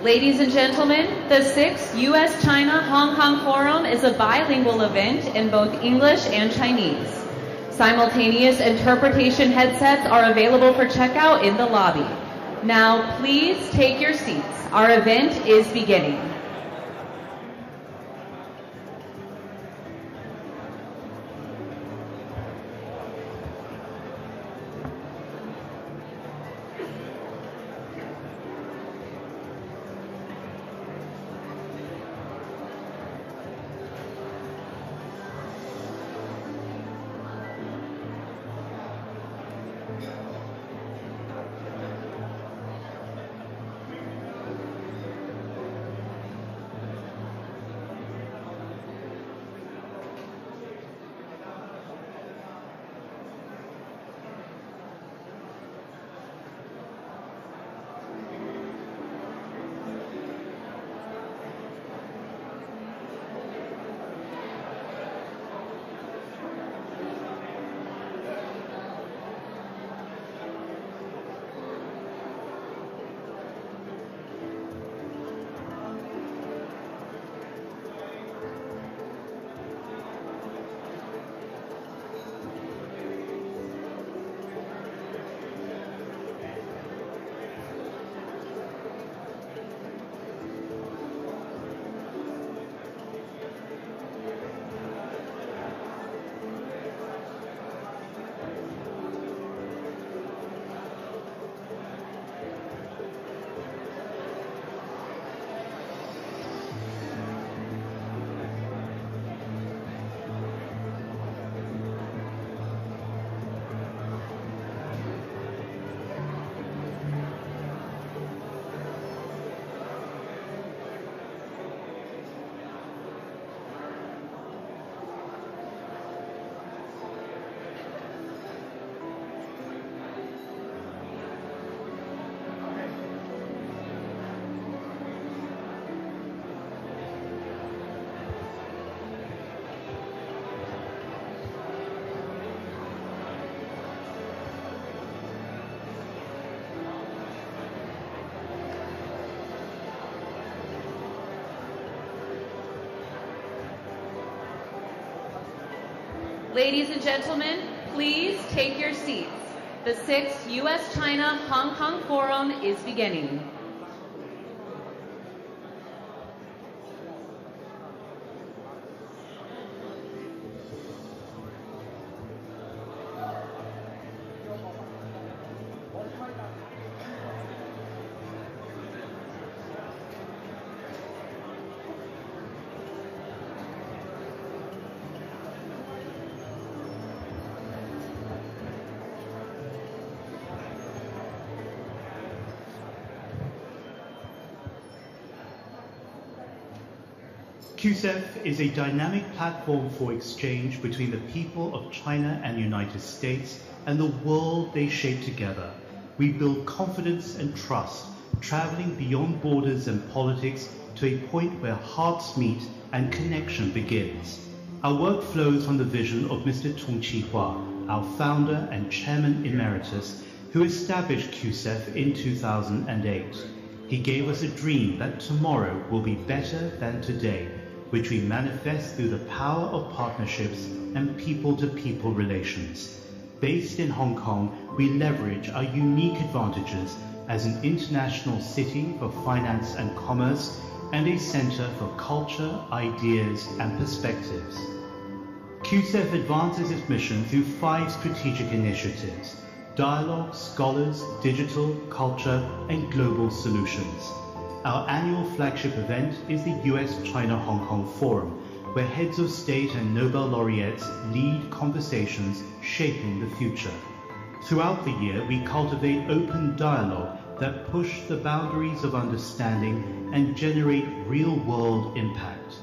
Ladies and gentlemen, the 6th U.S.-China-Hong Kong Forum is a bilingual event in both English and Chinese. Simultaneous interpretation headsets are available for checkout in the lobby. Now, please take your seats. Our event is beginning. Ladies and gentlemen, please take your seats. The 6th U.S.-China-Hong Kong Forum is beginning. QCEF is a dynamic platform for exchange between the people of China and the United States and the world they shape together. We build confidence and trust, traveling beyond borders and politics to a point where hearts meet and connection begins. Our work flows from the vision of Mr.共築和, our founder and chairman emeritus, who established QCEF in 2008. He gave us a dream that tomorrow will be better than today, which we manifest through the power of partnerships and people-to-people relations. Based in Hong Kong, we leverage our unique advantages as an international city for finance and commerce and a center for culture, ideas, and perspectives. QCEF advances its mission through 5 strategic initiatives: dialogue, scholars, digital, culture, and global solutions. Our annual flagship event is the US-China-Hong Kong Forum, where heads of state and Nobel laureates lead conversations shaping the future. Throughout the year, we cultivate open dialogue that push the boundaries of understanding and generate real-world impact.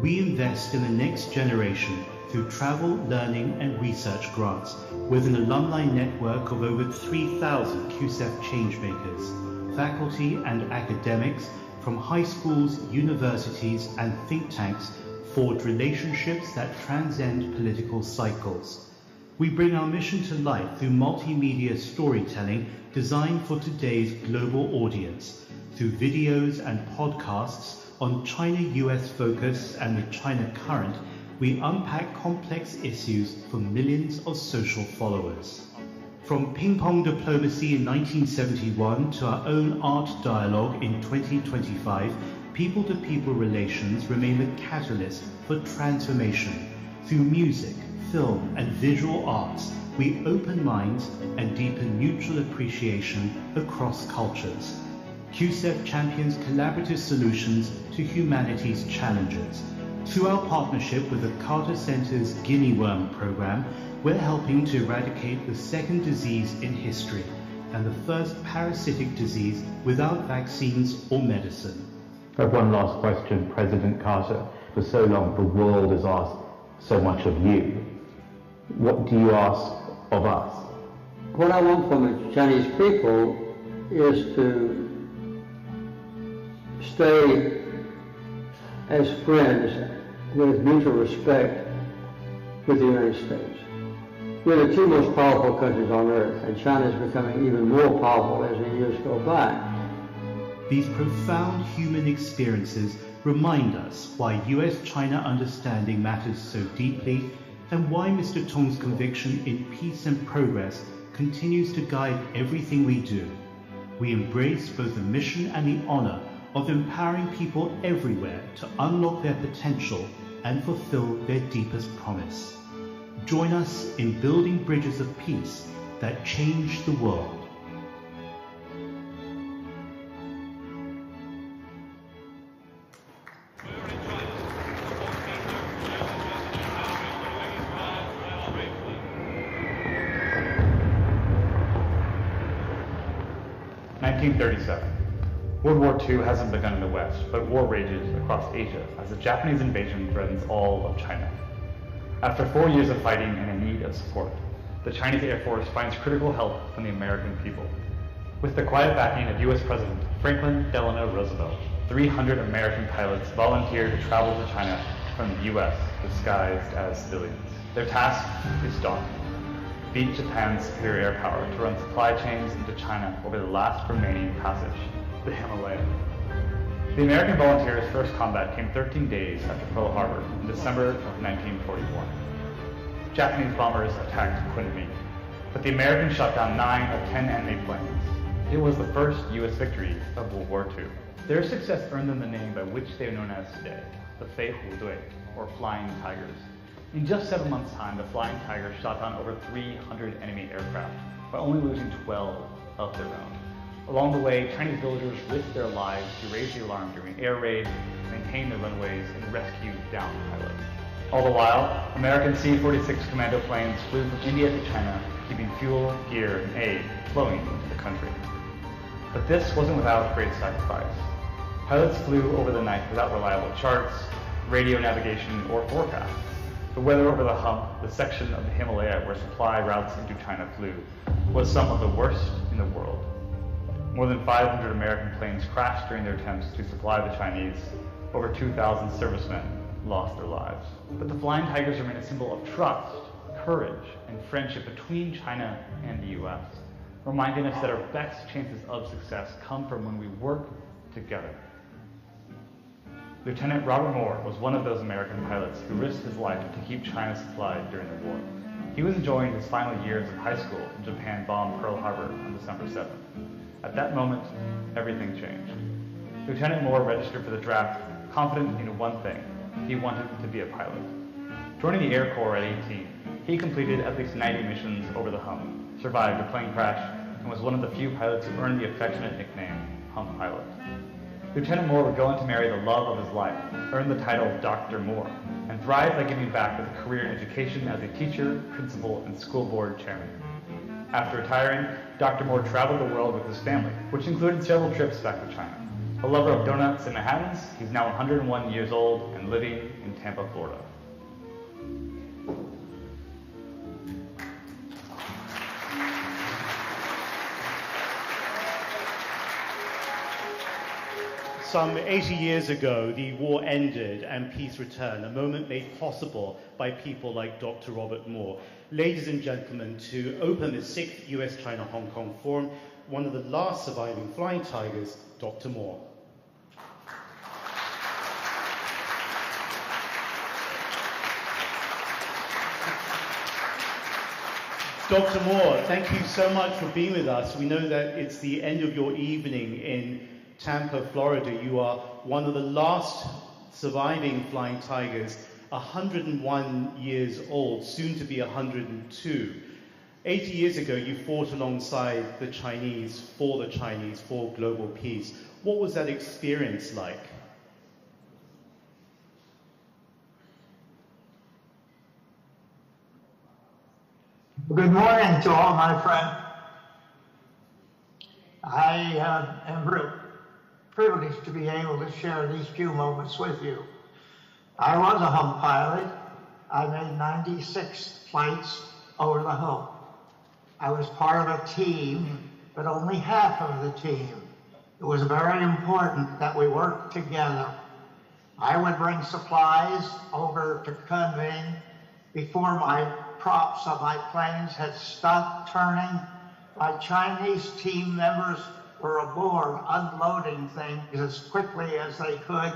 We invest in the next generation through travel, learning, and research grants, with an alumni network of over 3,000 QCEF changemakers, faculty and academics from high schools, universities, and think tanks forge relationships that transcend political cycles. We bring our mission to life through multimedia storytelling designed for today's global audience. through videos and podcasts on China-US focus and the China current, we unpack complex issues for millions of social followers. From ping-pong diplomacy in 1971 to our own art dialogue in 2025, people-to-people relations remain the catalyst for transformation. Through music, film, and visual arts, we open minds and deepen mutual appreciation across cultures. QCEP champions collaborative solutions to humanity's challenges. Through our partnership with the Carter Center's guinea worm program, we're helping to eradicate the second disease in history and the first parasitic disease without vaccines or medicine. I have one last question, President Carter. For so long, the world has asked so much of you. What do you ask of us? What I want from the Chinese people is to stay as friends with mutual respect with the United States. We're the two most powerful countries on earth, and China is becoming even more powerful as the years go by. These profound human experiences remind us why US-China understanding matters so deeply and why Mr. Tong's conviction in peace and progress continues to guide everything we do. We embrace both the mission and the honor of empowering people everywhere to unlock their potential and fulfill their deepest promise. Join us in building bridges of peace that change the world. World War II hasn't begun in the West, but war rages across Asia as the Japanese invasion threatens all of China. After 4 years of fighting and in need of support, the Chinese Air Force finds critical help from the American people. With the quiet backing of U.S. President Franklin Delano Roosevelt, 300 American pilots volunteered to travel to China from the U.S. disguised as civilians. Their task is daunting: beat Japan's superior air power to run supply chains into China over the last remaining passage, the Himalaya. The American volunteers' first combat came 13 days after Pearl Harbor in December of 1941. Japanese bombers attacked Kunming, but the Americans shot down 9 of 10 enemy planes. It was the first U.S. victory of World War II. Their success earned them the name by which they are known as today, the Fei Hu Dui, or Flying Tigers. In just 7 months' time, the Flying Tigers shot down over 300 enemy aircraft, while only losing 12 of their own. Along the way, Chinese villagers risked their lives to raise the alarm during air raids, maintain the runways, and rescue downed pilots. All the while, American C-46 commando planes flew from India to China, keeping fuel, gear, and aid flowing into the country. But this wasn't without great sacrifice. Pilots flew over the night without reliable charts, radio navigation, or forecasts. The weather over the hump, the section of the Himalaya where supply routes into China flew, was some of the worst in the world. More than 500 American planes crashed during their attempts to supply the Chinese. Over 2,000 servicemen lost their lives. But the Flying Tigers remain a symbol of trust, courage, and friendship between China and the U.S., reminding us that our best chances of success come from when we work together. Lieutenant Robert Moore was one of those American pilots who risked his life to keep China supplied during the war. He was enjoying his final years of high school when Japan bombed Pearl Harbor on December 7th. At that moment, everything changed. Lieutenant Moore registered for the draft, confident in one thing: he wanted to be a pilot. Joining the Air Corps at 18, he completed at least 90 missions over the hump, survived a plane crash, and was one of the few pilots who earned the affectionate nickname, Hump Pilot. Lieutenant Moore would go on to marry the love of his life, earn the title Dr. Moore, and thrive by giving back with a career in education as a teacher, principal, and school board chairman. After retiring, Dr. Moore traveled the world with his family, which included several trips back to China. A lover of donuts and Manhattans, he's now 101 years old and living in Tampa, Florida. Some 80 years ago, the war ended and peace returned, a moment made possible by people like Dr. Robert Moore. Ladies and gentlemen, to open the 6th US-China Hong Kong Forum, one of the last surviving flying tigers, Dr. Moore. Dr. Moore, thank you so much for being with us. We know that it's the end of your evening in Tampa, Florida. You are one of the last surviving flying tigers, 101 years old, soon to be 102. 80 years ago, you fought alongside the Chinese, for global peace. What was that experience like? Good morning to all my friends. I am privileged to be able to share these few moments with you. I was a home pilot. I made 96 flights over the hump. I was part of a team, but only half of the team. It was very important that we worked together. I would bring supplies over to Kunming before my props of my planes had stopped turning. My Chinese team members were aboard unloading things as quickly as they could,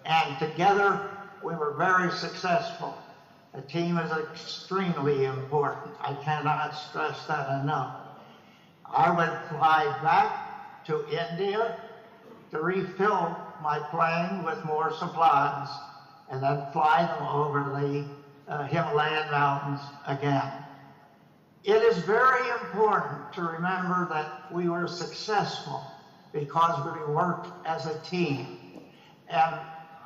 and together we were very successful. A team is extremely important. I cannot stress that enough. I would fly back to India to refill my plane with more supplies and then fly them over the Himalayan mountains again. It is very important to remember that we were successful because we worked as a team. And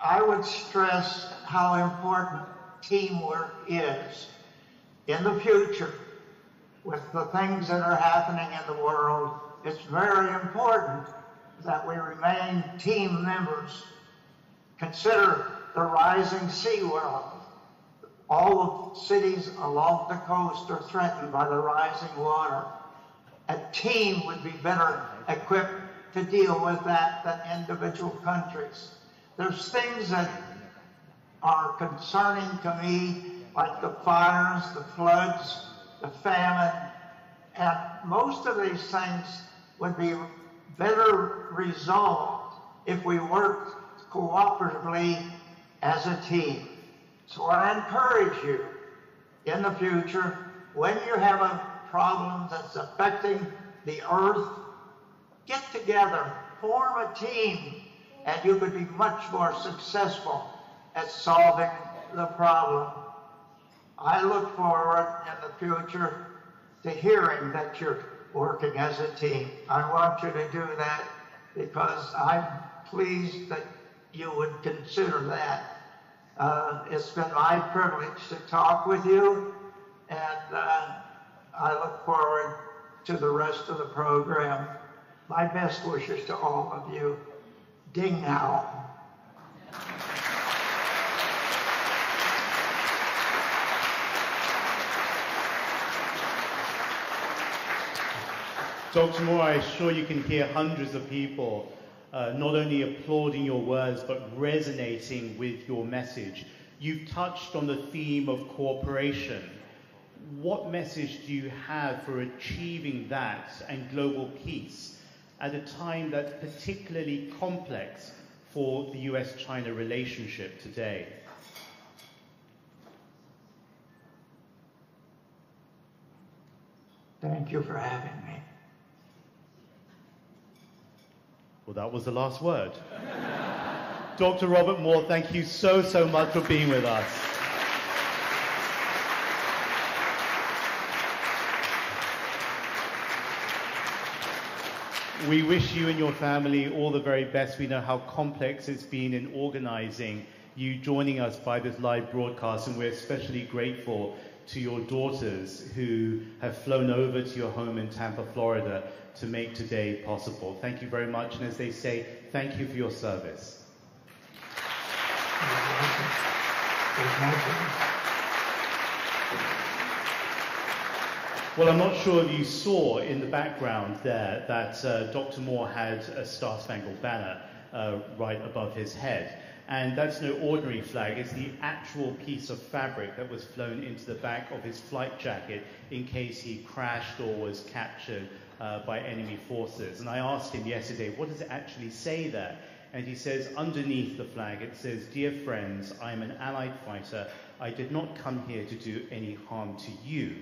I would stress how important teamwork is. In the future, with the things that are happening in the world, it's very important that we remain team members. Consider the rising sea world. All the cities along the coast are threatened by the rising water. A team would be better equipped to deal with that than individual countries. There's things that are concerning to me, like the fires, the floods, the famine, and most of these things would be better resolved if we worked cooperatively as a team. So I encourage you, in the future, when you have a problem that's affecting the earth, get together, form a team, and you could be much more successful at solving the problem. I look forward in the future to hearing that you're working as a team. I want you to do that because I'm pleased that you would consider that. It's been my privilege to talk with you, and I look forward to the rest of the program. My best wishes to all of you. Ding Hao. Dr. Moore, I'm sure you can hear hundreds of people not only applauding your words, but resonating with your message. You've touched on the theme of cooperation. What message do you have for achieving that and global peace at a time that's particularly complex for the US-China relationship today? Thank you for having me. Well, that was the last word. Dr. Robert Moore, thank you so much for being with us. We wish you and your family all the very best. We know how complex it's been in organizing you joining us by this live broadcast, and we're especially grateful to your daughters who have flown over to your home in Tampa, Florida to make today possible. Thank you very much, and as they say, thank you for your service. Well, I'm not sure if you saw in the background there that Dr. Moore had a Star-Spangled Banner. right above his head. And that's no ordinary flag, it's the actual piece of fabric that was flown into the back of his flight jacket in case he crashed or was captured by enemy forces. And I asked him yesterday, what does it actually say there? And he says, underneath the flag, it says, "Dear friends, I am an Allied fighter. I did not come here to do any harm to you,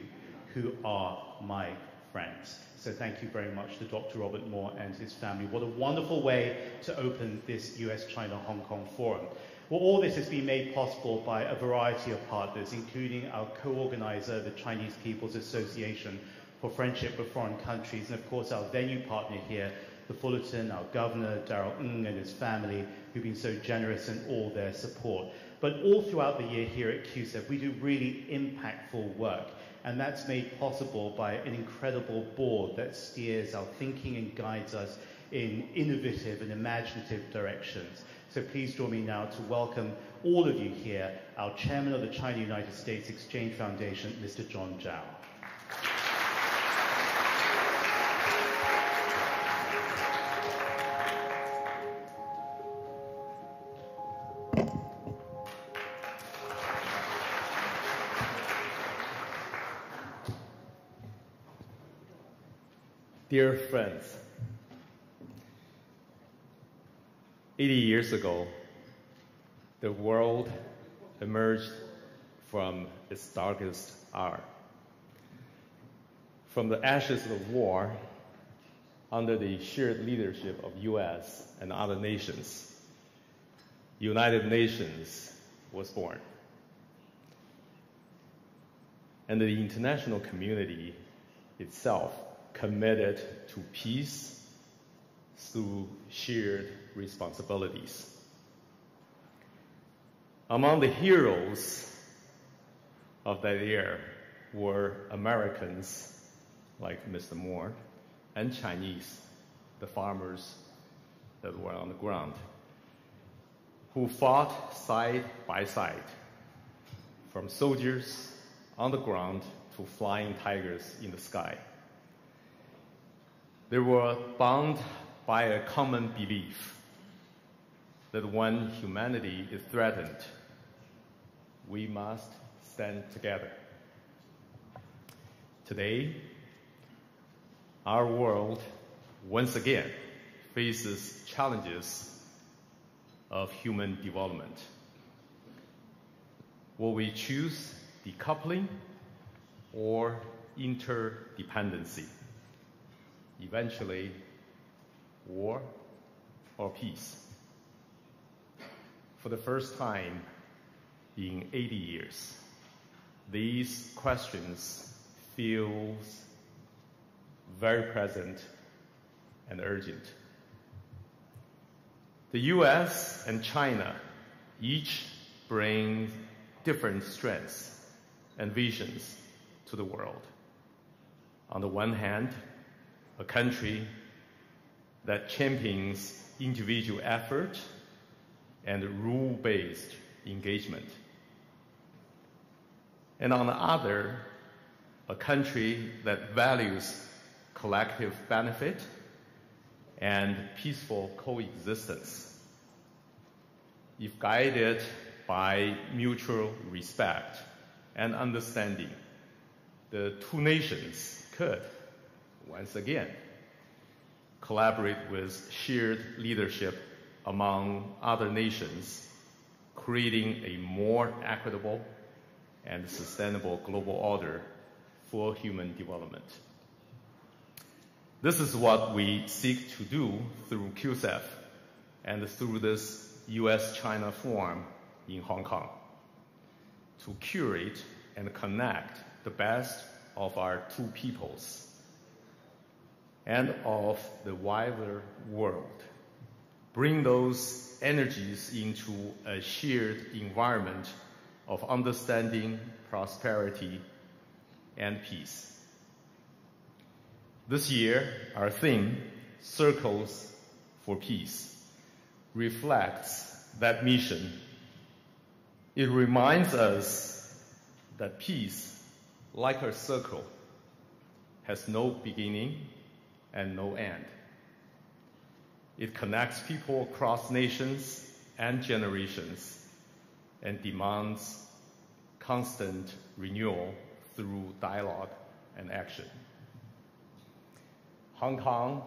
who are my friends." So thank you very much to Dr. Robert Moore and his family. What a wonderful way to open this US-China-Hong Kong Forum. Well, all this has been made possible by a variety of partners, including our co-organizer, the Chinese People's Association for Friendship with Foreign Countries, and of course our venue partner here, the Fullerton, our governor, Darrell Ng, and his family, who've been so generous in all their support. But all throughout the year here at CUSEF, we do really impactful work. And that's made possible by an incredible board that steers our thinking and guides us in innovative and imaginative directions. So please join me now to welcome all of you here, our chairman of the China-United States Exchange Foundation, Mr. John Zhao. Dear friends, 80 years ago, the world emerged from its darkest hour. From the ashes of war, under the shared leadership of US and other nations, United Nations was born. And the international community itself committed to peace through shared responsibilities. Among the heroes of that year were Americans like Mr. Moore and Chinese, the farmers that were on the ground, who fought side by side, from soldiers on the ground to flying tigers in the sky. They were bound by a common belief that when humanity is threatened, we must stand together. Today, our world once again faces challenges of human development. Will we choose decoupling or interdependency? Eventually, war or peace? For the first time in 80 years, these questions feel very present and urgent. The US and China each bring different strengths and visions to the world. On the one hand, a country that champions individual effort and rule-based engagement. And on the other, a country that values collective benefit and peaceful coexistence. If guided by mutual respect and understanding, the two nations could, once again, collaborate with shared leadership among other nations, creating a more equitable and sustainable global order for human development. This is what we seek to do through CUSEF and through this US-China Forum in Hong Kong, to curate and connect the best of our two peoples and of the wider world. Bring those energies into a shared environment of understanding, prosperity, and peace. This year, our theme, Circles for Peace, reflects that mission. It reminds us that peace, like a circle, has no beginning and no end. It connects people across nations and generations and demands constant renewal through dialogue and action. Hong Kong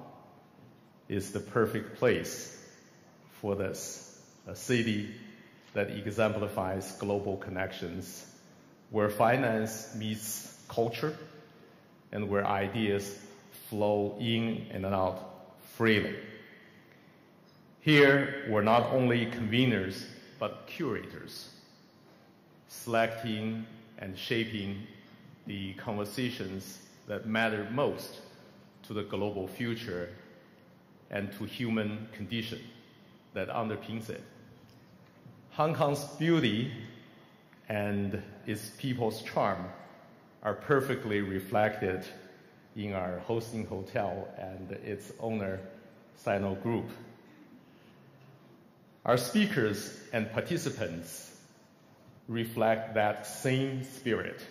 is the perfect place for this, a city that exemplifies global connections, where finance meets culture and where ideas flow in and out freely. Here, we're not only conveners, but curators, selecting and shaping the conversations that matter most to the global future and to human condition that underpins it. Hong Kong's beauty and its people's charm are perfectly reflected in our hosting hotel and its owner, Sino Group. Our speakers and participants reflect that same spirit,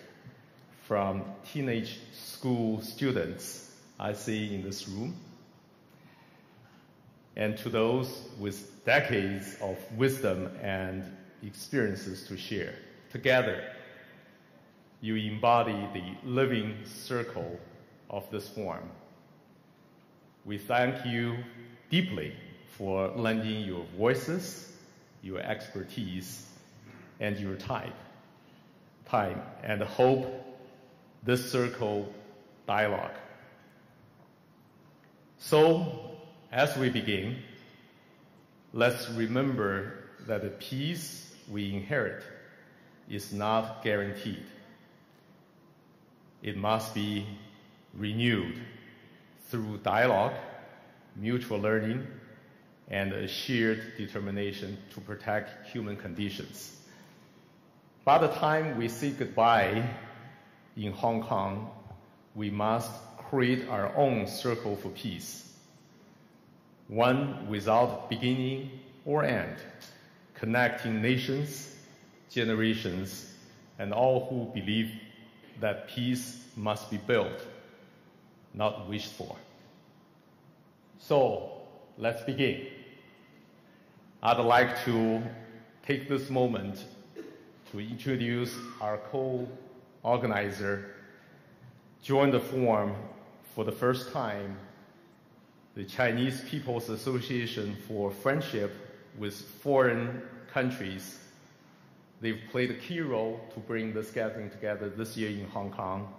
from teenage school students I see in this room, and to those with decades of wisdom and experiences to share. Together, you embody the living circle of this forum. We thank you deeply for lending your voices, your expertise, and your time, and hope this circle dialogue. So, as we begin, let's remember that the peace we inherit is not guaranteed. It must be renewed through dialogue, mutual learning, and a shared determination to protect human conditions. By the time we say goodbye in Hong Kong, we must create our own circle for peace, one without beginning or end, connecting nations, generations, and all who believe that peace must be built, not wished for. So, let's begin. I'd like to take this moment to introduce our co-organizer, joined the forum for the first time, the Chinese People's Association for Friendship with Foreign Countries. They've played a key role to bring this gathering together this year in Hong Kong.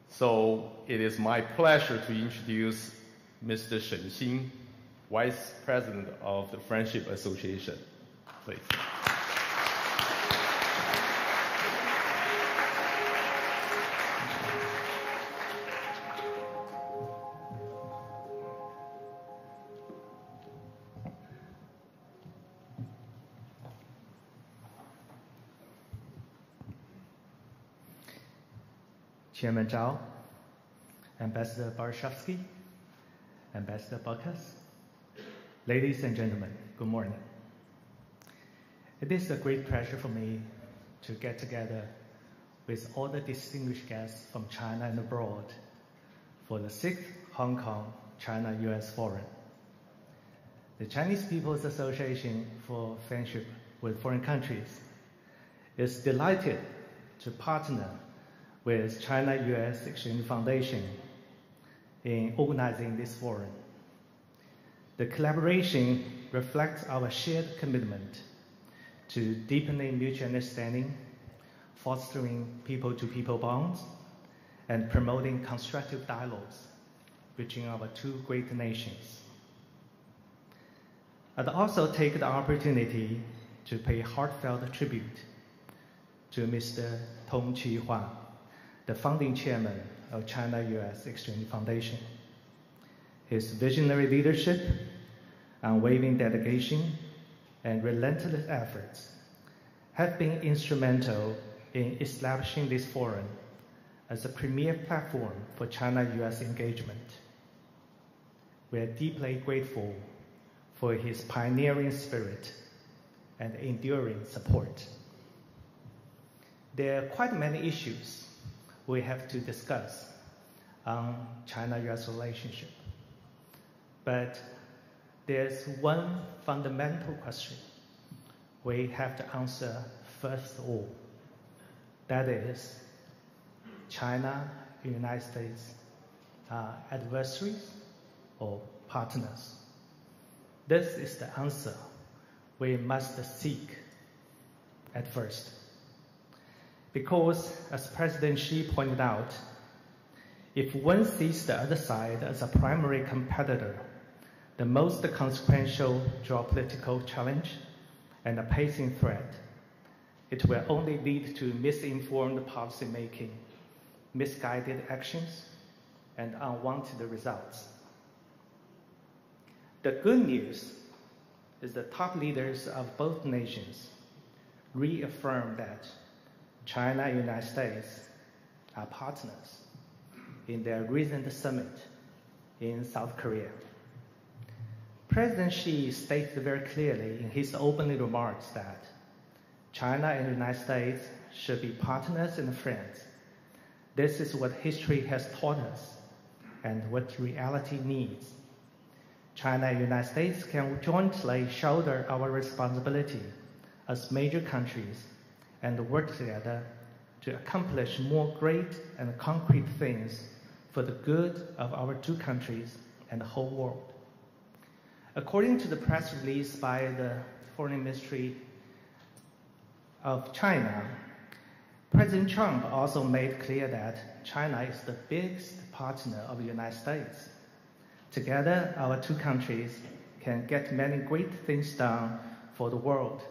So it is my pleasure to introduce Mr. Shen Xin, Vice President of the Friendship Association. Please. Chairman Zhao, Ambassador Barshavsky, Ambassador Buckus, ladies and gentlemen, good morning. It is a great pleasure for me to get together with all the distinguished guests from China and abroad for the 6th Hong Kong China-US Forum. The Chinese People's Association for Friendship with Foreign Countries is delighted to partner with China-US Exchange Foundation in organizing this forum. The collaboration reflects our shared commitment to deepening mutual understanding, fostering people-to-people bonds, and promoting constructive dialogues between our two great nations. I'd also take the opportunity to pay heartfelt tribute to Mr. Tong-Chi Hua, the founding chairman of China-US Exchange Foundation. His visionary leadership, unwavering dedication, and relentless efforts have been instrumental in establishing this forum as a premier platform for China-US engagement. We are deeply grateful for his pioneering spirit and enduring support. There are quite many issues we have to discuss on China-US relationship. But there's one fundamental question we have to answer first of all. That is, China and the United States are adversaries or partners? This is the answer we must seek at first. Because, as President Xi pointed out, if one sees the other side as a primary competitor, the most consequential geopolitical challenge and a pacing threat, it will only lead to misinformed policymaking, misguided actions, and unwanted results. The good news is the top leaders of both nations reaffirm that China and the United States are partners in their recent summit in South Korea. President Xi stated very clearly in his opening remarks that China and the United States should be partners and friends. This is what history has taught us and what reality needs. China and the United States can jointly shoulder our responsibility as major countries and work together to accomplish more great and concrete things for the good of our two countries and the whole world. According to the press release by the Foreign Ministry of China, President Trump also made clear that China is the biggest partner of the United States. Together, our two countries can get many great things done for the world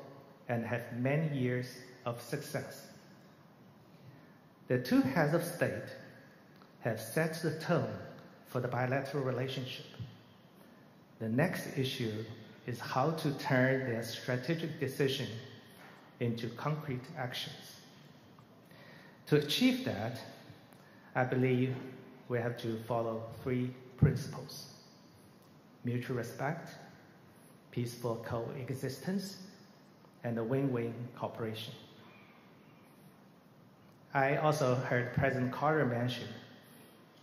and have many years of success. The two heads of state have set the tone for the bilateral relationship. The next issue is how to turn their strategic decision into concrete actions. To achieve that, I believe we have to follow three principles: mutual respect, peaceful coexistence, and a win-win cooperation. I also heard President Carter mention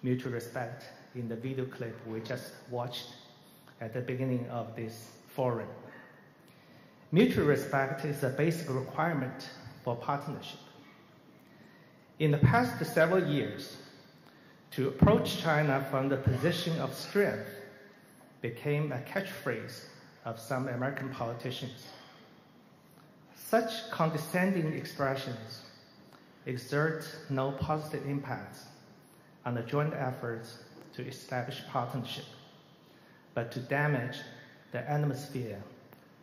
mutual respect in the video clip we just watched at the beginning of this forum. Mutual respect is a basic requirement for partnership. In the past several years, to approach China from the position of strength became a catchphrase of some American politicians. Such condescending expressions exert no positive impacts on the joint efforts to establish partnership, but to damage the atmosphere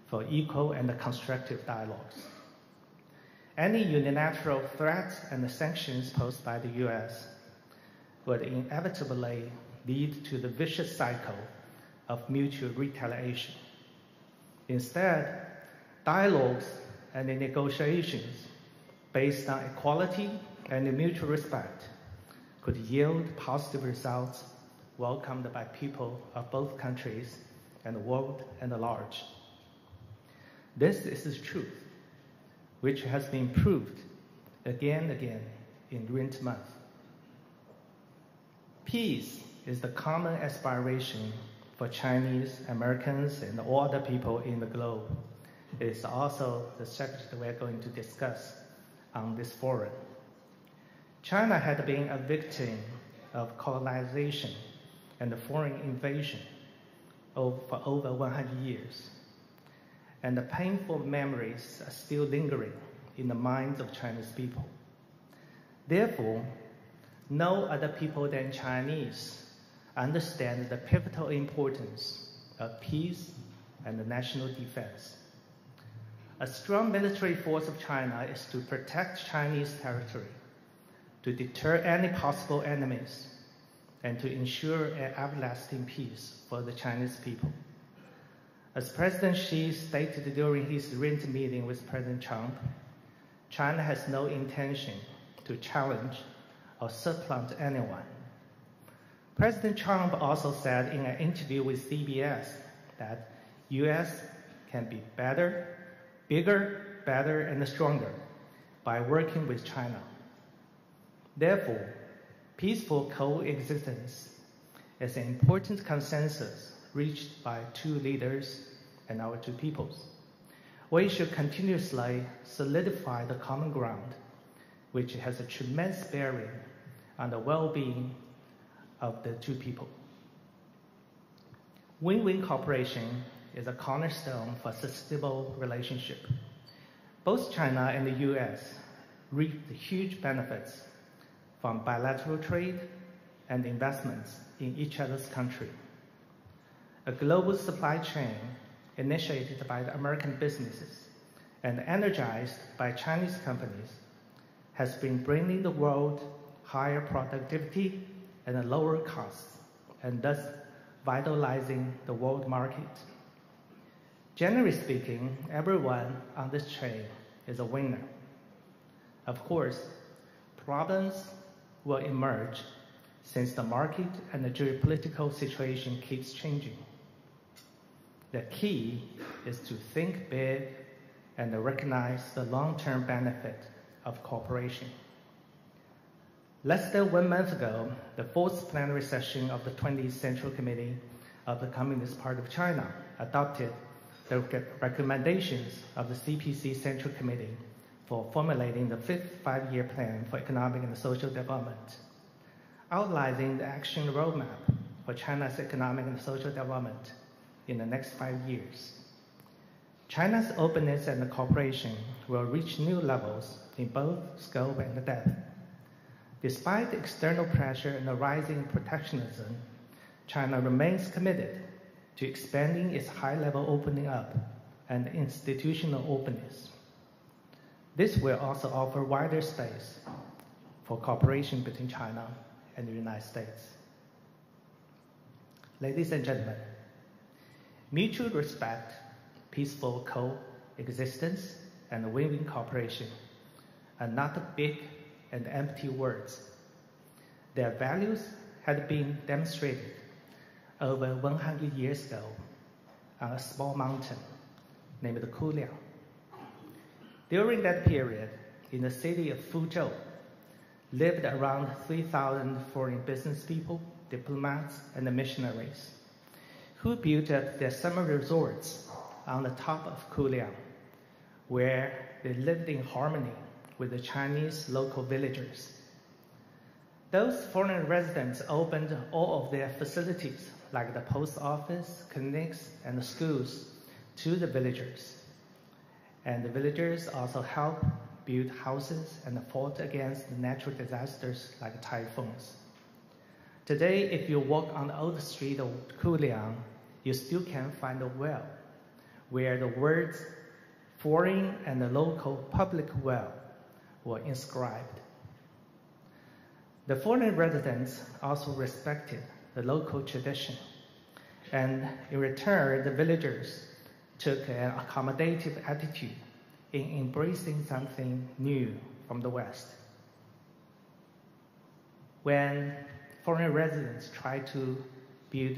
for equal and constructive dialogues. Any unilateral threats and sanctions posed by the U.S. would inevitably lead to the vicious cycle of mutual retaliation. Instead, dialogues and negotiations based on equality and mutual respect could yield positive results welcomed by people of both countries and the world at large. This is the truth, which has been proved again and again in recent months. Peace is the common aspiration for Chinese, Americans, and all other people in the globe. It is also the subject we are going to discuss on this forum. China had been a victim of colonization and foreign invasion for over 100 years, and the painful memories are still lingering in the minds of Chinese people. Therefore, no other people than Chinese understand the pivotal importance of peace and national defense. A strong military force of China is to protect Chinese territory, to deter any possible enemies, and to ensure an everlasting peace for the Chinese people. As President Xi stated during his recent meeting with President Trump, China has no intention to challenge or supplant anyone. President Trump also said in an interview with CBS that U.S. can be better, bigger, better, and stronger by working with China. Therefore, peaceful coexistence is an important consensus reached by two leaders and our two peoples. We should continuously solidify the common ground, which has a tremendous bearing on the well-being of the two people. Win-win cooperation is a cornerstone for sustainable relationship. Both China and the US reap the huge benefits from bilateral trade and investments in each other's country. A global supply chain initiated by the American businesses and energized by Chinese companies has been bringing the world higher productivity and lower costs, and thus vitalizing the world market. Generally speaking, everyone on this chain is a winner. Of course, problems will emerge since the market and the geopolitical situation keeps changing. The key is to think big and recognize the long-term benefit of cooperation. Less than 1 month ago, the fourth plenary session of the 20th Central Committee of the Communist Party of China adopted the recommendations of the CPC Central Committee for formulating the fifth five-year plan for economic and social development, outlining the action roadmap for China's economic and social development in the next 5 years. China's openness and cooperation will reach new levels in both scope and depth. Despite the external pressure and the rising protectionism, China remains committed to expanding its high-level opening up and institutional openness. This will also offer wider space for cooperation between China and the United States. Ladies and gentlemen, mutual respect, peaceful coexistence, and win-win cooperation are not big and empty words. Their values had been demonstrated over 100 years ago on a small mountain named Kuliang. During that period, in the city of Fuzhou, lived around 3,000 foreign business people, diplomats, and missionaries who built up their summer resorts on the top of Kuliang, where they lived in harmony with the Chinese local villagers. Those foreign residents opened all of their facilities, like the post office, clinics, and schools, to the villagers. And the villagers also helped build houses and fought against the natural disasters like typhoons. Today, if you walk on the old street of Kuliang, you still can find a well where the words foreign and the local public well were inscribed. The foreign residents also respected the local tradition, and in return, the villagers took an accommodative attitude in embracing something new from the West. When foreign residents tried to build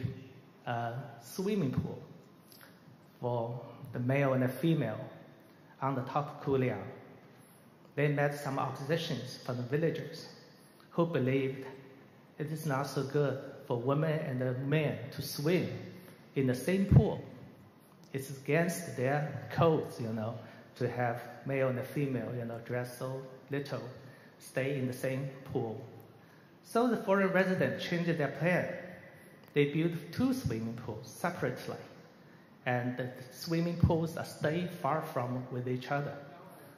a swimming pool for the male and the female on the top of Kuliang, they met some oppositions from the villagers who believed it is not so good for women and the men to swim in the same pool. It's against their codes, to have male and female, dress so little, stay in the same pool. So the foreign residents changed their plan. They built 2 swimming pools separately, and the swimming pools stay far from with each other.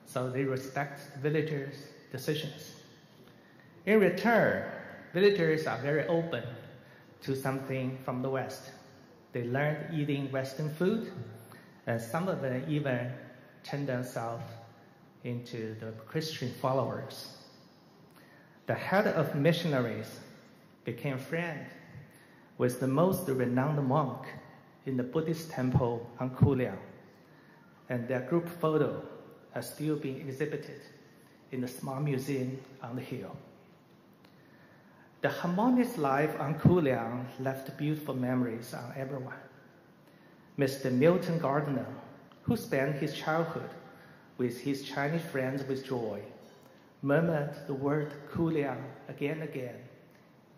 So they respect villagers' decisions. In return, villagers are very open to something from the West. They learned eating Western food, and some of them even turned themselves into the Christian followers. The head of missionaries became friends with the most renowned monk in the Buddhist temple on Kuliang, and their group photo are still being exhibited in the small museum on the hill. The harmonious life on Kuliang left beautiful memories on everyone. Mr. Milton Gardner, who spent his childhood with his Chinese friends with joy, murmured the word Kuliang again and again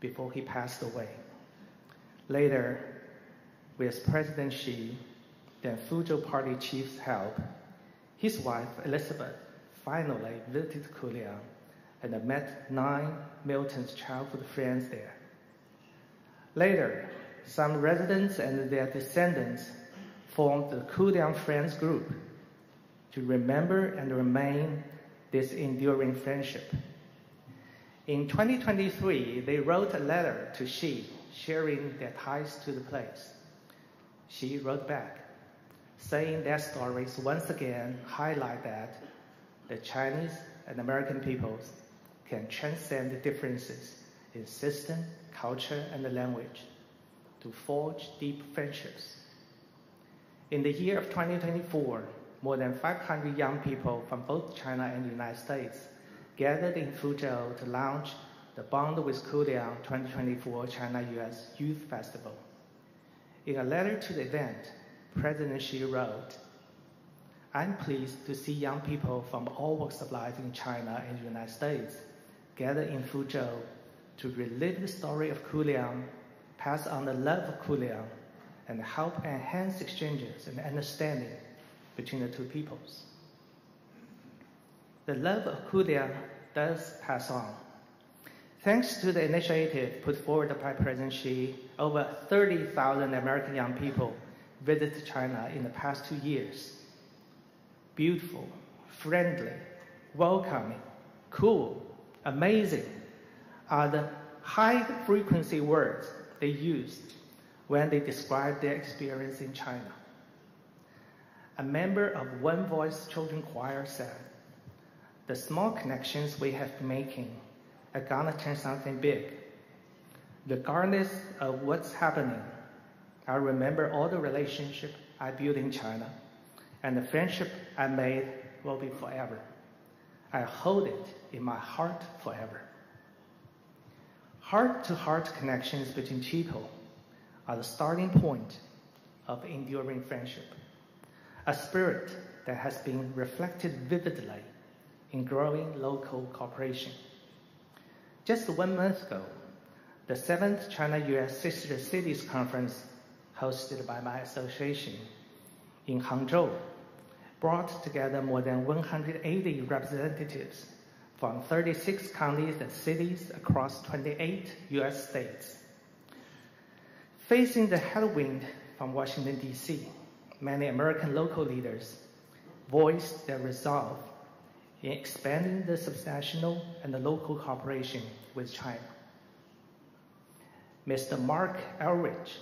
before he passed away. Later, with President Xi, then Fuzhou Party chief's help, his wife Elizabeth finally visited Kuliang and met 9 Milton's childhood friends there. Later, some residents and their descendants formed the Kuliang Friends Group to remember and remain this enduring friendship. In 2023, they wrote a letter to Xi, sharing their ties to the place. Xi wrote back, saying their stories once again highlight that the Chinese and American peoples can transcend the differences in system, culture, and language to forge deep friendships. In the year of 2024, more than 500 young people from both China and the United States gathered in Fuzhou to launch the Bond with Kuliang 2024 China-US Youth Festival. In a letter to the event, President Xi wrote, "I'm pleased to see young people from all walks of life in China and the United States gather in Fuzhou to relive the story of Kuliang, pass on the love of Kuliang, and help enhance exchanges and understanding between the two peoples." The love of Kuliang does pass on. Thanks to the initiative put forward by President Xi, over 30,000 American young people visited China in the past 2 years. Beautiful, friendly, welcoming, cool, amazing are the high-frequency words they used when they described their experience in China. A member of One Voice Children Choir said, "The small connections we have been making are gonna turn something big. Regardless of what's happening, I remember all the relationship I built in China, and the friendship I made will be forever. I hold it in my heart forever." Heart-to-heart connections between people are the starting point of enduring friendship, a spirit that has been reflected vividly in growing local cooperation. Just 1 month ago, the 7th China-US Sister Cities Conference, hosted by my association in Hangzhou, brought together more than 180 representatives from 36 counties and cities across 28 US states. Facing the headwind from Washington, D.C., many American local leaders voiced their resolve in expanding the substantial and the local cooperation with China. Mr. Mark Elrich,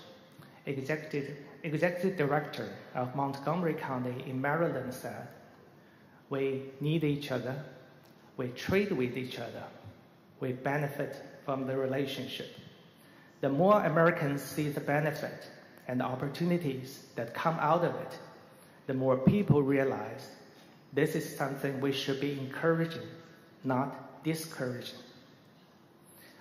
Executive Director of Montgomery County in Maryland, said, "We need each other, we trade with each other, we benefit from the relationship. The more Americans see the benefit and the opportunities that come out of it, the more people realize this is something we should be encouraging, not discouraging."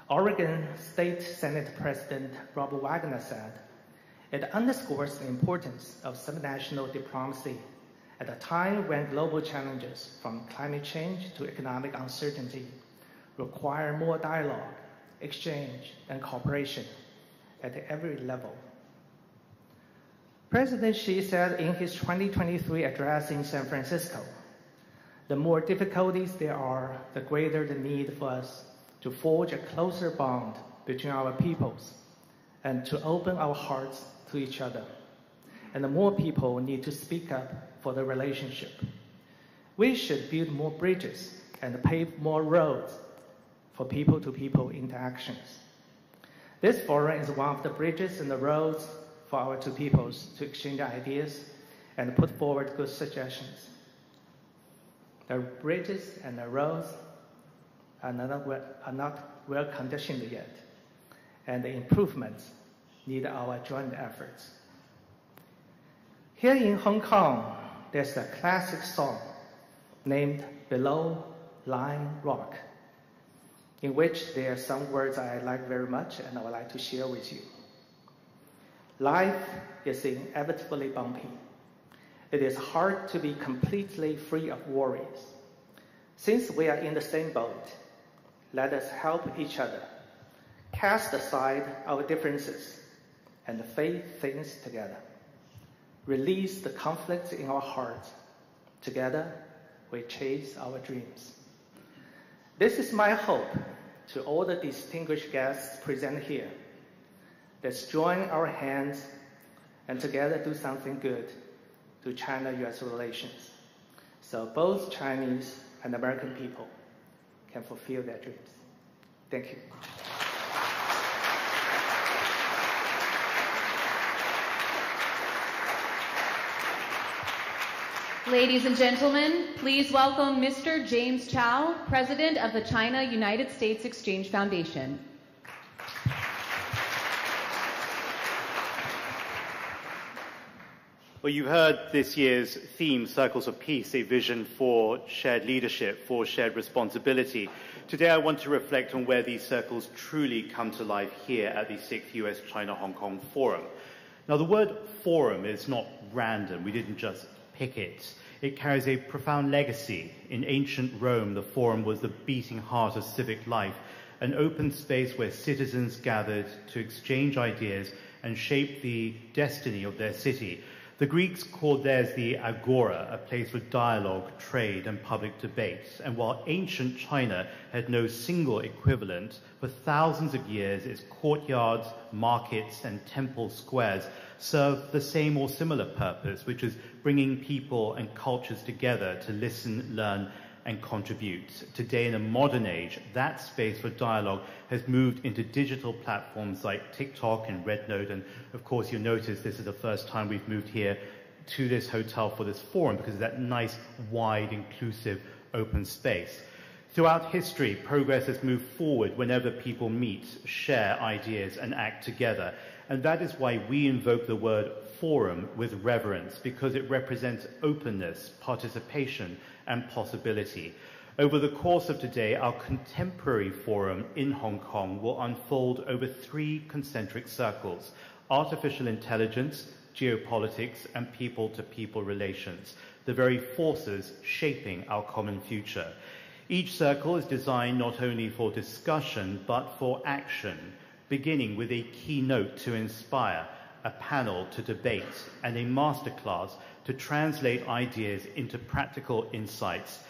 Oregon State Senate President Robert Wagner said, "It underscores the importance of subnational diplomacy at a time when global challenges from climate change to economic uncertainty require more dialogue, exchange, and cooperation at every level." President Xi said in his 2023 address in San Francisco, "The more difficulties there are, the greater the need for us to forge a closer bond between our peoples and to open our hearts to each other. And the more people need to speak up for the relationship. We should build more bridges and pave more roads for people-to-people interactions. This forum is one of the bridges and the roads for our two peoples to exchange ideas and put forward good suggestions. The bridges and the roads are not well conditioned yet, and the improvements need our joint efforts." Here in Hong Kong, there's a classic song named "Below Lying Rock," in which there are some words I like very much and I would like to share with you. Life is inevitably bumpy. It is hard to be completely free of worries. Since we are in the same boat, let us help each other, cast aside our differences, and face things together. Release the conflict in our hearts. Together, we chase our dreams. This is my hope to all the distinguished guests present here. Let's join our hands and together do something good to China-US relations, so both Chinese and American people can fulfill their dreams. Thank you. Ladies and gentlemen, please welcome Mr. James Chow, President of the China-United States Exchange Foundation. Well, you heard this year's theme, Circles of Peace, a vision for shared leadership, for shared responsibility. Today I want to reflect on where these circles truly come to life here at the 6th US-China-Hong Kong Forum. Now, the word forum is not random. We didn't just pick it. It carries a profound legacy. In ancient Rome, the forum was the beating heart of civic life, an open space where citizens gathered to exchange ideas and shape the destiny of their city. The Greeks called theirs the agora, a place for dialogue, trade, and public debate. And while ancient China had no single equivalent, for thousands of years its courtyards, markets, and temple squares served the same or similar purpose, which is bringing people and cultures together to listen, learn, and contribute. Today, in a modern age, that space for dialogue has moved into digital platforms like TikTok and RedNote, and of course you'll notice this is the first time we've moved here to this hotel for this forum because of that nice, wide, inclusive, open space. Throughout history, progress has moved forward whenever people meet, share ideas, and act together. And that is why we invoke the word forum with reverence, because it represents openness, participation, and possibility. Over the course of today, our contemporary forum in Hong Kong will unfold over 3 concentric circles: artificial intelligence, geopolitics, and people-to-people relations, the very forces shaping our common future. Each circle is designed not only for discussion, but for action, beginning with a keynote to inspire, a panel to debate, and a masterclass to translate ideas into practical insights.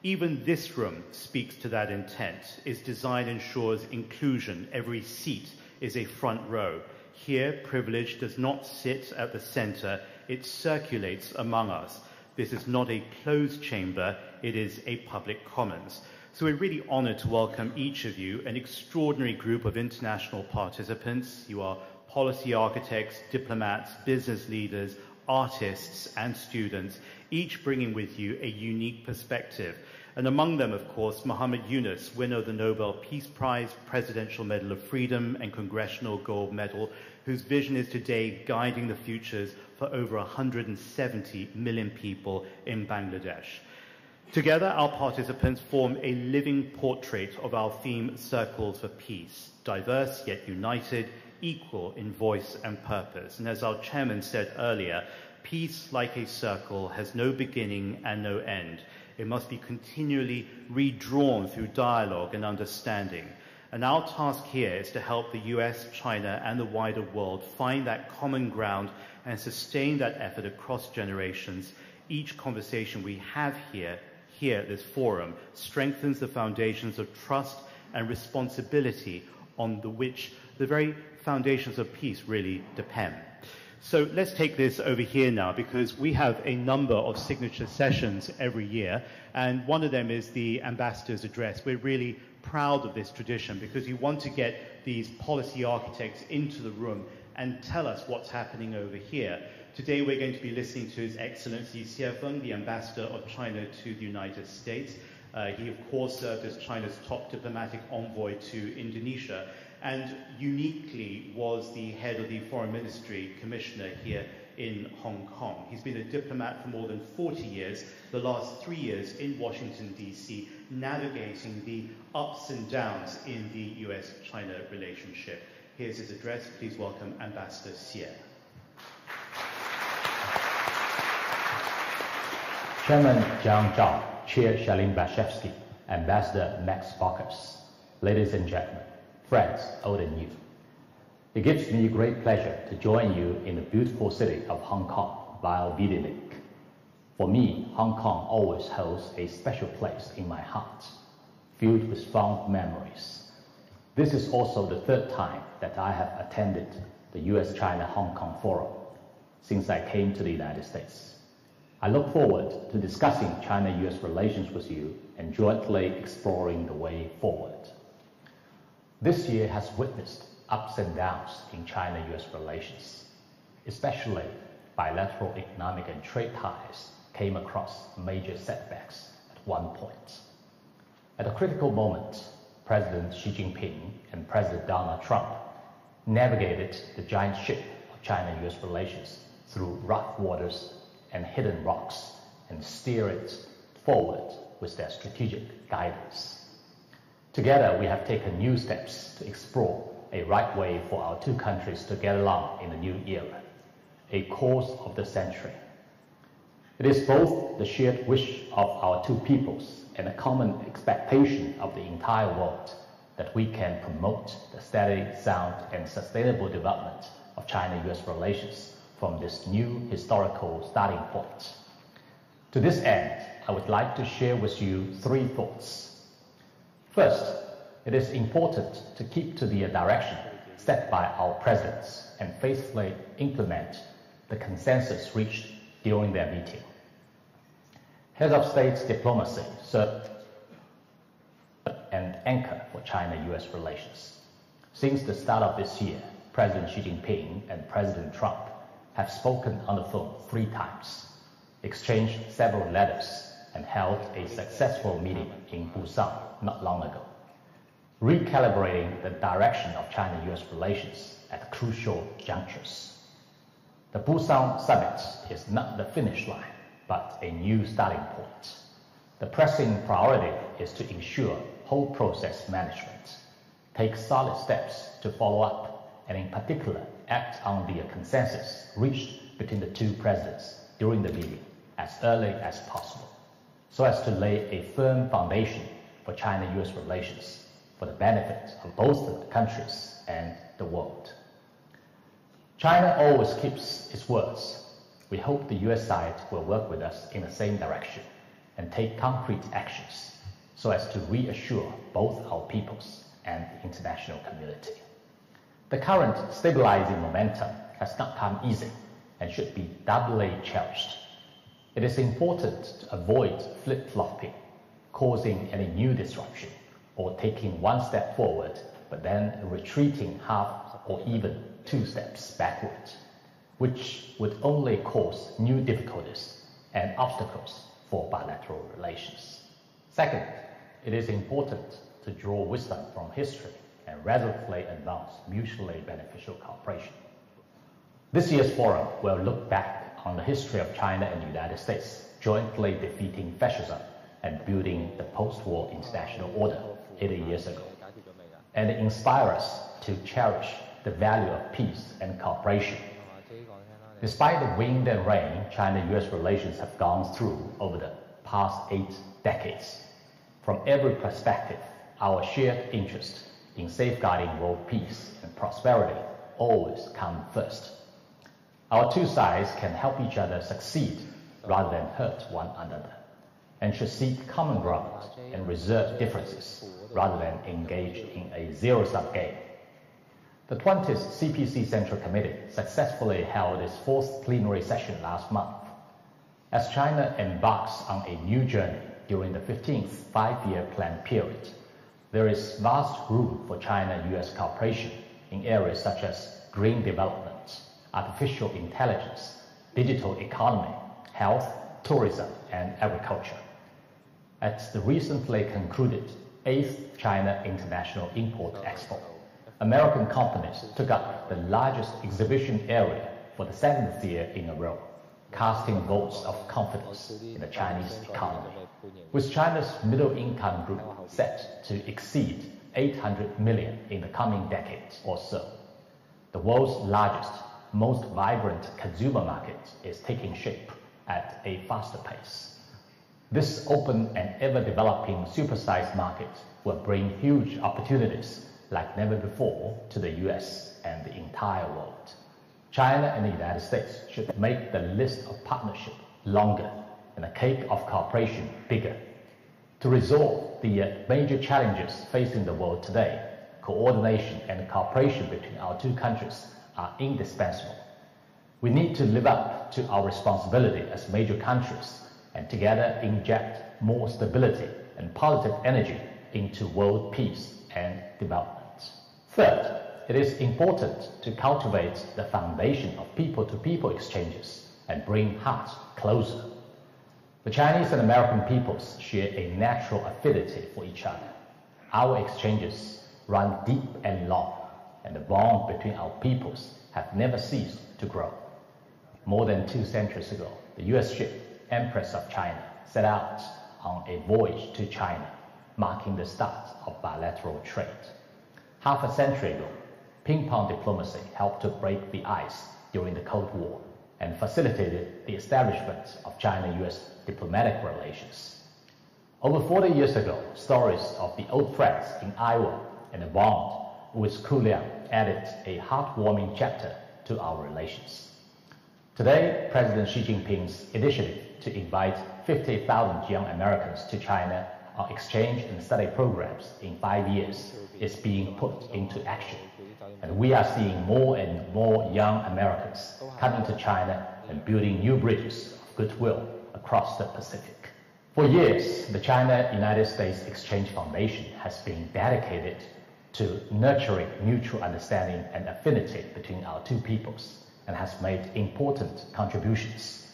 Even this room speaks to that intent. Its design ensures inclusion. Every seat is a front row. Here, privilege does not sit at the center, it circulates among us. This is not a closed chamber, it is a public commons. So we're really honored to welcome each of you, an extraordinary group of international participants. You are policy architects, diplomats, business leaders, artists, and students, each bringing with you a unique perspective. And among them, of course, Muhammad Yunus, winner of the Nobel Peace Prize, Presidential Medal of Freedom, and Congressional Gold Medal, whose vision is today guiding the futures for over 170 million people in Bangladesh. Together, our participants form a living portrait of our theme, Circles for Peace, diverse yet united, equal in voice and purpose. And as our chairman said earlier, peace, like a circle, has no beginning and no end. It must be continually redrawn through dialogue and understanding. And our task here is to help the US, China, and the wider world find that common ground and sustain that effort across generations. Each conversation we have here at this forum strengthens the foundations of trust and responsibility on which the very foundations of peace really depend. So let's take this over here now, because we have a number of signature sessions every year, and one of them is the Ambassador's Address. We're really proud of this tradition because we want to get these policy architects into the room and tell us what's happening over here. Today we're going to be listening to His Excellency謝鋒, the Ambassador of China to the United States. He, of course, served as China's top diplomatic envoy to Indonesia, and uniquely was the head of the Foreign Ministry Commissioner here in Hong Kong. He's been a diplomat for more than 40 years, the last 3 years in Washington, D.C., navigating the ups and downs in the US-China relationship. Here's his address. Please welcome Ambassador Xie. Chairman Jiang Zhao, Chair Shalin Bashevsky, Ambassador Max Baucus, ladies and gentlemen, friends, old and new. It gives me great pleasure to join you in the beautiful city of Hong Kong via video link. For me, Hong Kong always holds a special place in my heart, filled with fond memories. This is also the third time that I have attended the US-China-Hong Kong Forum since I came to the United States. I look forward to discussing China-US relations with you and jointly exploring the way forward. This year has witnessed ups and downs in China-US relations, especially bilateral economic and trade ties came across major setbacks at one point. At a critical moment, President Xi Jinping and President Donald Trump navigated the giant ship of China-US relations through rough waters and hidden rocks and steered it forward with their strategic guidance. Together, we have taken new steps to explore a right way for our two countries to get along in the new era, a course of the century. It is both the shared wish of our two peoples and a common expectation of the entire world that we can promote the steady, sound, and sustainable development of China-US relations from this new historical starting point. To this end, I would like to share with you three thoughts. First, it is important to keep to the direction set by our presidents and faithfully implement the consensus reached during their meeting. Heads of State's diplomacy served an anchor for China-US relations. Since the start of this year, President Xi Jinping and President Trump have spoken on the phone 3 times, exchanged several letters, and held a successful meeting in Busan not long ago, recalibrating the direction of China-US relations at crucial junctures. The Busan summit is not the finish line, but a new starting point. The pressing priority is to ensure whole process management, take solid steps to follow up, and in particular, act on the consensus reached between the two presidents during the meeting as early as possible, so as to lay a firm foundation for China-US relations for the benefit of both the countries and the world. China always keeps its words. We hope the US side will work with us in the same direction and take concrete actions so as to reassure both our peoples and the international community. The current stabilizing momentum has not come easy and should be doubly cherished. It is important to avoid flip-flopping, causing any new disruption, or taking one step forward but then retreating half or even 2 steps backward, which would only cause new difficulties and obstacles for bilateral relations. Second, it is important to draw wisdom from history and resolutely advance mutually beneficial cooperation. This year's forum will look back on the history of China and the United States jointly defeating fascism and building the post-war international order 80 years ago, and inspire us to cherish the value of peace and cooperation. Despite the wind and rain China-US relations have gone through over the past 8 decades, from every perspective, our shared interest in safeguarding world peace and prosperity always come first. Our two sides can help each other succeed rather than hurt one another, and should seek common ground and resolve differences rather than engage in a zero-sum game. The 20th CPC Central Committee successfully held its 4th plenary session last month. As China embarks on a new journey during the 15th five-year plan period, there is vast room for China-US cooperation in areas such as green development, artificial intelligence, digital economy, health, tourism, and agriculture. At the recently concluded 8th China International Import Expo, American companies took up the largest exhibition area for the 7th year in a row, casting votes of confidence in the Chinese economy, with China's middle-income group set to exceed 800 million in the coming decade or so. The world's largest, most vibrant consumer market is taking shape at a faster pace. This open and ever-developing supersized market will bring huge opportunities like never before to the US and the entire world. China and the United States should make the list of partnership longer and the cake of cooperation bigger. To resolve the major challenges facing the world today, coordination and cooperation between our two countries are indispensable. We need to live up to our responsibility as major countries and together inject more stability and positive energy into world peace and development. Third, it is important to cultivate the foundation of people-to-people exchanges and bring hearts closer. The Chinese and American peoples share a natural affinity for each other. Our exchanges run deep and long, and the bond between our peoples have never ceased to grow. More than 2 centuries ago, the US ship Empress of China set out on a voyage to China, marking the start of bilateral trade. Half a century ago, ping-pong diplomacy helped to break the ice during the Cold War and facilitated the establishment of China-US diplomatic relations. Over 40 years ago, stories of the old friends in Iowa and the bond with Kuliang added a heartwarming chapter to our relations. Today, President Xi Jinping's initiative to invite 50,000 young Americans to China on exchange and study programs in 5 years is being put into action. And we are seeing more and more young Americans coming to China and building new bridges of goodwill across the Pacific. For years, the China-United States Exchange Foundation has been dedicated to nurturing mutual understanding and affinity between our two peoples and has made important contributions.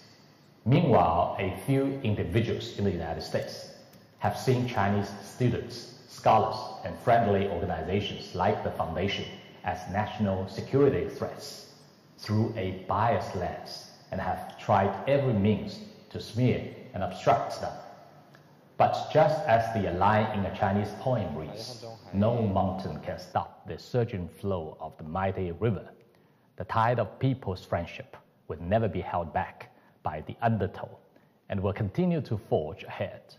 Meanwhile, a few individuals in the United States have seen Chinese students, scholars, and friendly organizations like the Foundation as national security threats through a biased lens and have tried every means to smear and obstruct them. But just as the line in a Chinese poem reads, "No mountain can stop the surging flow of the mighty river," the tide of people's friendship will never be held back by the undertow and will continue to forge ahead.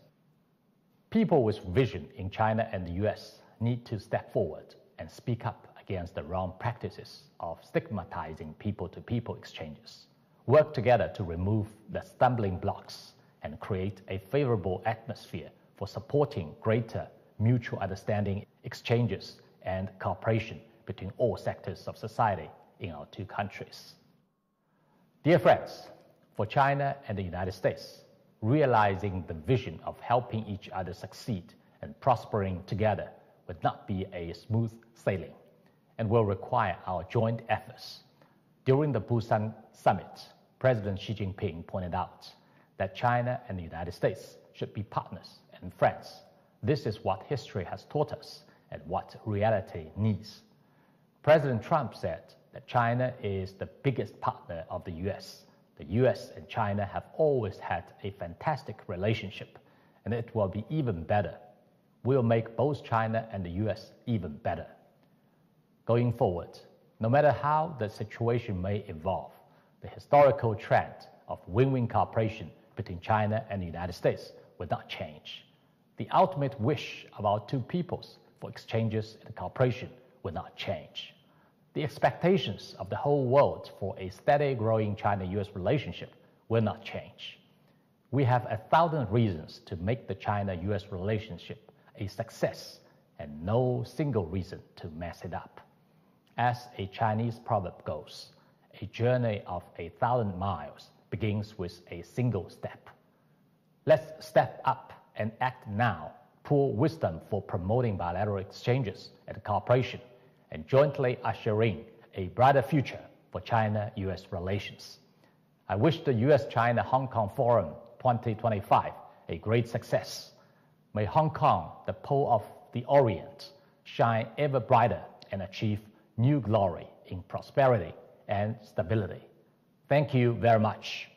People with vision in China and the US need to step forward and speak up against the wrong practices of stigmatizing people-to-people exchanges. Work together to remove the stumbling blocks and create a favorable atmosphere for supporting greater mutual understanding, exchanges, and cooperation between all sectors of society in our two countries. Dear friends, for China and the United States, realizing the vision of helping each other succeed and prospering together will not be a smooth sailing and will require our joint efforts. During the Busan Summit, President Xi Jinping pointed out that China and the United States should be partners and friends. This is what history has taught us and what reality needs. President Trump said that China is the biggest partner of the US. The US and China have always had a fantastic relationship, and it will be even better. We'll make both China and the US even better. Going forward, no matter how the situation may evolve, the historical trend of win-win cooperation between China and the United States will not change. The ultimate wish of our two peoples for exchanges and cooperation will not change. The expectations of the whole world for a steady growing China-US relationship will not change. We have 1,000 reasons to make the China-US relationship a success and no single reason to mess it up. As a Chinese proverb goes, a journey of 1,000 miles begins with a single step. Let's step up and act now, pour wisdom for promoting bilateral exchanges and cooperation, and jointly usher in a brighter future for China-US relations. I wish the US-China-Hong Kong Forum 2025 a great success. May Hong Kong, the pole of the Orient, shine ever brighter and achieve new glory in prosperity and stability. Thank you very much.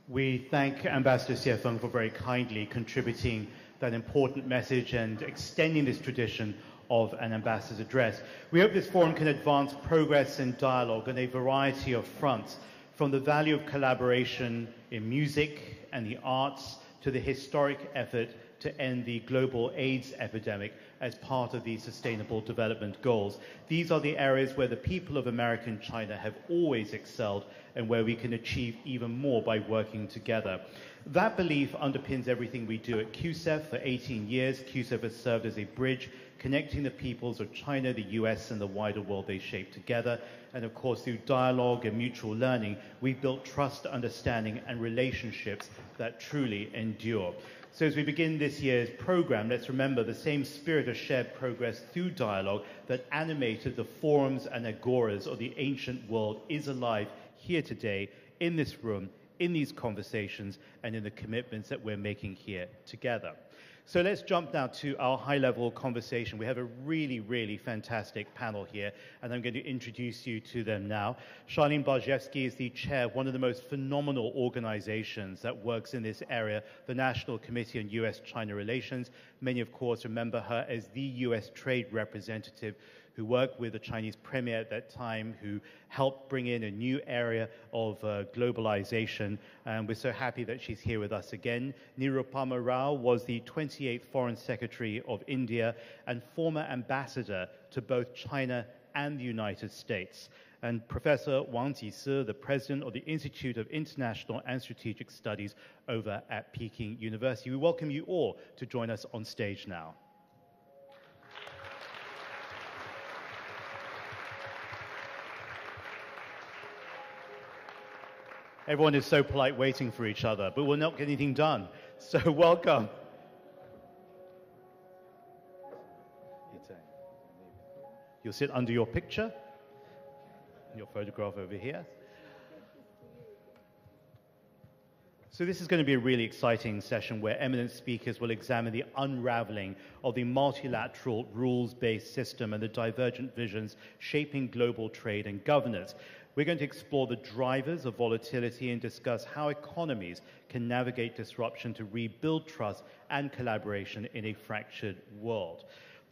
We thank Ambassador谢锋for very kindly contributing that important message and extending this tradition of an ambassador's address. We hope this forum can advance progress and dialogue on a variety of fronts, from the value of collaboration in music and the arts to the historic effort to end the global AIDS epidemic as part of the Sustainable Development Goals. These are the areas where the people of America and China have always excelled and where we can achieve even more by working together. That belief underpins everything we do at QCEF. For 18 years, QCEF has served as a bridge connecting the peoples of China, the US, and the wider world they shape together. And of course, through dialogue and mutual learning, we've built trust, understanding, and relationships that truly endure. So as we begin this year's program, let's remember the same spirit of shared progress through dialogue that animated the forums and agoras of the ancient world is alive here today, in this room, in these conversations, and in the commitments that we're making here together. So let's jump now to our high-level conversation. We have a really, really fantastic panel here, and I'm going to introduce you to them now. Charlene Barszewski is the chair of one of the most phenomenal organizations that works in this area, the National Committee on U.S.-China Relations. Many, of course, remember her as the U.S. trade representative who worked with the Chinese premier at that time, who helped bring in a new area of globalization. And we're so happy that she's here with us again. Nirupama Rao was the 28th Foreign Secretary of India and former ambassador to both China and the United States. And Professor Wang Jisi, the president of the Institute of International and Strategic Studies over at Peking University. We welcome you all to join us on stage now. Everyone is so polite waiting for each other, but we'll not get anything done. So welcome. You'll sit under your picture, your photograph over here. So this is going to be a really exciting session where eminent speakers will examine the unraveling of the multilateral rules-based system and the divergent visions shaping global trade and governance. We're going to explore the drivers of volatility and discuss how economies can navigate disruption to rebuild trust and collaboration in a fractured world.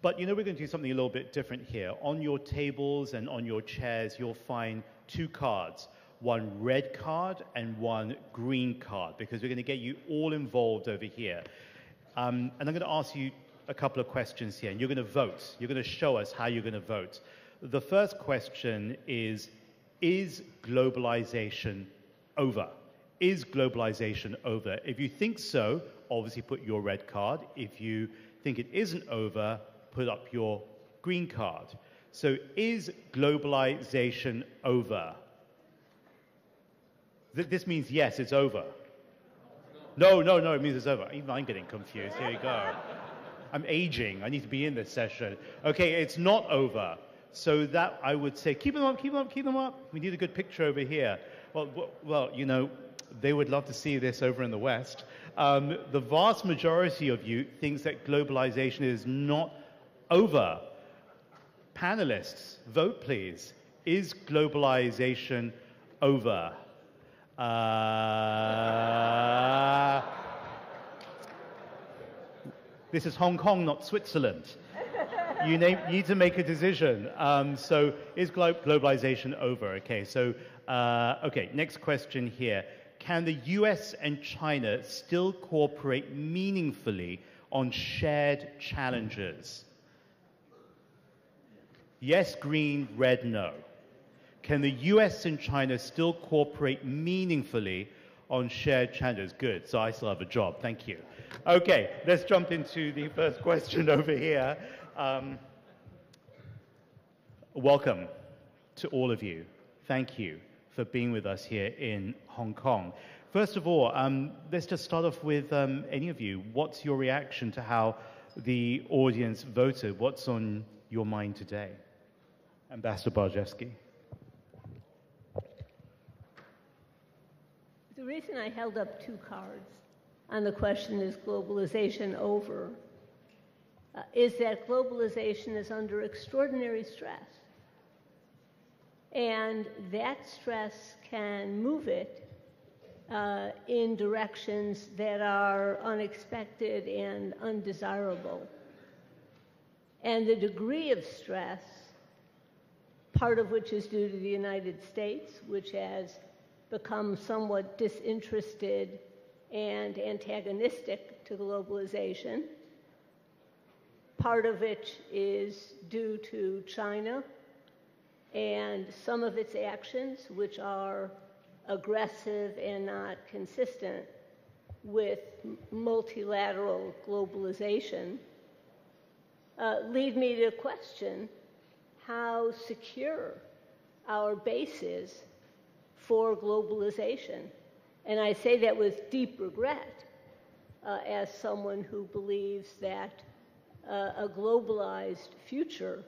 But, you know, we're going to do something a little bit different here. On your tables and on your chairs, you'll find two cards, one red card and one green card, because we're going to get you all involved over here. And I'm going to ask you a couple of questions here, and you're going to vote. You're going to show us how you're going to vote. The first question is globalization over? Is globalization over? If you think so, obviously put your red card. If you think it isn't over, put up your green card. So is globalization over? This means yes, it's over. No, it means it's over. Even I'm getting confused. Here you go. I'm aging. I need to be in this session. Okay, it's not over. So that, I would say, keep them up, keep them up, keep them up. We need a good picture over here. Well, you know, they would love to see this over in the West. The vast majority of you thinks that globalization is not over. Panelists, vote please. Is globalization over? This is Hong Kong, not Switzerland. You need to make a decision. So is globalization over? Okay, so, okay, next question here. Can the US and China still cooperate meaningfully on shared challenges? Yes, green, red, no. Can the US and China still cooperate meaningfully on shared challenges? Good, so I still have a job, thank you. Okay, let's jump into the first question over here. Welcome to all of you. Thank you for being with us here in Hong Kong. First of all, let's just start off with any of you. What's your reaction to how the audience voted? What's on your mind today? Ambassador Barszewski. The reason I held up two cards on the question, is globalization over, is that globalization is under extraordinary stress. And that stress can move it in directions that are unexpected and undesirable. And the degree of stress, part of which is due to the United States, which has become somewhat disinterested and antagonistic to globalization. Part of it is due to China and some of its actions, which are aggressive and not consistent with multilateral globalization, lead me to question how secure our base is for globalization. And I say that with deep regret as someone who believes that a globalized future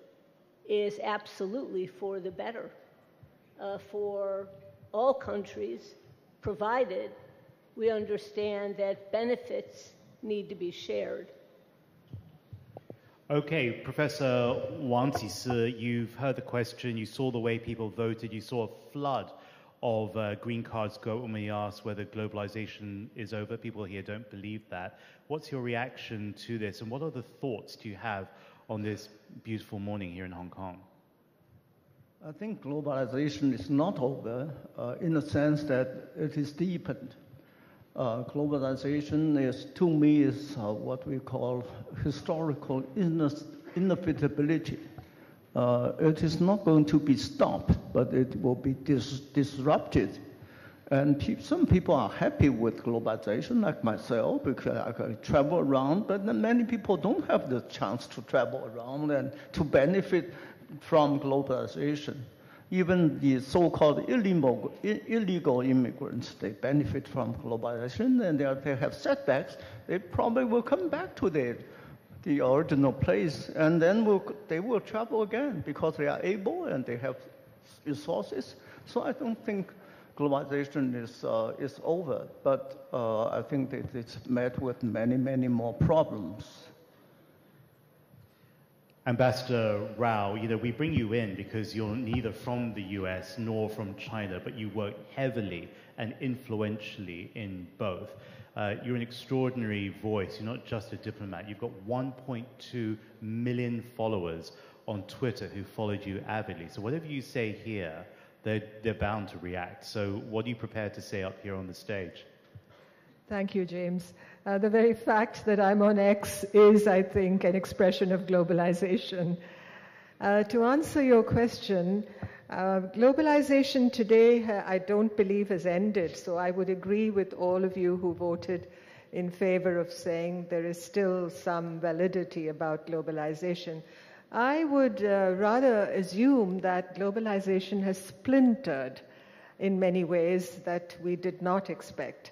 is absolutely for the better for all countries, provided we understand that benefits need to be shared. Okay, Professor Wang Qisi, you've heard the question, you saw the way people voted, you saw a flood of green cards go when we asked whether globalization is over. People here don't believe that. What's your reaction to this, and what other thoughts do you have on this beautiful morning here in Hong Kong? I think globalization is not over in the sense that it is deepened. Globalization is, to me, is what we call historical inevitability. It is not going to be stopped, but it will be disrupted. And some people are happy with globalization, like myself, because I can travel around, but then many people don't have the chance to travel around and to benefit from globalization. Even the so-called illegal immigrants, they benefit from globalization, and they have setbacks. They probably will come back to the original place, and then they will travel again because they are able and they have resources. So I don't think globalization is over, but I think that it's met with many, many more problems. Ambassador Rao, we bring you in because you're neither from the US nor from China, but you work heavily and influentially in both. You're an extraordinary voice. You're not just a diplomat. You've got 1.2 million followers on Twitter who followed you avidly. So whatever you say here, they're bound to react. So what are you prepared to say up here on the stage? Thank you, James. The very fact that I'm on X is, I think, an expression of globalization. To answer your question, globalization today, I don't believe has ended, so I would agree with all of you who voted in favor of saying there is still some validity about globalization. I would rather assume that globalization has splintered in many ways that we did not expect.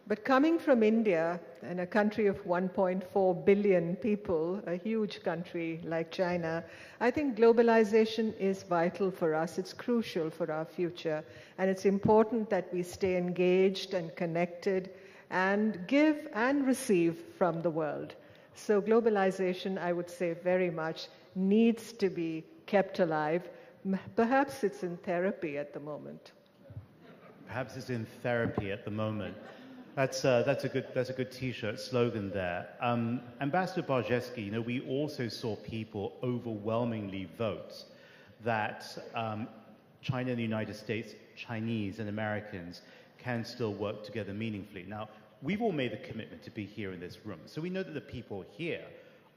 But coming from India, and a country of 1.4 billion people, a huge country like China, I think globalization is vital for us. It's crucial for our future. And it's important that we stay engaged and connected and give and receive from the world. So globalization, I would say very much, needs to be kept alive. Perhaps it's in therapy at the moment. Perhaps it's in therapy at the moment. That's a good T-shirt slogan there. Ambassador Barszewski, we also saw people overwhelmingly vote that China and the United States, Chinese and Americans can still work together meaningfully. Now, we've all made the commitment to be here in this room, so we know that the people here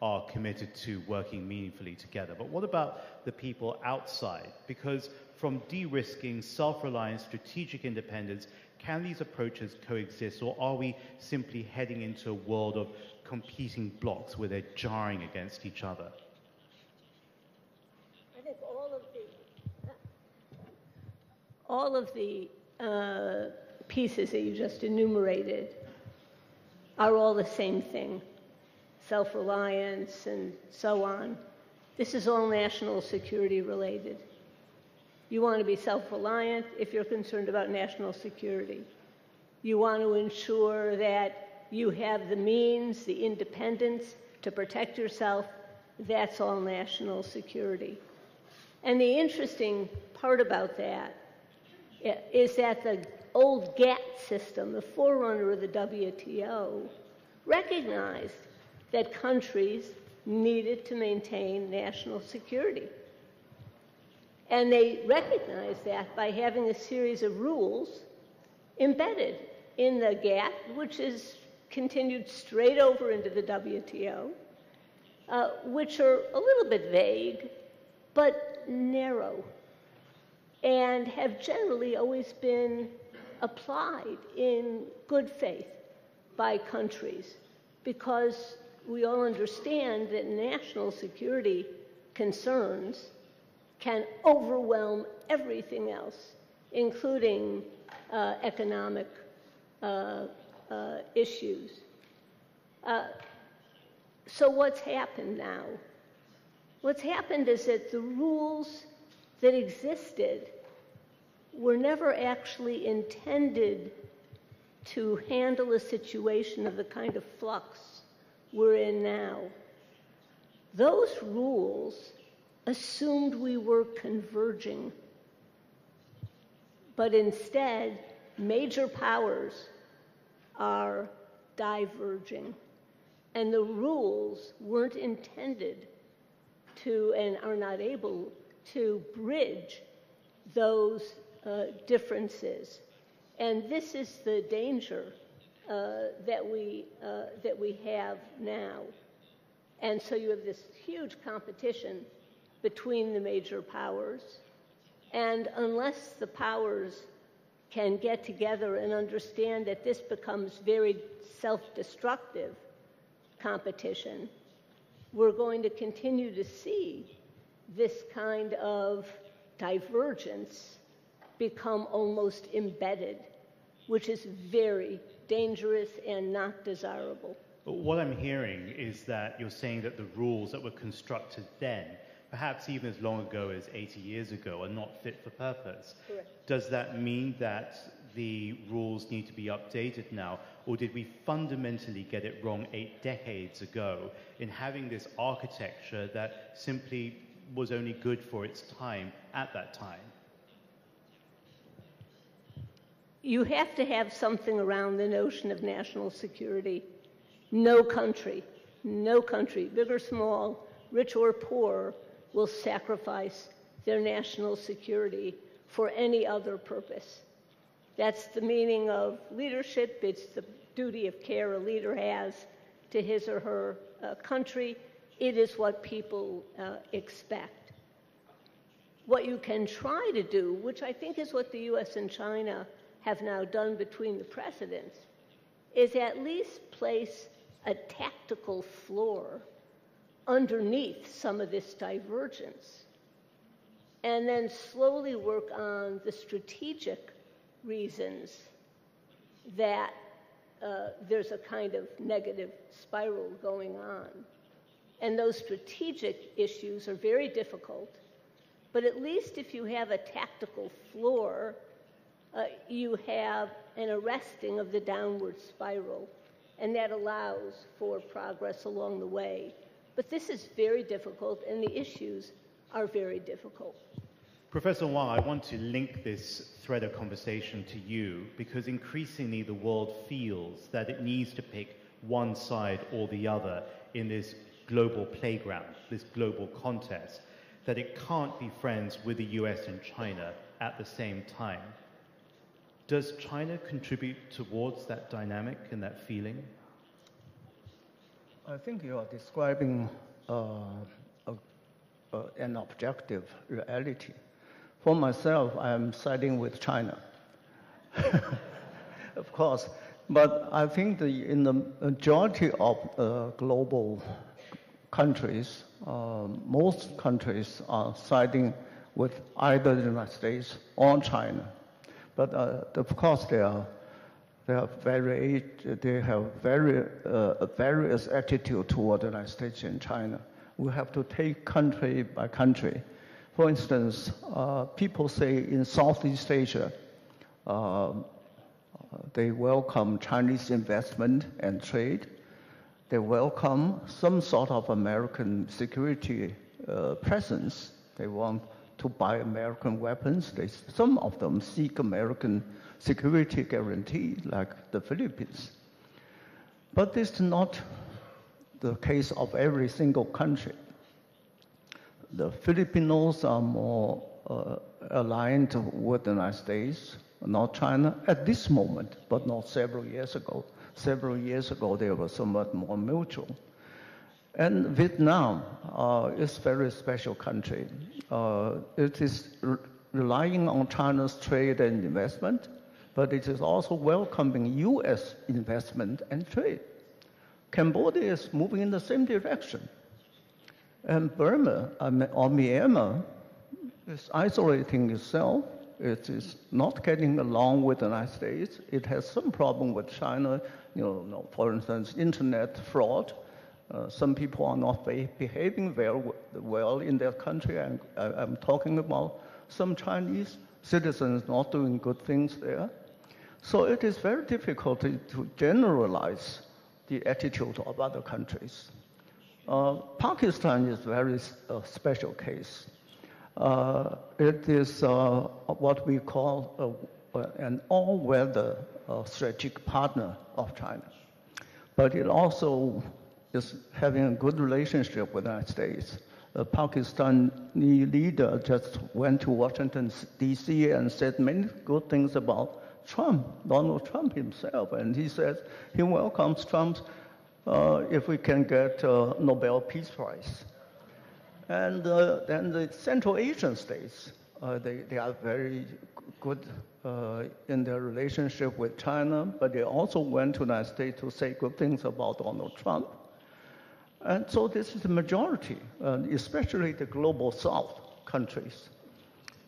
are committed to working meaningfully together. But what about the people outside? Because from de-risking, self-reliance, strategic independence, can these approaches coexist, or are we simply heading into a world of competing blocks where they're jarring against each other? I think all of the pieces that you just enumerated are all the same thing. Self-reliance and so on. This is all national security related. You want to be self-reliant if you're concerned about national security. You want to ensure that you have the means, the independence to protect yourself. That's all national security. And the interesting part about that is that the old GATT system, the forerunner of the WTO, recognized that countries needed to maintain national security. And they recognized that by having a series of rules embedded in the GATT, which is continued straight over into the WTO, which are a little bit vague, but narrow, and have generally always been applied in good faith by countries, because we all understand that national security concerns can overwhelm everything else, including economic issues. So what's happened now? What's happened is that the rules that existed were never actually intended to handle a situation of the kind of flux we're in now. Those rules assumed we were converging, but instead, major powers are diverging. And the rules weren't intended to, and are not able to, bridge those differences. And this is the danger that we have now. And so you have this huge competition between the major powers, and unless the powers can get together and understand that this becomes very self-destructive competition, we're going to continue to see this kind of divergence become almost embedded, which is very dangerous and not desirable. But what I'm hearing is that you're saying that the rules that were constructed then, perhaps even as long ago as 80 years ago, are not fit for purpose. Correct. Does that mean that the rules need to be updated now, or did we fundamentally get it wrong 8 decades ago in having this architecture that simply was only good for its time at that time? You have to have something around the notion of national security. No country, big or small, rich or poor, will sacrifice their national security for any other purpose. That's the meaning of leadership. It's the duty of care a leader has to his or her country. It is what people expect. What you can try to do, which I think is what the US and China have now done between the presidents, is at least place a tactical floor underneath some of this divergence, and then slowly work on the strategic reasons that there's a kind of negative spiral going on. And those strategic issues are very difficult, but at least if you have a tactical floor, you have an arresting of the downward spiral, and that allows for progress along the way. But this is very difficult, and the issues are very difficult. Professor Wang, I want to link this thread of conversation to you, because increasingly the world feels that it needs to pick one side or the other in this global playground, this global contest, that it can't be friends with the US and China at the same time. Does China contribute towards that dynamic and that feeling? I think you are describing an objective reality. For myself, I am siding with China, of course. But I think in the majority of global countries, most countries are siding with either the United States or China. But of course, they have various attitude toward the United States and China. We have to take country by country. For instance, people say in Southeast Asia, they welcome Chinese investment and trade. They welcome some sort of American security presence. They want to buy American weapons. Some of them seek American security guarantee, like the Philippines. But this is not the case of every single country. The Filipinos are more aligned with the United States. not China at this moment, but not several years ago. Several years ago, they were somewhat more mutual. And Vietnam is a very special country. It is relying on China's trade and investment, but it is also welcoming U.S. investment and trade. Cambodia is moving in the same direction. And Burma, or Myanmar, is isolating itself. It is not getting along with the United States. It has some problem with China, for instance, internet fraud. Some people are not behaving very well in their country. And I'm talking about some Chinese citizens not doing good things there. So it is very difficult to generalize the attitude of other countries. Pakistan is a very special case. It is what we call an all-weather strategic partner of China. But it also is having a good relationship with the United States. The Pakistani leader just went to Washington, D.C. and said many good things about Trump, Donald Trump himself. And he says he welcomes Trump if we can get a Nobel Peace Prize. And then the Central Asian states, they are very good in their relationship with China, but they also went to the United States to say good things about Donald Trump. And so this is the majority, especially the global South countries.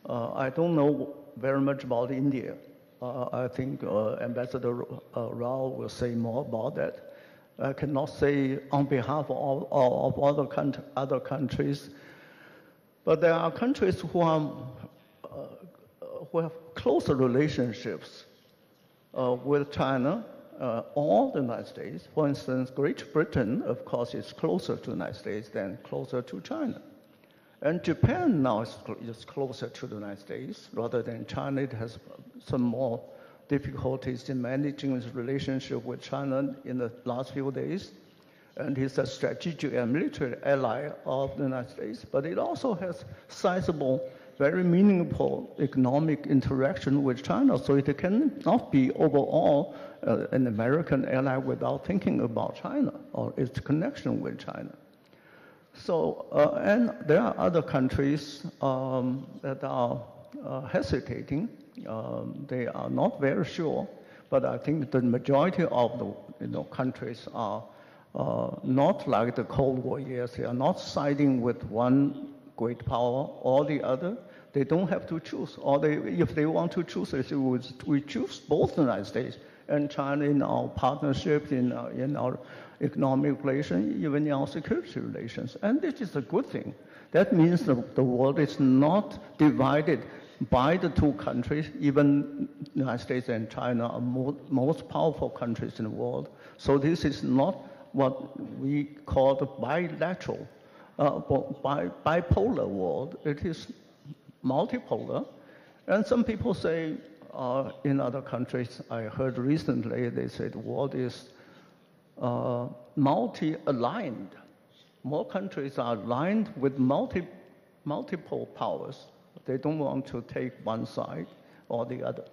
I don't know very much about India. I think Ambassador Rao will say more about that. I cannot say on behalf of other countries, but there are countries who have closer relationships with China or the United States. For instance, Great Britain, of course, is closer to the United States than closer to China. And Japan now is closer to the United States rather than China. It has some more difficulties in managing its relationship with China in the last few days. And it's a strategic and military ally of the United States, but it also has sizable, very meaningful economic interaction with China, so it cannot be overall an American ally without thinking about China or its connection with China. So, and there are other countries that are hesitating. They are not very sure, but I think the majority of the countries are not like the Cold War years. They are not siding with one great power or the other. They don't have to choose. Or if they want to choose, they say, we choose both the United States and China in our partnerships, in our economic relations, even in our security relations. And this is a good thing. That means the world is not divided by the two countries. Even the United States and China are most powerful countries in the world. So this is not what we call the bilateral, bipolar world. It is multipolar. And some people say in other countries, I heard recently, they said the world is multi-aligned. More countries are aligned with multiple powers. They don't want to take one side or the other.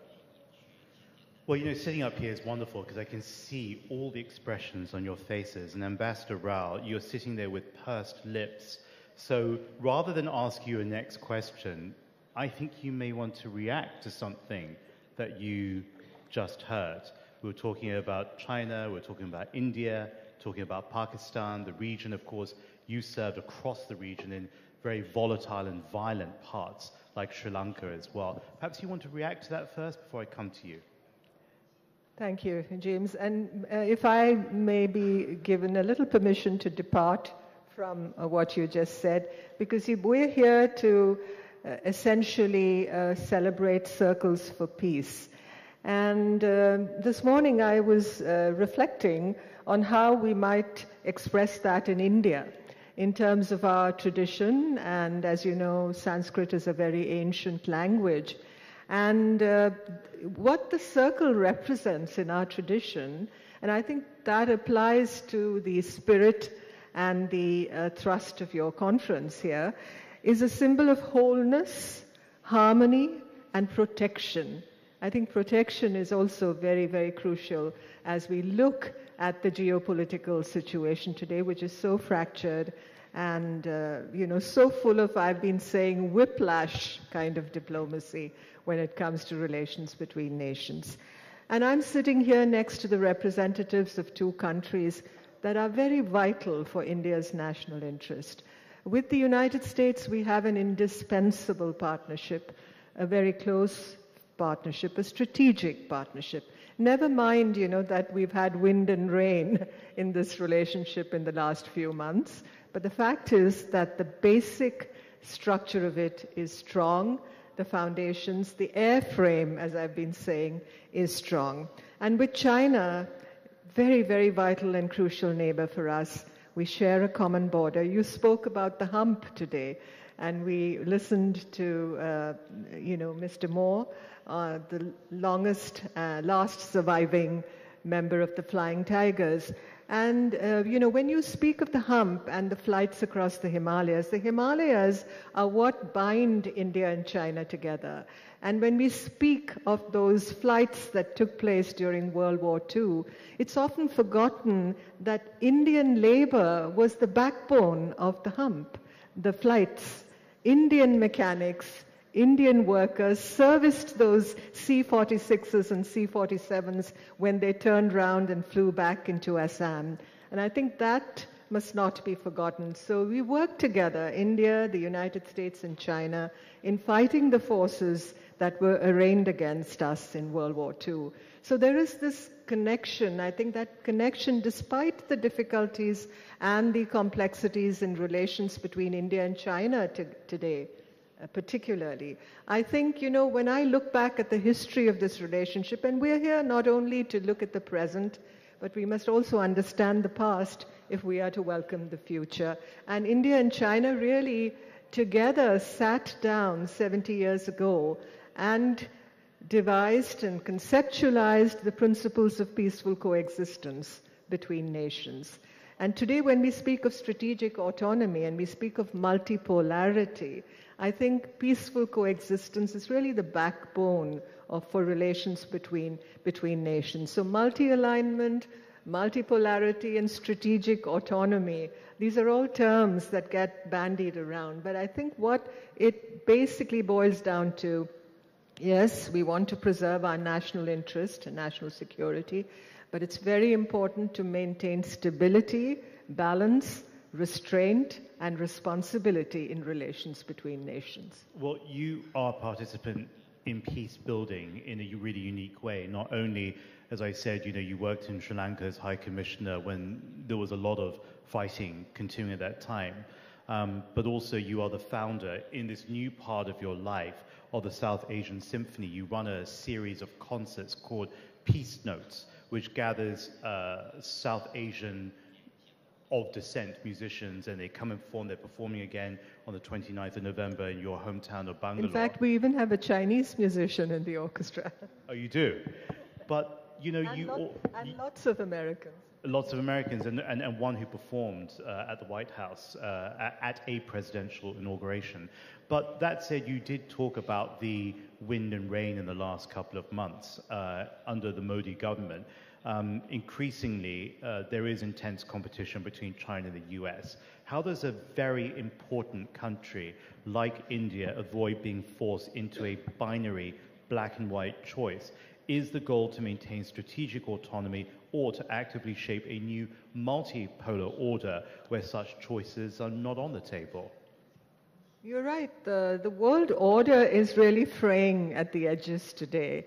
Well, sitting up here is wonderful because I can see all the expressions on your faces. And Ambassador Rao, you're sitting there with pursed lips. So rather than ask you a next question, I think you may want to react to something that you just heard. We were talking about China, we were talking about India, talking about Pakistan, the region, of course. You served across the region in very volatile and violent parts, like Sri Lanka as well. Perhaps you want to react to that first before I come to you. Thank you, James. And if I may be given a little permission to depart from what you just said, because we're here to essentially celebrate Circles for Peace. And this morning I was reflecting on how we might express that in India in terms of our tradition. And as you know, Sanskrit is a very ancient language. And what the circle represents in our tradition, and I think that applies to the spirit and the thrust of your conference here, is a symbol of wholeness, harmony, and protection I think protection is also very, very crucial as we look at the geopolitical situation today, which is so fractured and, so full of, I've been saying, whiplash kind of diplomacy when it comes to relations between nations. And I'm sitting here next to the representatives of two countries that are very vital for India's national interest. With the United States, we have an indispensable partnership, a very close partnership, a strategic partnership. Never mind, that we've had wind and rain in this relationship in the last few months. But the fact is that the basic structure of it is strong. The foundations, the airframe, as I've been saying, is strong. And with China, very, very vital and crucial neighbor for us. We share a common border. You spoke about the hump today, and we listened to, Mr. Moore, the last surviving member of the Flying Tigers. And, when you speak of the hump and the flights across the Himalayas are what bind India and China together. And when we speak of those flights that took place during World War II, it's often forgotten that Indian labor was the backbone of the hump, the flights. Indian mechanics, Indian workers serviced those C-46s and C-47s when they turned round and flew back into Assam. And I think that must not be forgotten. So we work together, India, the United States, and China, in fighting the forces that were arraigned against us in World War II. So there is this connection. I think that connection, despite the difficulties and the complexities in relations between India and China today, particularly. I think, when I look back at the history of this relationship, and we're here not only to look at the present, but we must also understand the past if we are to welcome the future. And India and China really together sat down 70 years ago and devised and conceptualized the principles of peaceful coexistence between nations. And today, when we speak of strategic autonomy and we speak of multipolarity, I think peaceful coexistence is really the backbone for relations between nations. So multi-alignment, multipolarity, and strategic autonomy, these are all terms that get bandied around. But I think what it basically boils down to, yes, we want to preserve our national interest and national security, but it's very important to maintain stability, balance, restraint, and responsibility in relations between nations. Well, you are a participant in peace building in a really unique way. Not only, as I said, you worked in Sri Lanka as High Commissioner when there was a lot of fighting continuing at that time, but also you are the founder in this new part of your life of the South Asian Symphony. You run a series of concerts called Peace Notes, which gathers South Asian of descent musicians, and they come and perform. They're performing again on the 29th of November in your hometown of Bangalore. In fact, we even have a Chinese musician in the orchestra. Oh, you do? But, and lots of Americans. Lots of Americans, and one who performed at the White House at a presidential inauguration. But that said, you did talk about the wind and rain in the last couple of months under the Modi government. Increasingly, there is intense competition between China and the US. How does a very important country like India avoid being forced into a binary black and white choice? Is the goal to maintain strategic autonomy or to actively shape a new multipolar order where such choices are not on the table? You're right. The world order is really fraying at the edges today.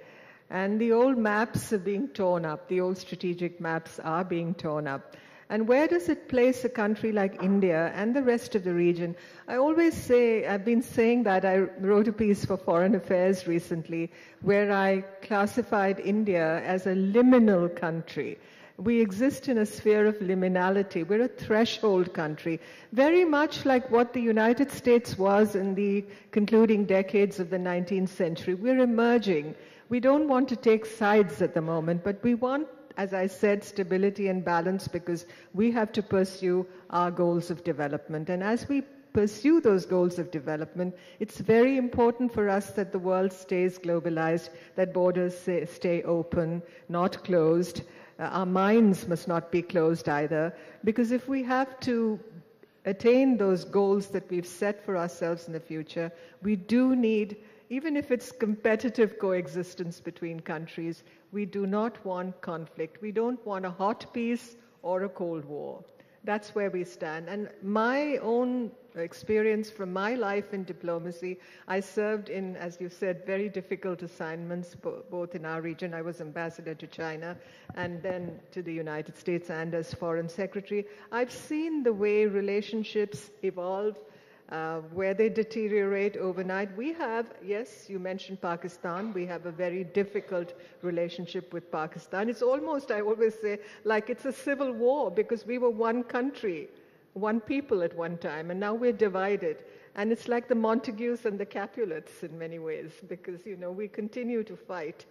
And the old maps are being torn up. The old strategic maps are being torn up. And where does it place a country like India and the rest of the region? I always say, I've been saying that. I wrote a piece for Foreign Affairs recently where I classified India as a liminal country. We exist in a sphere of liminality. We're a threshold country, very much like what the United States was in the concluding decades of the 19th century. We're emerging. We don't want to take sides at the moment, but we want, as I said, stability and balance because we have to pursue our goals of development. And as we pursue those goals of development, it's very important for us that the world stays globalized, that borders stay open, not closed. Our minds must not be closed either, because if we have to attain those goals that we've set for ourselves in the future, we do need, even if it's competitive coexistence between countries, we do not want conflict. We don't want a hot peace or a cold war. That's where we stand. And my own experience from my life in diplomacy, I served in, as you said, very difficult assignments, both in our region. I was ambassador to China and then to the United States and as foreign secretary. I've seen the way relationships evolve, where they deteriorate overnight. We have, yes, you mentioned Pakistan. We have a very difficult relationship with Pakistan. It's almost, I always say, like it's a civil war, because we were one country, one people at one time, and now we're divided. And it's like the Montagues and the Capulets in many ways, because, you know, we continue to fight.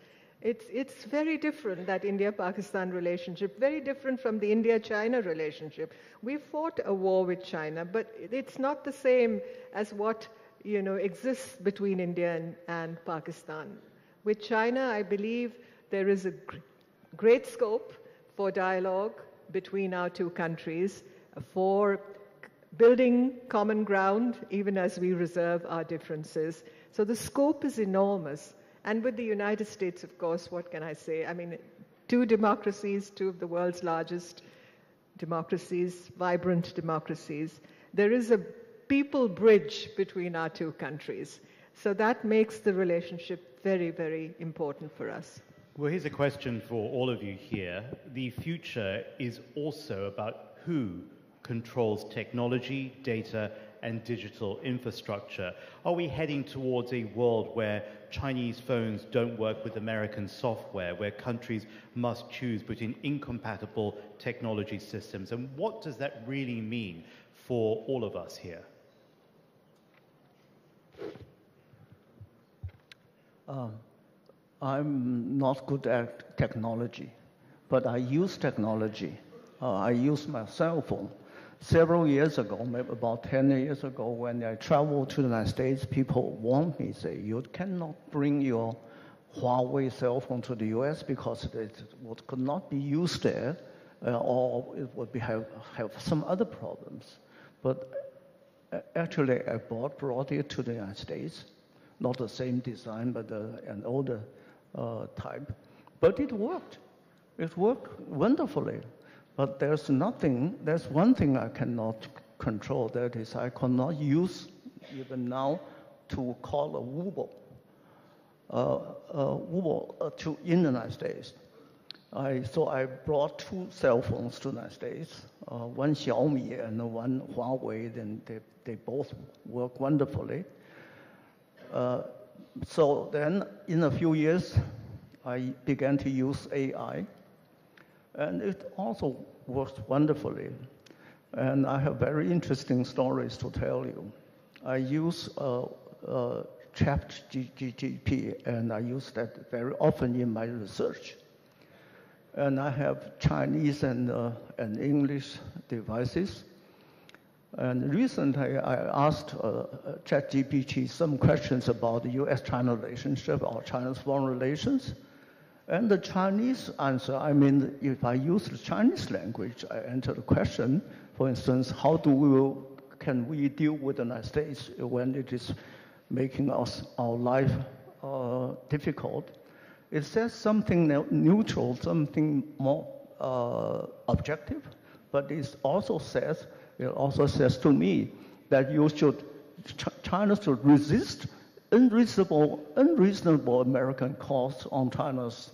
It's very different, that India-Pakistan relationship, very different from the India-China relationship. We fought a war with China, but it's not the same as what, you know, exists between India and Pakistan. With China, I believe there is a great scope for dialogue between our two countries, for building common ground, even as we reserve our differences. So the scope is enormous. And with the United States, of course, what can I say? I mean, two democracies, two of the world's largest democracies, vibrant democracies. There is a people bridge between our two countries. So that makes the relationship very, very important for us. Well, here's a question for all of you here. The future is also about who controls technology, data, and digital infrastructure. Are we heading towards a world where Chinese phones don't work with American software, where countries must choose between incompatible technology systems? And what does that really mean for all of us here? I'm not good at technology, but I use technology. I use my cell phone. Several years ago, maybe about 10 years ago, when I traveled to the United States, people warned me, say, you cannot bring your Huawei cell phone to the US because it could not be used there, or it would have some other problems. But actually, I brought it to the United States, not the same design, but an older type. But it worked. It worked wonderfully. But there's one thing I cannot control, that is I cannot use even now to call a Weibo in the United States. So I brought two cell phones to the United States, one Xiaomi and one Huawei, and they both work wonderfully. So then in a few years, I began to use AI. And it also works wonderfully. And I have very interesting stories to tell you. I use ChatGPT, and I use that very often in my research. And I have Chinese and English devices. And recently, I asked ChatGPT some questions about the US-China relationship or China's foreign relations. And the Chinese answer, I mean, if I use the Chinese language, I enter the question, for instance, how can we deal with the United States when it is making our life difficult? It says something neutral, something more objective, but it also says to me that China should resist unreasonable American costs on China's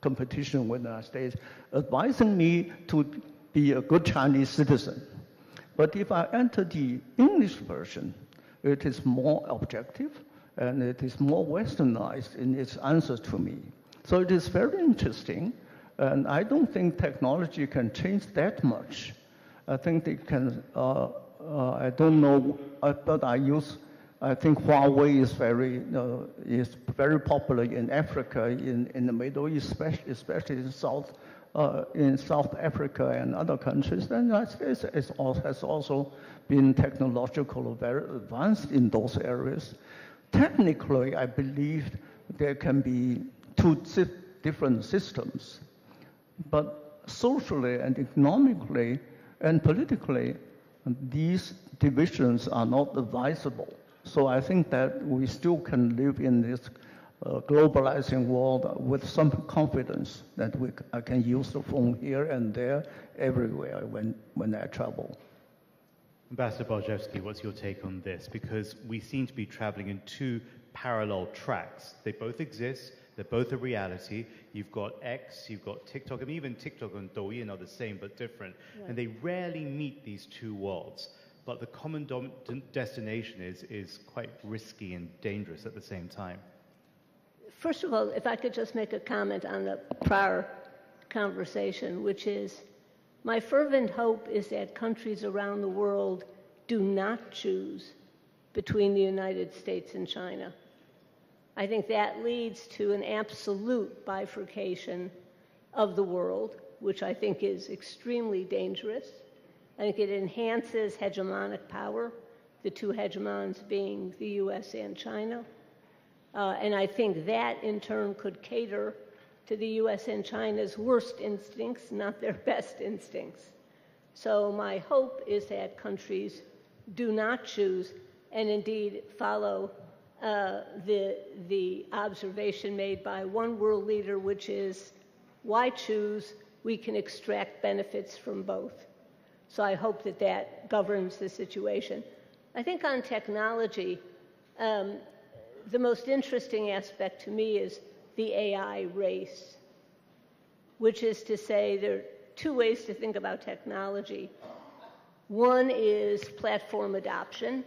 competition with the United States, advising me to be a good Chinese citizen. But if I enter the English version, it is more objective and it is more westernized in its answers to me. So it is very interesting, and I don't think technology can change that much. I think it can, I don't know, but I think Huawei is very popular in Africa, in the Middle East, especially in South in South Africa and other countries, the United States has also been technologically very advanced in those areas. Technically, I believe there can be two different systems, but socially and economically and politically, these divisions are not advisable. So I think that we still can live in this globalizing world with some confidence that I can use the phone here and there, everywhere when I travel. Ambassador Barszewski, what's your take on this? Because we seem to be traveling in two parallel tracks. They both exist, they're both a reality. You've got X, you've got TikTok, and even TikTok and Douyin are the same but different. Right. And they rarely meet these two worlds. But the common destination is quite risky and dangerous at the same time. First of all, if I could just make a comment on the prior conversation, which is my fervent hope is that countries around the world do not choose between the United States and China. I think that leads to an absolute bifurcation of the world, which I think is extremely dangerous. I think it enhances hegemonic power, the two hegemons being the US and China. And I think that, in turn, could cater to the US and China's worst instincts, not their best instincts. So my hope is that countries do not choose and indeed follow the observation made by one world leader, which is, why choose? We can extract benefits from both. So I hope that that governs the situation. I think on technology, the most interesting aspect to me is the AI race, which is to say there are two ways to think about technology. One is platform adoption,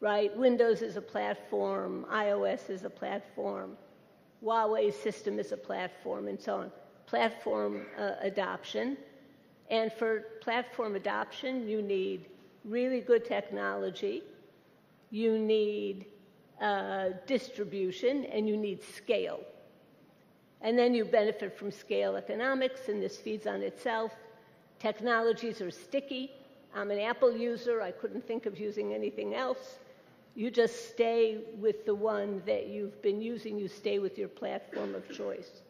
right? Windows is a platform, iOS is a platform, Huawei's system is a platform, and so on. Platform adoption. And for platform adoption, you need really good technology, you need distribution, and you need scale. And then you benefit from scale economics, and this feeds on itself. Technologies are sticky. I'm an Apple user. I couldn't think of using anything else. You just stay with the one that you've been using. You stay with your platform of choice.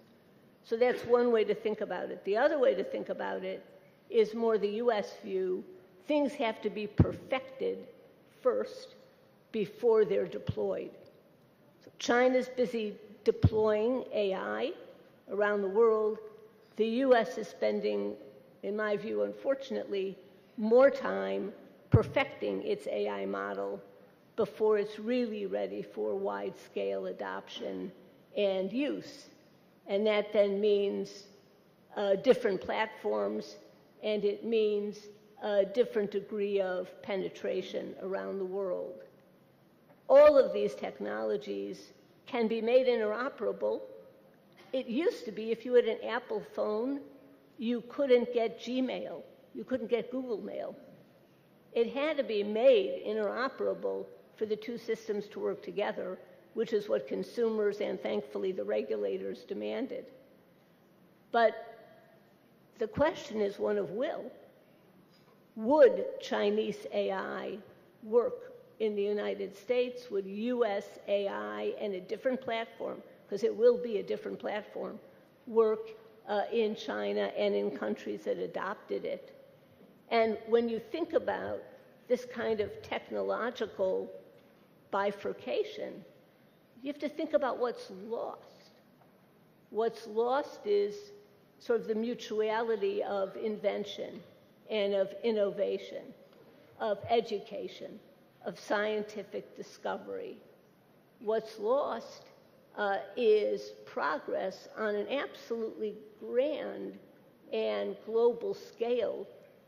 So that's one way to think about it. The other way to think about it is more the US view. Things have to be perfected first before they're deployed. So China's busy deploying AI around the world. The US is spending, in my view, unfortunately, more time perfecting its AI model before it's really ready for wide-scale adoption and use. And that then means different platforms, and it means a different degree of penetration around the world. All of these technologies can be made interoperable. It used to be if you had an Apple phone, you couldn't get Gmail, you couldn't get Google Mail. It had to be made interoperable for the two systems to work together, which is what consumers and thankfully the regulators demanded. But the question is one of will. Would Chinese AI work in the United States? Would US AI and a different platform, because it will be a different platform, work in China and in countries that adopted it? And when you think about this kind of technological bifurcation, you have to think about what's lost. What's lost is sort of the mutuality of invention and of innovation, of education, of scientific discovery. What's lost is progress on an absolutely grand and global scale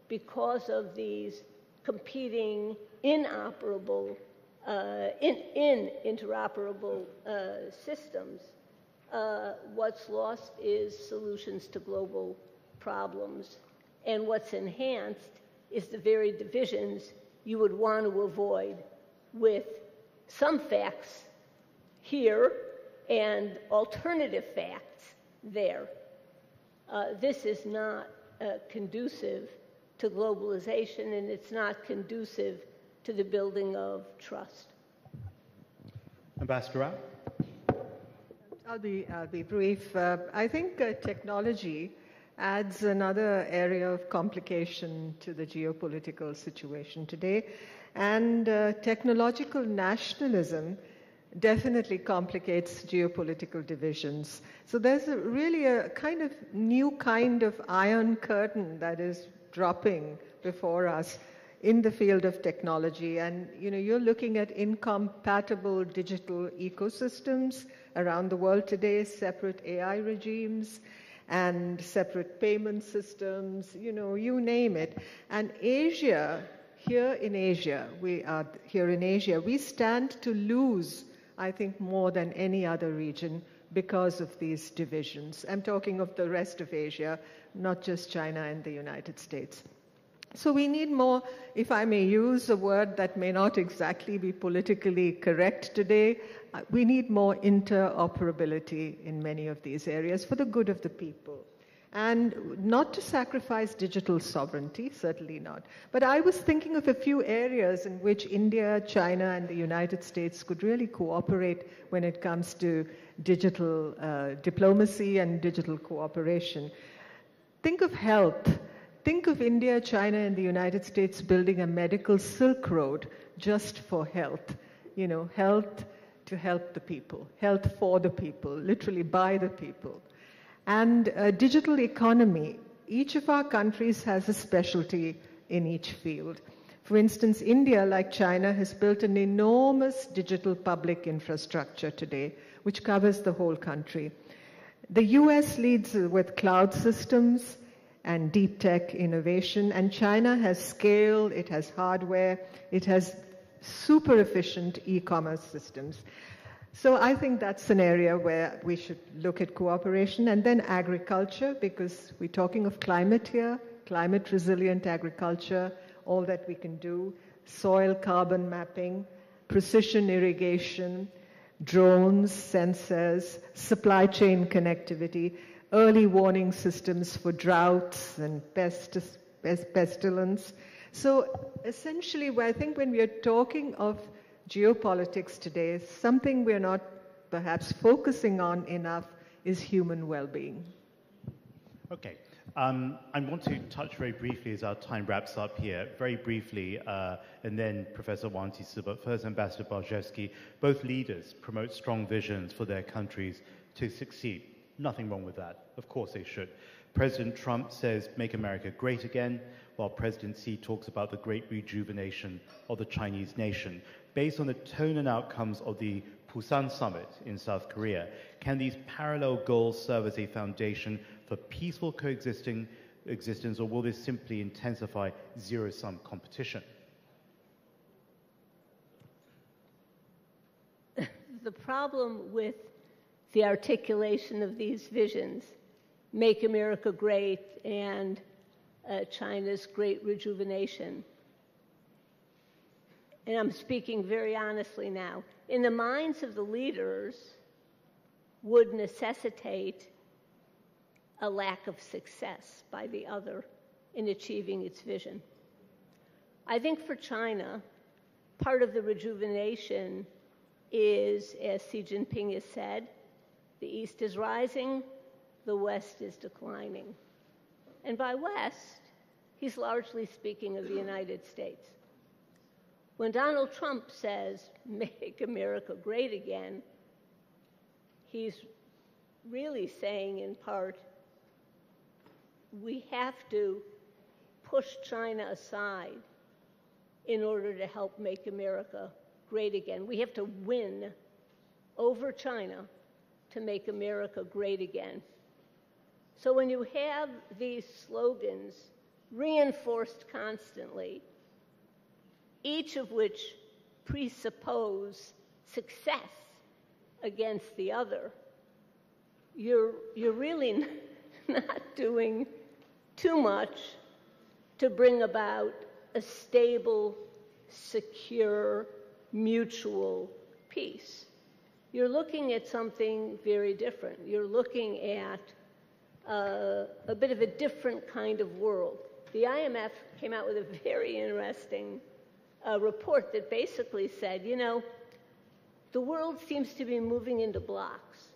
because of these competing interoperable systems. What's lost is solutions to global problems. And what's enhanced is the very divisions you would want to avoid, with some facts here and alternative facts there. This is not conducive to globalization, and it's not conducive to the building of trust. Ambassador Rao? I'll be brief. I think technology adds another area of complication to the geopolitical situation today, and technological nationalism definitely complicates geopolitical divisions. So there's really a kind of new kind of iron curtain that is dropping before us in the field of technology. And you're looking at incompatible digital ecosystems around the world today, separate AI regimes and separate payment systems, you name it. And Asia, we stand to lose, I think, more than any other region because of these divisions. I'm talking of the rest of Asia, not just China and the United States. So we need more, if I may use a word that may not exactly be politically correct today, we need more interoperability in many of these areas for the good of the people. And not to sacrifice digital sovereignty, certainly not. But I was thinking of a few areas in which India, China, and the United States could really cooperate when it comes to digital diplomacy and digital cooperation. Think of health. Think of India, China, and the United States building a medical Silk Road just for health. Health to help the people, health for the people, literally by the people. And digital economy. Each of our countries has a specialty in each field. For instance, India, like China, has built an enormous digital public infrastructure today, which covers the whole country. The US leads with cloud systems and deep tech innovation, and China has scale, it has hardware, it has super efficient e-commerce systems. So I think that's an area where we should look at cooperation. And then agriculture, because we're talking of climate here, climate resilient agriculture, all that we can do, soil carbon mapping, precision irrigation, drones, sensors, supply chain connectivity, early warning systems for droughts and pestilence. So essentially, I think when we are talking of geopolitics today, something we're not perhaps focusing on enough is human well-being. Okay. I want to touch very briefly as our time wraps up here, very briefly, and then Professor Wang Qisi, but first Ambassador Barszewski. Both leaders promote strong visions for their countries to succeed. Nothing wrong with that. Of course they should. President Trump says, "Make America great again," while President Xi talks about the great rejuvenation of the Chinese nation. Based on the tone and outcomes of the Busan summit in South Korea, can these parallel goals serve as a foundation for peaceful coexistence, or will this simply intensify zero-sum competition? The problem with the articulation of these visions, Make America Great and China's great rejuvenation, and I'm speaking very honestly now, in the minds of the leaders would necessitate a lack of success by the other in achieving its vision. I think for China, part of the rejuvenation is, as Xi Jinping has said, the East is rising, the West is declining. And by West, he's largely speaking of the United States. When Donald Trump says, "Make America great again," he's really saying in part, we have to push China aside in order to help make America great again. We have to win over China to make America great again. So when you have these slogans reinforced constantly, each of which presuppose success against the other, you're really not doing too much to bring about a stable, secure, mutual peace. You're looking at something very different. You're looking at a bit of a different kind of world. The IMF came out with a very interesting report that basically said, you know, the world seems to be moving into blocks.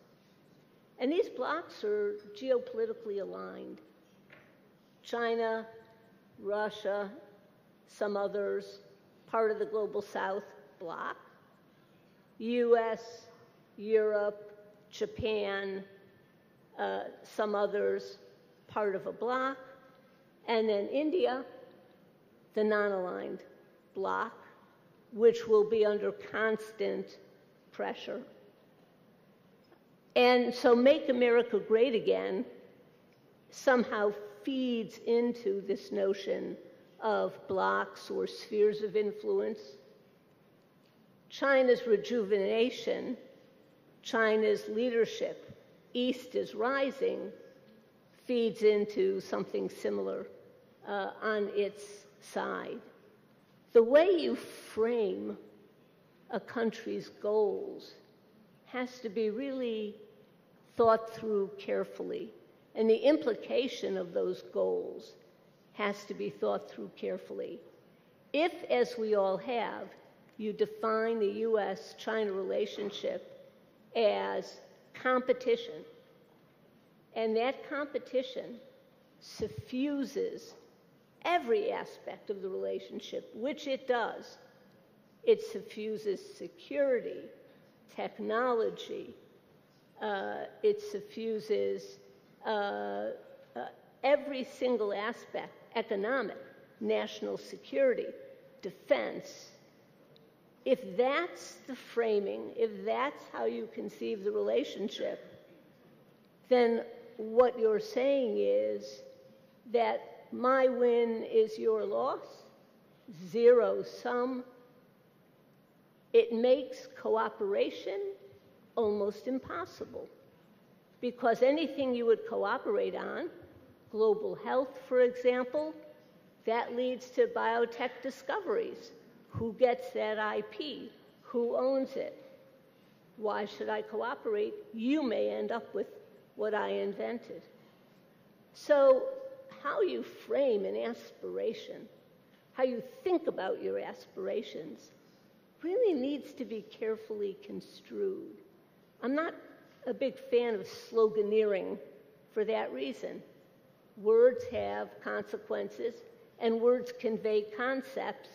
And these blocks are geopolitically aligned. China, Russia, some others, part of the global south bloc, US, Europe, Japan, some others, part of a bloc, and then India, the non-aligned bloc, which will be under constant pressure. And so Make America Great Again somehow feeds into this notion of blocs or spheres of influence. China's rejuvenation, China's leadership, East is rising, feeds into something similar on its side. The way you frame a country's goals has to be really thought through carefully, and the implication of those goals has to be thought through carefully. If, as we all have, you define the U.S.-China relationship as competition, and that competition suffuses every aspect of the relationship, which it does. It suffuses security, technology, it suffuses every single aspect, economic, national security, defense. If that's the framing, if that's how you conceive the relationship, then what you're saying is that my win is your loss, zero sum. It makes cooperation almost impossible, because anything you would cooperate on, global health, for example, that leads to biotech discoveries. Who gets that IP? Who owns it? Why should I cooperate? You may end up with what I invented. So how you frame an aspiration, how you think about your aspirations, really needs to be carefully construed. I'm not a big fan of sloganeering for that reason. Words have consequences, and words convey concepts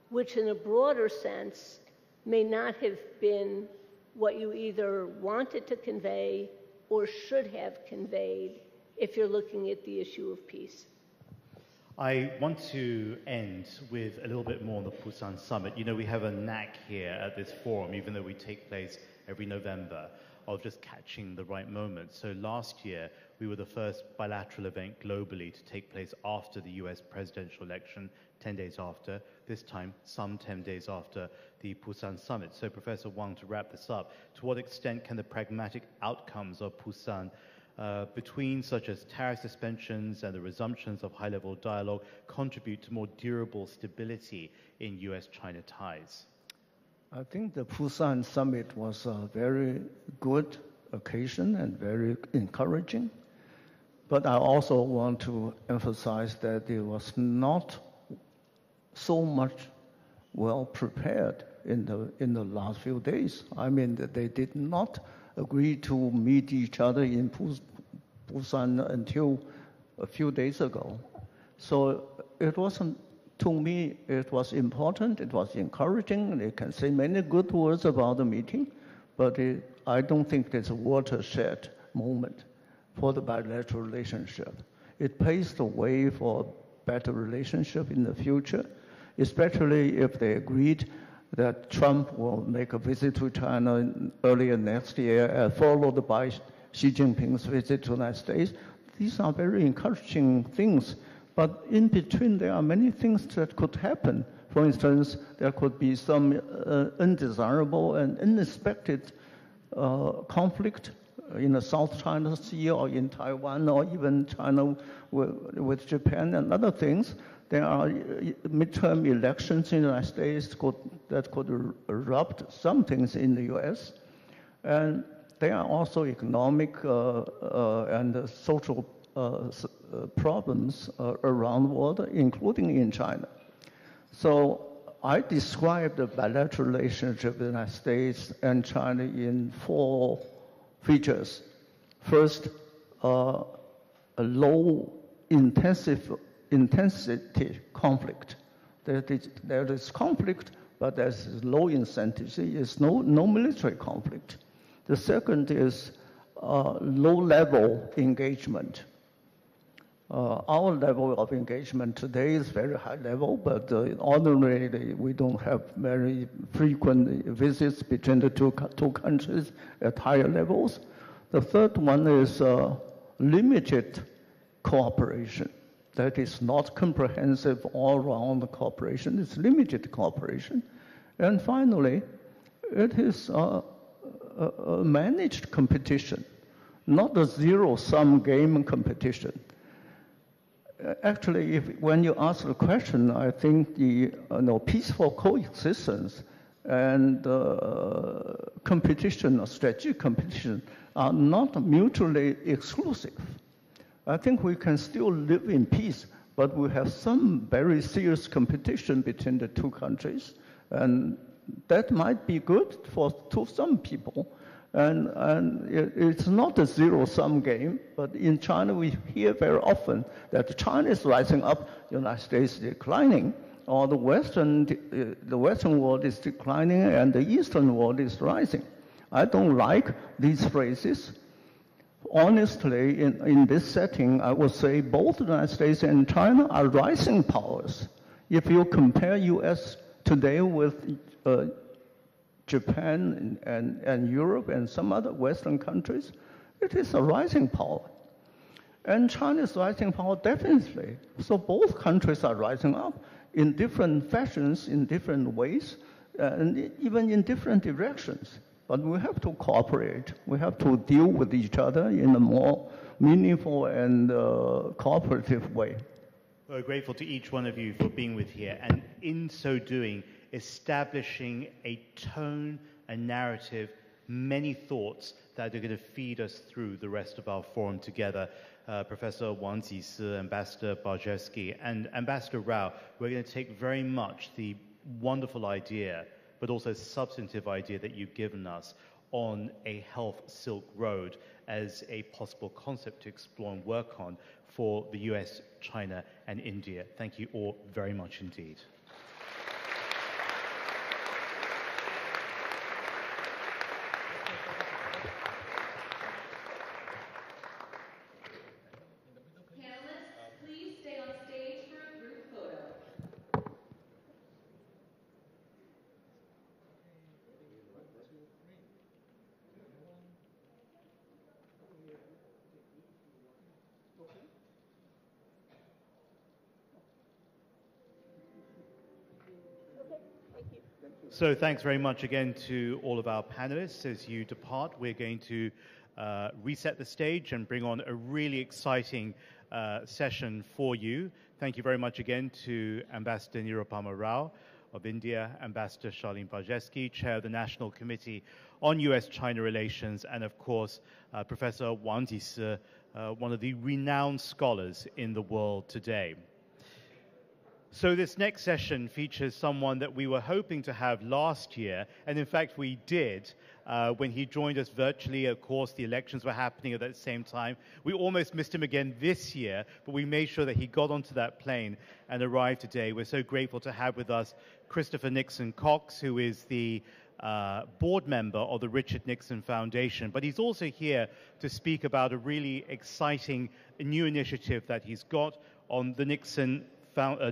which in a broader sense may not have been what you either wanted to convey or should have conveyed if you're looking at the issue of peace. I want to end with a little bit more on the Busan Summit. You know, we have a knack here at this forum, even though we take place every November, of just catching the right moment. So last year, we were the first bilateral event globally to take place after the US presidential election, 10 days after. This time, some 10 days after the Busan Summit. So Professor Wang, to wrap this up, to what extent can the pragmatic outcomes of Busan between such as tariff suspensions and the resumptions of high-level dialogue contribute to more durable stability in US-China ties? I think the Busan Summit was a very good occasion and very encouraging. But I also want to emphasize that it was not so much well prepared in the last few days. I mean, that they did not agree to meet each other in Busan until a few days ago. So it wasn't, to me, it was important, it was encouraging. They can say many good words about the meeting, but I don't think it's a watershed moment for the bilateral relationship. It paves the way for better relationship in the future, especially if they agreed that Trump will make a visit to China earlier next year, followed by Xi Jinping's visit to the United States. These are very encouraging things. But in between, there are many things that could happen. For instance, there could be some undesirable and unexpected conflict in the South China Sea or in Taiwan or even China with Japan and other things. There are midterm elections in the United States that could erupt some things in the US. And there are also economic and social problems around the world, including in China. So I described the bilateral relationship of the United States and China in 4 features. First, a low intensity conflict. There is conflict, but there's low intensity. It's no military conflict. The second is low-level engagement. Our level of engagement today is very high level, but ordinarily we don't have very frequent visits between the two countries at higher levels. The third one is limited cooperation. That is not comprehensive all-round cooperation. It's limited cooperation. And finally, it is a managed competition, not a zero-sum game competition. Actually, when you ask the question, I think the peaceful coexistence and competition, or strategic competition, are not mutually exclusive. I think we can still live in peace, but we have some very serious competition between the two countries, and that might be good to some people. And it's not a zero-sum game, but in China we hear very often that China is rising up, the United States is declining, or the Western world is declining and the Eastern world is rising. I don't like these phrases. Honestly, in this setting, I would say both the United States and China are rising powers. If you compare U.S. today with Japan and Europe and some other Western countries, it is a rising power. And China is rising power definitely. So both countries are rising up in different fashions, in different ways, and even in different directions. But we have to cooperate. We have to deal with each other in a more meaningful and cooperative way. We're grateful to each one of you for being with here, and in so doing, establishing a tone, a narrative, many thoughts that are going to feed us through the rest of our forum together. Professor Wang Jisi, Ambassador Barszewski, and Ambassador Rao, we're going to take very much the wonderful idea, but also substantive idea that you've given us on a health Silk Road as a possible concept to explore and work on for the US, China, and India. Thank you all very much indeed. So thanks very much again to all of our panelists. As you depart, we're going to reset the stage and bring on a really exciting session for you. Thank you very much again to Ambassador Nirupama Rao of India, Ambassador Charlene Barszewski, Chair of the National Committee on US-China Relations, and of course, Professor Wang Jisi, one of the renowned scholars in the world today. So this next session features someone that we were hoping to have last year, and in fact we did when he joined us virtually. Of course, the elections were happening at that same time. We almost missed him again this year, but we made sure that he got onto that plane and arrived today. We're so grateful to have with us Christopher Nixon Cox, who is the board member of the Richard Nixon Foundation, but he's also here to speak about a really exciting new initiative that he's got on the Nixon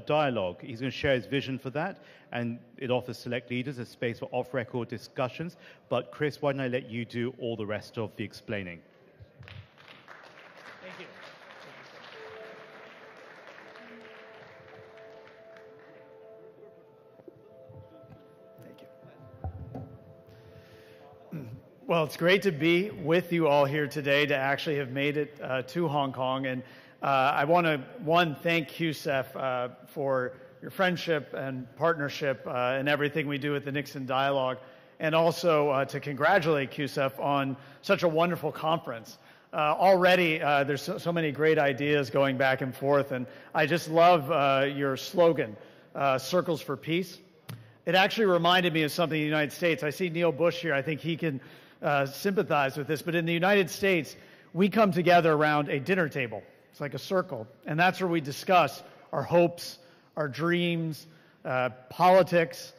dialogue. He's going to share his vision for that, and it offers select leaders a space for off-record discussions. But Chris, why don't I let you do all the rest of the explaining? Thank you. Thank you. Well, it's great to be with you all here today, to actually have made it to Hong Kong. And I want to, thank QSEF for your friendship and partnership and everything we do with the Nixon Dialogue. and also to congratulate CUSEF on such a wonderful conference. Already, there's so many great ideas going back and forth, and I just love your slogan, Circles for Peace. It actually reminded me of something in the United States. I see Neil Bush here. I think he can sympathize with this, but in the United States, we come together around a dinner table. It's like a circle, and that's where we discuss our hopes, our dreams, politics,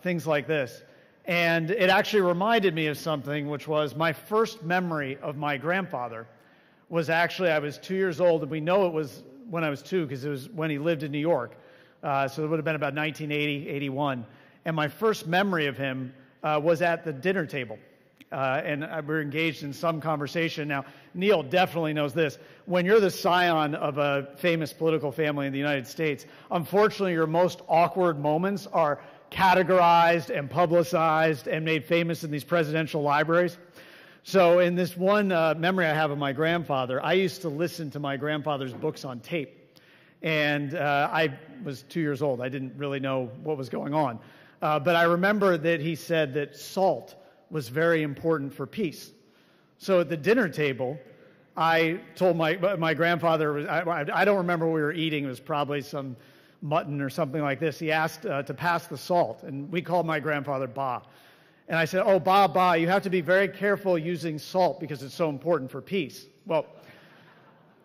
things like this. And it actually reminded me of something, which was my first memory of my grandfather was actually, I was 2 years old, and we know it was when I was 2 because it was when he lived in New York. So it would have been about 1980, 81. And my first memory of him was at the dinner table. And we were engaged in some conversation. Now, Neil definitely knows this. When you're the scion of a famous political family in the United States, unfortunately, your most awkward moments are categorized and publicized and made famous in these presidential libraries. So in this one memory I have of my grandfather, I used to listen to my grandfather's books on tape. And I was 2 years old. I didn't really know what was going on. But I remember that he said that salt was very important for peace. So at the dinner table, I told my grandfather, I don't remember what we were eating. It was probably some mutton or something like this. He asked to pass the salt, and we called my grandfather Ba. And I said, oh, Ba, you have to be very careful using salt because it's so important for peace. Well,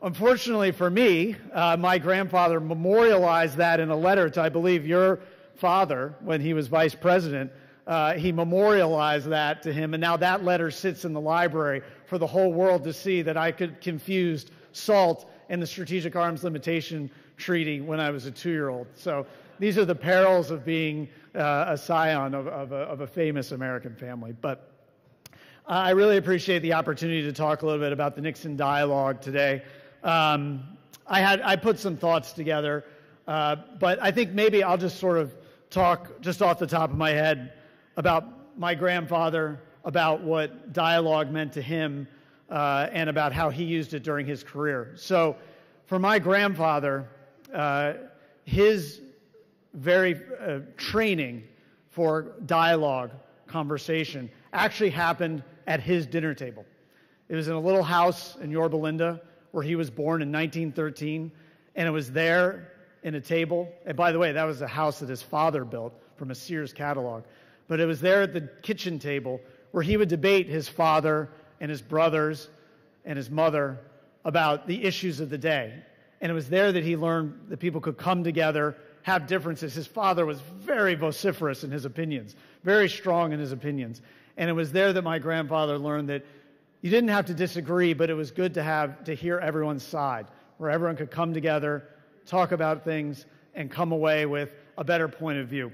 unfortunately for me, my grandfather memorialized that in a letter to, I believe, your father when he was vice president. He memorialized that to him, and now that letter sits in the library for the whole world to see that I could confused salt and the Strategic Arms Limitation Treaty when I was a 2-year-old. So these are the perils of being a scion of a famous American family. But I really appreciate the opportunity to talk a little bit about the Nixon dialogue today. I put some thoughts together, but I think maybe I'll just sort of talk just off the top of my head about my grandfather, about what dialogue meant to him, and about how he used it during his career. So for my grandfather, his very training for dialogue, conversation, actually happened at his dinner table. It was in a little house in Yorba Linda where he was born in 1913, and it was there in a table. And by the way, that was a house that his father built from a Sears catalog. But it was there at the kitchen table where he would debate his father and his brothers and his mother about the issues of the day. And it was there that he learned that people could come together, have differences. His father was very vociferous in his opinions, very strong in his opinions. And it was there that my grandfather learned that you didn't have to disagree, but it was good to hear everyone's side, where everyone could come together, talk about things, and come away with a better point of view.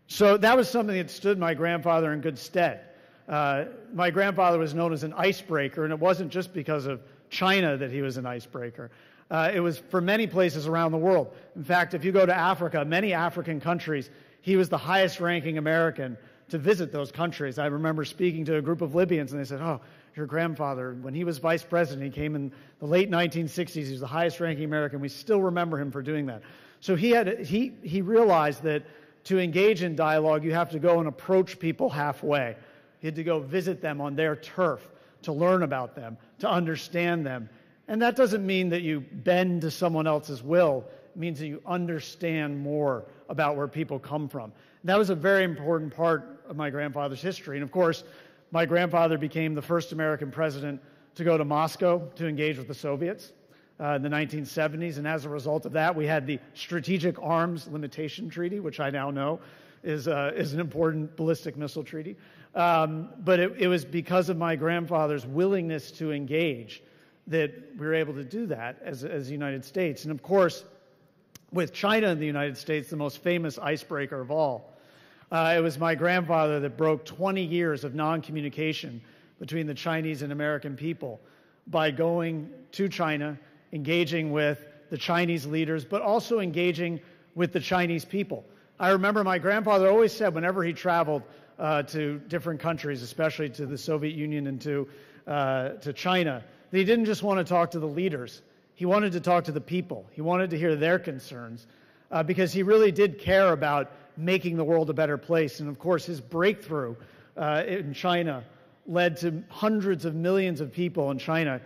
So that was something that stood my grandfather in good stead. My grandfather was known as an icebreaker, and it wasn't just because of China that he was an icebreaker. It was for many places around the world. In fact, if you go to Africa, many African countries, he was the highest-ranking American to visit those countries. I remember speaking to a group of Libyans, and they said, oh, your grandfather, when he was vice president, he came in the late 1960s, he was the highest-ranking American. We still remember him for doing that. So he realized that to engage in dialogue, you have to go and approach people halfway. You had to go visit them on their turf, to learn about them, to understand them. And that doesn't mean that you bend to someone else's will. It means that you understand more about where people come from. And that was a very important part of my grandfather's history. And of course, my grandfather became the first American president to go to Moscow to engage with the Soviets in the 1970s. And as a result of that, we had the Strategic Arms Limitation Treaty, which I now know is an important ballistic missile treaty. But it was because of my grandfather's willingness to engage that we were able to do that as the United States. And of course, with China and the United States, the most famous icebreaker of all, it was my grandfather that broke 20 years of non-communication between the Chinese and American people by going to China, engaging with the Chinese leaders, but also engaging with the Chinese people. I remember my grandfather always said whenever he traveled to different countries, especially to the Soviet Union and to China, that he didn't just want to talk to the leaders. He wanted to talk to the people. He wanted to hear their concerns because he really did care about making the world a better place. And of course, his breakthrough in China led to hundreds of millions of people in China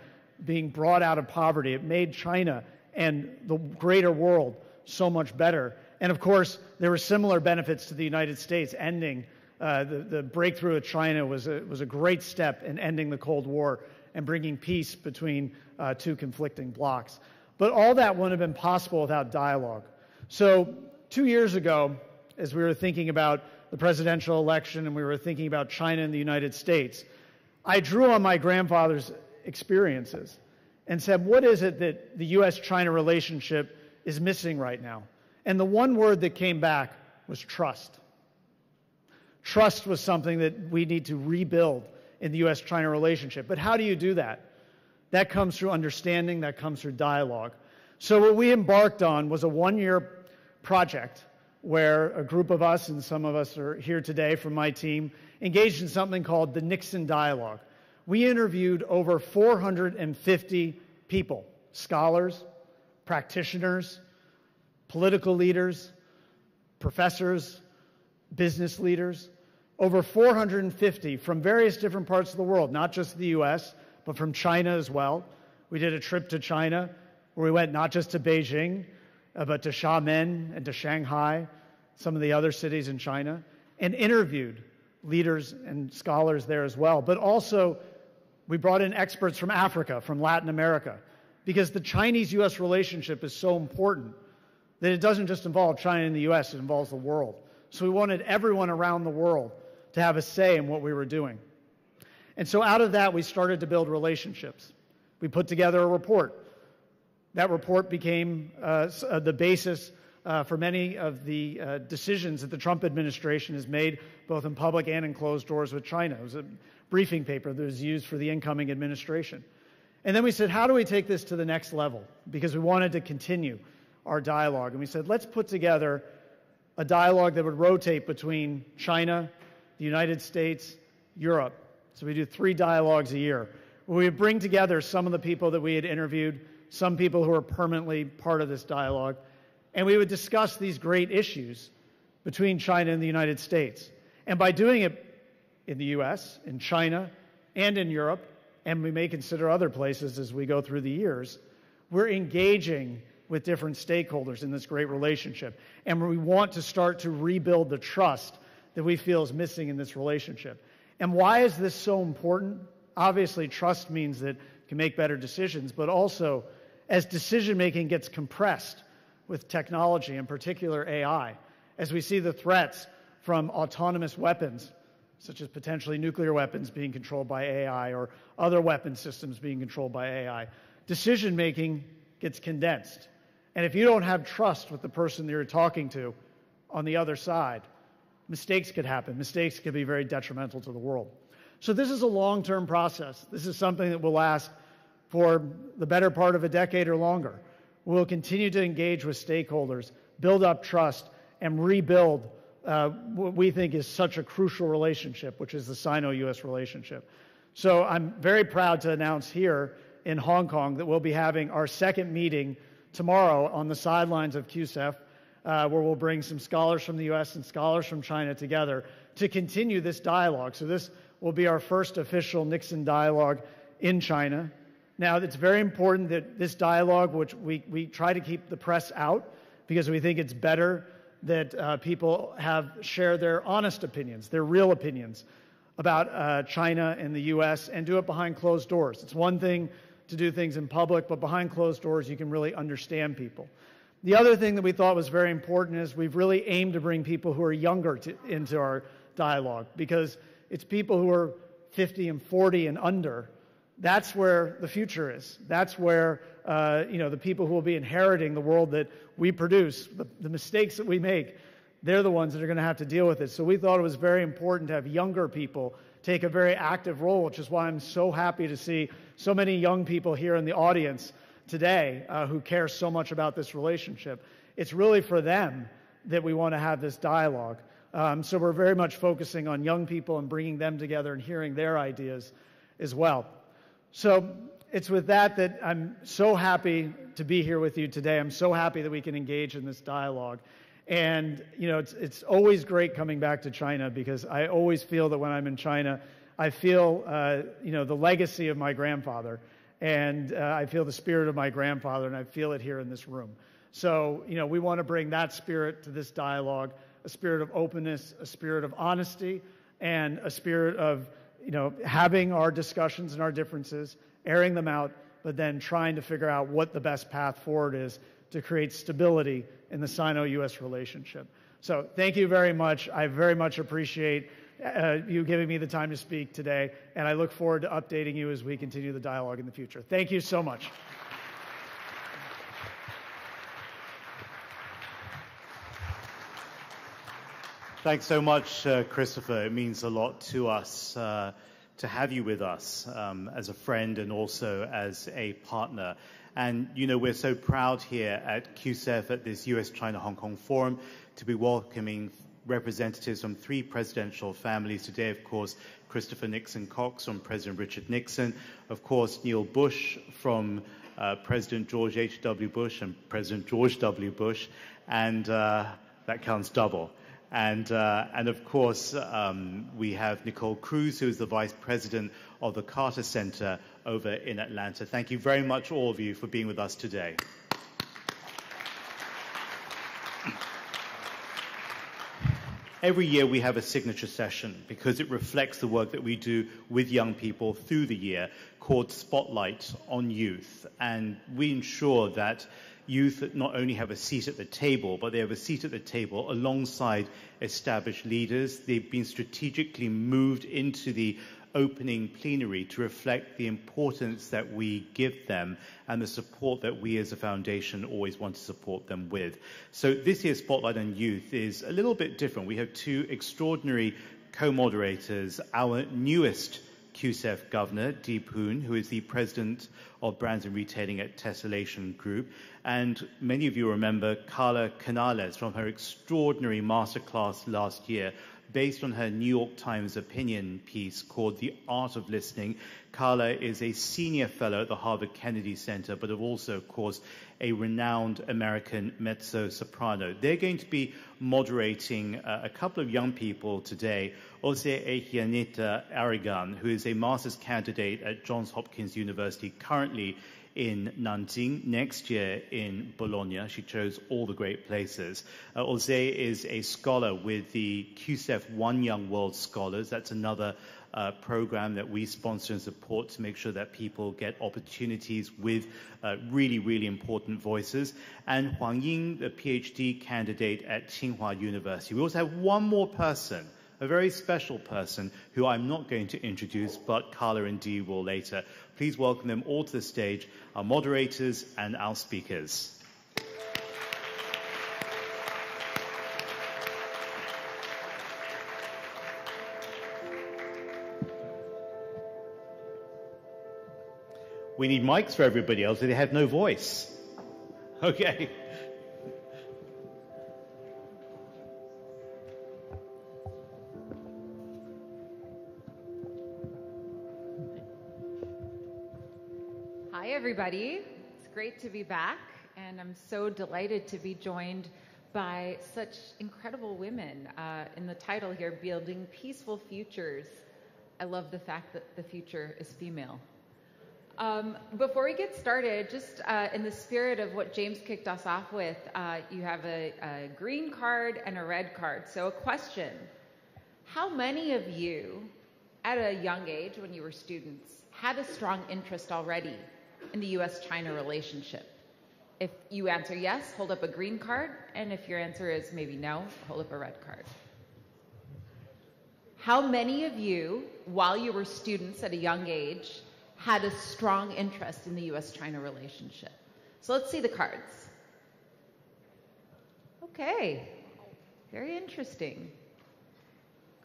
being brought out of poverty. It made China and the greater world so much better. And of course, there were similar benefits to the United States. Ending the breakthrough of China was a great step in ending the Cold War and bringing peace between two conflicting blocs. But all that wouldn't have been possible without dialogue. So 2 years ago, as we were thinking about the presidential election and we were thinking about China and the United States, I drew on my grandfather's experiences and said, what is it that the U.S.-China relationship is missing right now? And the one word that came back was trust. Trust was something that we need to rebuild in the U.S.-China relationship. But how do you do that? That comes through understanding, that comes through dialogue. So what we embarked on was a one-year project where a group of us, and some of us are here today from my team, engaged in something called the Nixon Dialogue. We interviewed over 450 people, scholars, practitioners, political leaders, professors, business leaders, over 450 from various different parts of the world, not just the U.S., but from China as well. We did a trip to China where we went not just to Beijing, but to Xiamen and to Shanghai, some of the other cities in China, and interviewed leaders and scholars there as well. But also, we brought in experts from Africa, from Latin America, because the Chinese-U.S. relationship is so important that it doesn't just involve China and the U.S., it involves the world. So we wanted everyone around the world to have a say in what we were doing. And so out of that, we started to build relationships. We put together a report. That report became the basis for many of the decisions that the Trump administration has made, both in public and in closed doors with China. It was a briefing paper that was used for the incoming administration. And then we said, how do we take this to the next level? Because we wanted to continue our dialogue. And we said, let's put together a dialogue that would rotate between China, the United States, Europe. So we do 3 dialogues a year, where we would bring together some of the people that we had interviewed, some people who are permanently part of this dialogue, and we would discuss these great issues between China and the United States. And by doing it in the U.S., in China, and in Europe, and we may consider other places as we go through the years, we're engaging with different stakeholders in this great relationship. And we want to start to rebuild the trust that we feel is missing in this relationship. And why is this so important? Obviously, trust means that you can make better decisions, but also as decision-making gets compressed with technology, in particular AI, as we see the threats from autonomous weapons, such as potentially nuclear weapons being controlled by AI or other weapon systems being controlled by AI, decision-making gets condensed. And if you don't have trust with the person that you're talking to on the other side, mistakes could happen. Mistakes could be very detrimental to the world. So this is a long-term process. This is something that will last for the better part of a decade or longer. We'll continue to engage with stakeholders, build up trust, and rebuild what we think is such a crucial relationship, which is the Sino-U.S. relationship. So I'm very proud to announce here in Hong Kong that we'll be having our second meeting tomorrow on the sidelines of QCEF, where we'll bring some scholars from the U.S. and scholars from China together to continue this dialogue. So this will be our first official Nixon dialogue in China. Now, it's very important that this dialogue, which we try to keep the press out, because we think it's better that people share their honest opinions, their real opinions about China and the U.S., and do it behind closed doors. It's one thing to do things in public, but behind closed doors, you can really understand people. The other thing that we thought was very important is we've really aimed to bring people who are younger into our dialogue, because it's people who are 50 and 40 and under. That's where the future is. That's where the people who will be inheriting the world that we produce, the mistakes that we make, they're the ones that are going to have to deal with it. So we thought it was very important to have younger people take a very active role, which is why I'm so happy to see so many young people here in the audience today who care so much about this relationship. It's really for them that we want to have this dialogue. So we're very much focusing on young people and bringing them together and hearing their ideas as well. So it's with that that I'm so happy to be here with you today. I'm so happy that we can engage in this dialogue. And, you know, it's always great coming back to China, because I always feel that when I'm in China, I feel, you know, the legacy of my grandfather, and I feel the spirit of my grandfather, and I feel it here in this room. So, you know, we want to bring that spirit to this dialogue, a spirit of openness, a spirit of honesty, and a spirit of, you know, having our discussions and our differences, airing them out, but then trying to figure out what the best path forward is to create stability in the Sino-U.S. relationship. So thank you very much. I very much appreciate you giving me the time to speak today, and I look forward to updating you as we continue the dialogue in the future. Thank you so much. Thanks so much, Christopher. It means a lot to us to have you with us as a friend and also as a partner. And, you know, we're so proud here at QCEF, at this US-China-Hong Kong Forum, to be welcoming representatives from 3 presidential families. Today, of course, Christopher Nixon Cox from President Richard Nixon, of course, Neil Bush from President George H.W. Bush and President George W. Bush, and that counts double. And of course, we have Nicole Cruz, who is the Vice President of the Carter Center over in Atlanta. Thank you very much, all of you, for being with us today. Every year we have a signature session because it reflects the work that we do with young people through the year, called Spotlight on Youth. And we ensure that youth not only have a seat at the table, but they have a seat at the table alongside established leaders. They've been strategically moved into the opening plenary to reflect the importance that we give them and the support that we as a foundation always want to support them with. So this year's Spotlight on Youth is a little bit different. We have 2 extraordinary co-moderators, our newest QCEF Governor, Deep Hoon, who is the President of Brands and Retailing at Tessellation Group, and many of you remember Carla Canales from her extraordinary masterclass last year, based on her New York Times opinion piece called The Art of Listening. Carla is a senior fellow at the Harvard Kennedy Center, but also, of course, a renowned American mezzo-soprano. They're going to be moderating a couple of young people today. Jose Ejianita Aragon, who is a master's candidate at Johns Hopkins University, currently in Nanjing, next year in Bologna. She chose all the great places. Jose is a scholar with the QCEF One Young World Scholars. That's another program that we sponsor and support to make sure that people get opportunities with really, really important voices. And Huang Ying, the PhD candidate at Tsinghua University. We also have one more person, a very special person who I'm not going to introduce, but Carla and Dee will later. Please welcome them all to the stage, our moderators and our speakers. We need mics for everybody else, they have no voice. Okay. Hi, everybody. It's great to be back, and I'm so delighted to be joined by such incredible women. In the title here, Building Peaceful Futures, I love the fact that the future is female. Before we get started, just in the spirit of what James kicked us off with, you have a green card and a red card. So a question: how many of you, at a young age when you were students, had a strong interest already in the US-China relationship? If you answer yes, hold up a green card, and if your answer is maybe no, hold up a red card. How many of you, while you were students at a young age, had a strong interest in the US-China relationship? So let's see the cards. Okay, very interesting.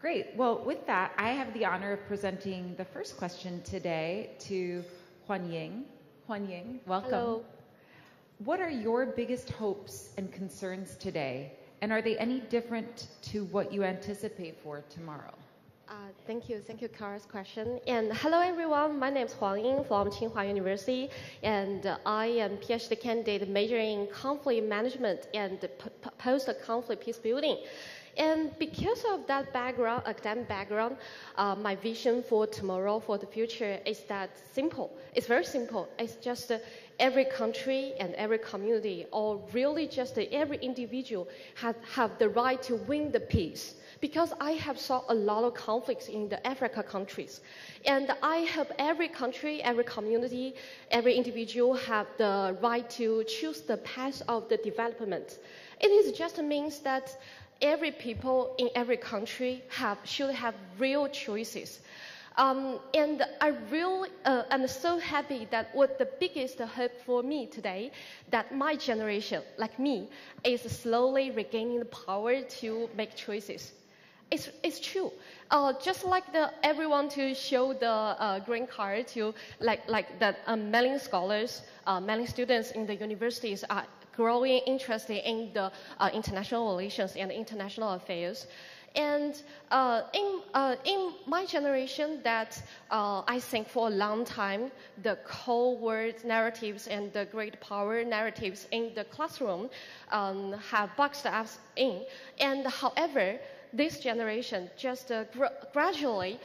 Great. Well, with that, I have the honor of presenting the first question today to Huan Ying. Huan Ying, welcome. Hello. What are your biggest hopes and concerns today, and are they any different to what you anticipate for tomorrow? Thank you, Carl's question. And hello everyone, my name is Huang Ying from Tsinghua University, and I am PhD candidate majoring in conflict management and post-conflict peace building. And because of that background, academic background, my vision for tomorrow, for the future, is that simple. It's very simple. It's just every country and every community, or really just every individual, have the right to win the peace. Because I have saw a lot of conflicts in the Africa countries. And I hope every country, every community, every individual have the right to choose the path of the development. It is just means that every people in every country should have real choices. And I really am so happy that what the biggest hope for me today, that my generation, like me, is slowly regaining the power to make choices. It's true. Just like everyone to show the green card to like that many scholars, many students in the universities are growing interested in the international relations and international affairs. And in my generation, that I think for a long time, the cold war narratives and the great power narratives in the classroom have boxed us in. And however, this generation just gradually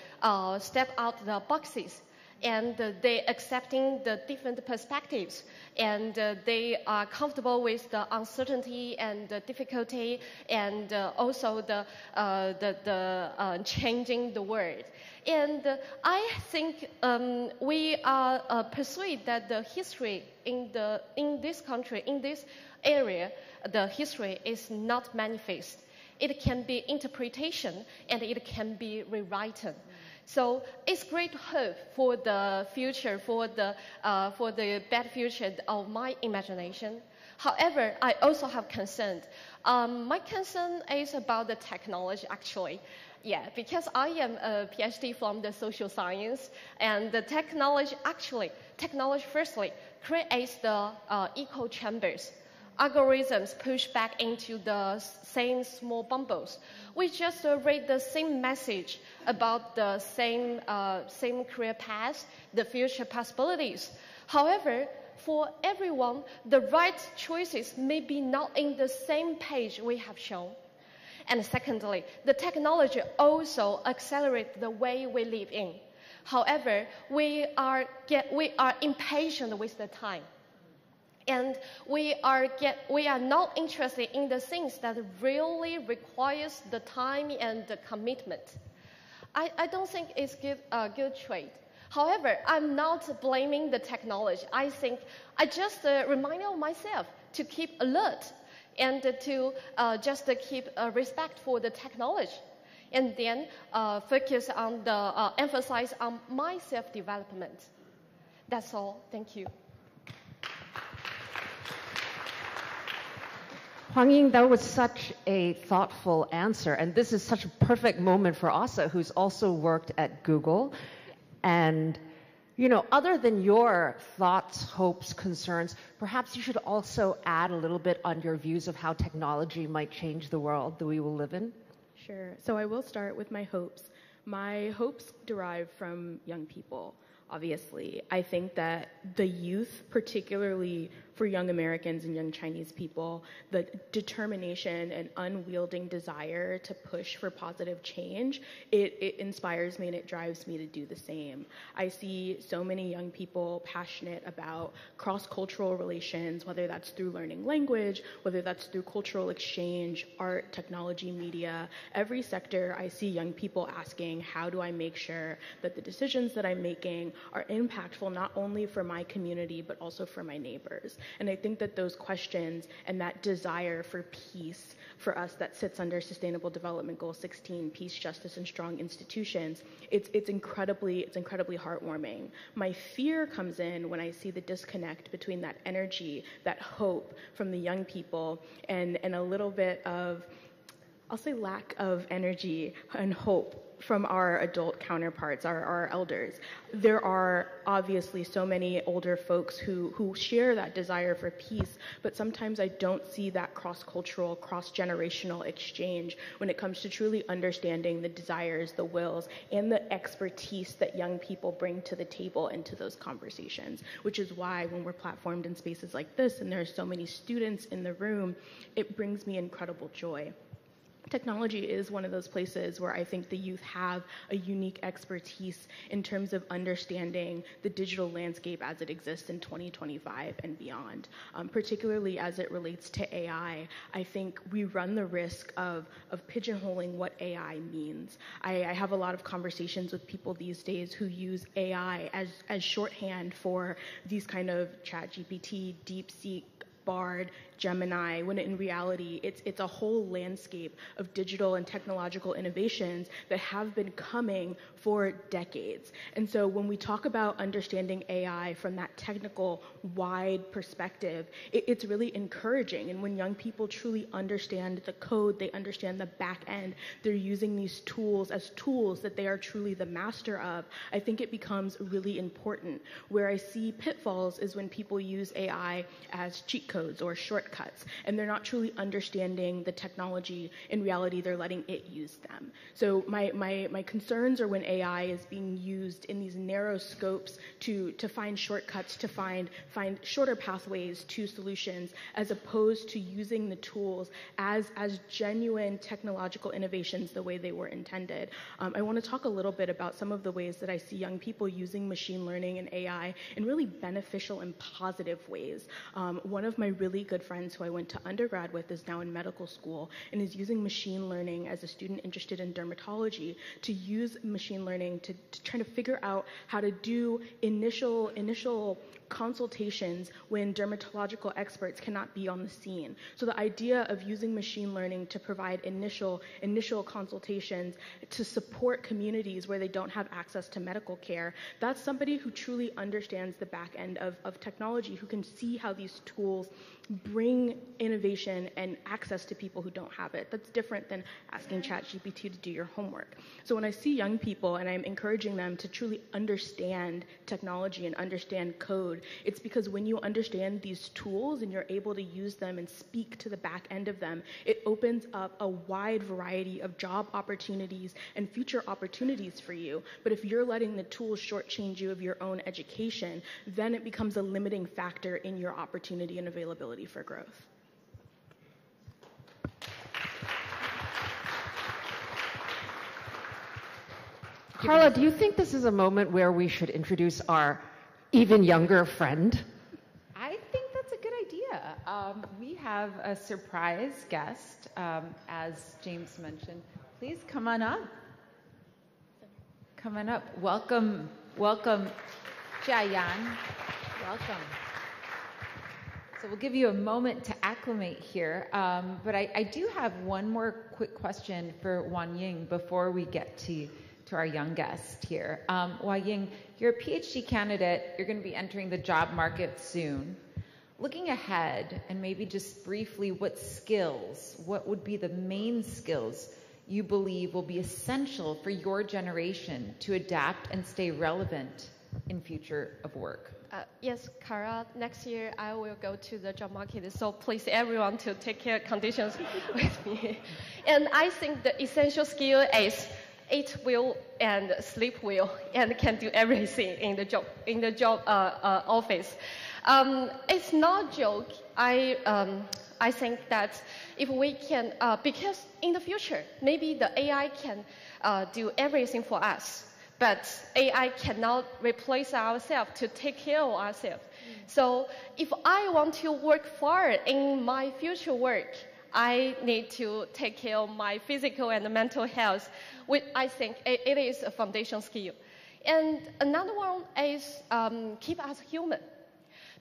step out the boxes, and they accepting the different perspectives, and they are comfortable with the uncertainty and the difficulty, and also the changing the world. And I think we are persuaded that the history in this country, in this area, the history is not manifest. It can be interpretation, and it can be rewritten. So it's great hope for the future, for the bad future of my imagination. However, I also have concern. My concern is about the technology, actually. Yeah, because I am a PhD from the social science, and the technology firstly creates the echo chambers. Algorithms push back into the same small bubbles. We just read the same message about the same career path, the future possibilities. However, for everyone, the right choices may be not in the same page we have shown. And secondly, the technology also accelerates the way we live in. However, we are impatient with the time. And we are not interested in the things that really requires the time and the commitment. I don't think it's a good trait. However, I'm not blaming the technology. I think I just remind myself to keep alert and to just keep respect for the technology, and then focus on emphasize on my self-development. That's all. Thank you. Huang Ying, that was such a thoughtful answer, and this is such a perfect moment for Asa, who's also worked at Google. And, you know, other than your thoughts, hopes, concerns, perhaps you should also add a little bit on your views of how technology might change the world that we will live in. Sure. So I will start with my hopes. My hopes derive from young people. Obviously, I think that the youth, particularly for young Americans and young Chinese people, the determination and unwielding desire to push for positive change, it inspires me and it drives me to do the same. I see so many young people passionate about cross-cultural relations, whether that's through learning language, whether that's through cultural exchange, art, technology, media. Every sector, I see young people asking, how do I make sure that the decisions that I'm making are impactful not only for my community, but also for my neighbors? And I think that those questions and that desire for peace for us that sits under Sustainable Development Goal 16, peace, justice, and strong institutions, it's incredibly heartwarming. My fear comes in when I see the disconnect between that energy, that hope from the young people, and a little bit of I'll say, lack of energy and hope from our adult counterparts, our elders. There are obviously so many older folks who share that desire for peace, but sometimes I don't see that cross-cultural, cross-generational exchange when it comes to truly understanding the desires, the wills, and the expertise that young people bring to the table and to those conversations, which is why when we're platformed in spaces like this and there are so many students in the room, it brings me incredible joy. Technology is one of those places where I think the youth have a unique expertise in terms of understanding the digital landscape as it exists in 2025 and beyond. Particularly as it relates to AI, I think we run the risk of pigeonholing what AI means. I have a lot of conversations with people these days who use AI as shorthand for these kind of ChatGPT, DeepSeek, Bard, Gemini, when in reality it's a whole landscape of digital and technological innovations that have been coming for decades. And so when we talk about understanding AI from that technical, wide perspective, it's really encouraging. And when young people truly understand the code, they understand the back end, they're using these tools as tools that they are truly the master of, I think it becomes really important. Where I see pitfalls is when people use AI as cheat codes or shortcuts, and they're not truly understanding the technology. In reality, they're letting it use them. So my concerns are when AI is being used in these narrow scopes to find shortcuts, to find shorter pathways to solutions, as opposed to using the tools as genuine technological innovations the way they were intended. I want to talk a little bit about some of the ways that I see young people using machine learning and AI in really beneficial and positive ways. One of my really good friends who I went to undergrad with is now in medical school and is using machine learning as a student interested in dermatology to use machine learning to try to figure out how to do initial consultations when dermatological experts cannot be on the scene. So the idea of using machine learning to provide initial consultations to support communities where they don't have access to medical care, that's somebody who truly understands the back end of technology, who can see how these tools bring innovation and access to people who don't have it. That's different than asking ChatGPT to do your homework. So when I see young people and I'm encouraging them to truly understand technology and understand code, it's because when you understand these tools and you're able to use them and speak to the back end of them, it opens up a wide variety of job opportunities and future opportunities for you. But if you're letting the tools shortchange you of your own education, then it becomes a limiting factor in your opportunity and availability for growth. Carla, do you think this is a moment where we should introduce our even younger friend? I think that's a good idea. We have a surprise guest, as James mentioned. Please come on up. Come on up. Welcome, Jia Yan. Welcome. So we'll give you a moment to acclimate here. But I do have one more quick question for Wan Ying before we get to our young guest here. Wan Ying, you're a PhD candidate. You're going to be entering the job market soon. Looking ahead, and maybe just briefly, what would be the main skills you believe will be essential for your generation to adapt and stay relevant in future of work? Yes, Cara, next year I will go to the job market, so please everyone to take care conditions with me. And I think the essential skill is eat well and sleep well and can do everything in the job office. It's not a joke. I think that if we can, because in the future, maybe the AI can do everything for us. But AI cannot replace ourselves to take care of ourselves. So if I want to work forward in my future work, I need to take care of my physical and mental health, which I think it is a foundation skill. And another one is keep us human.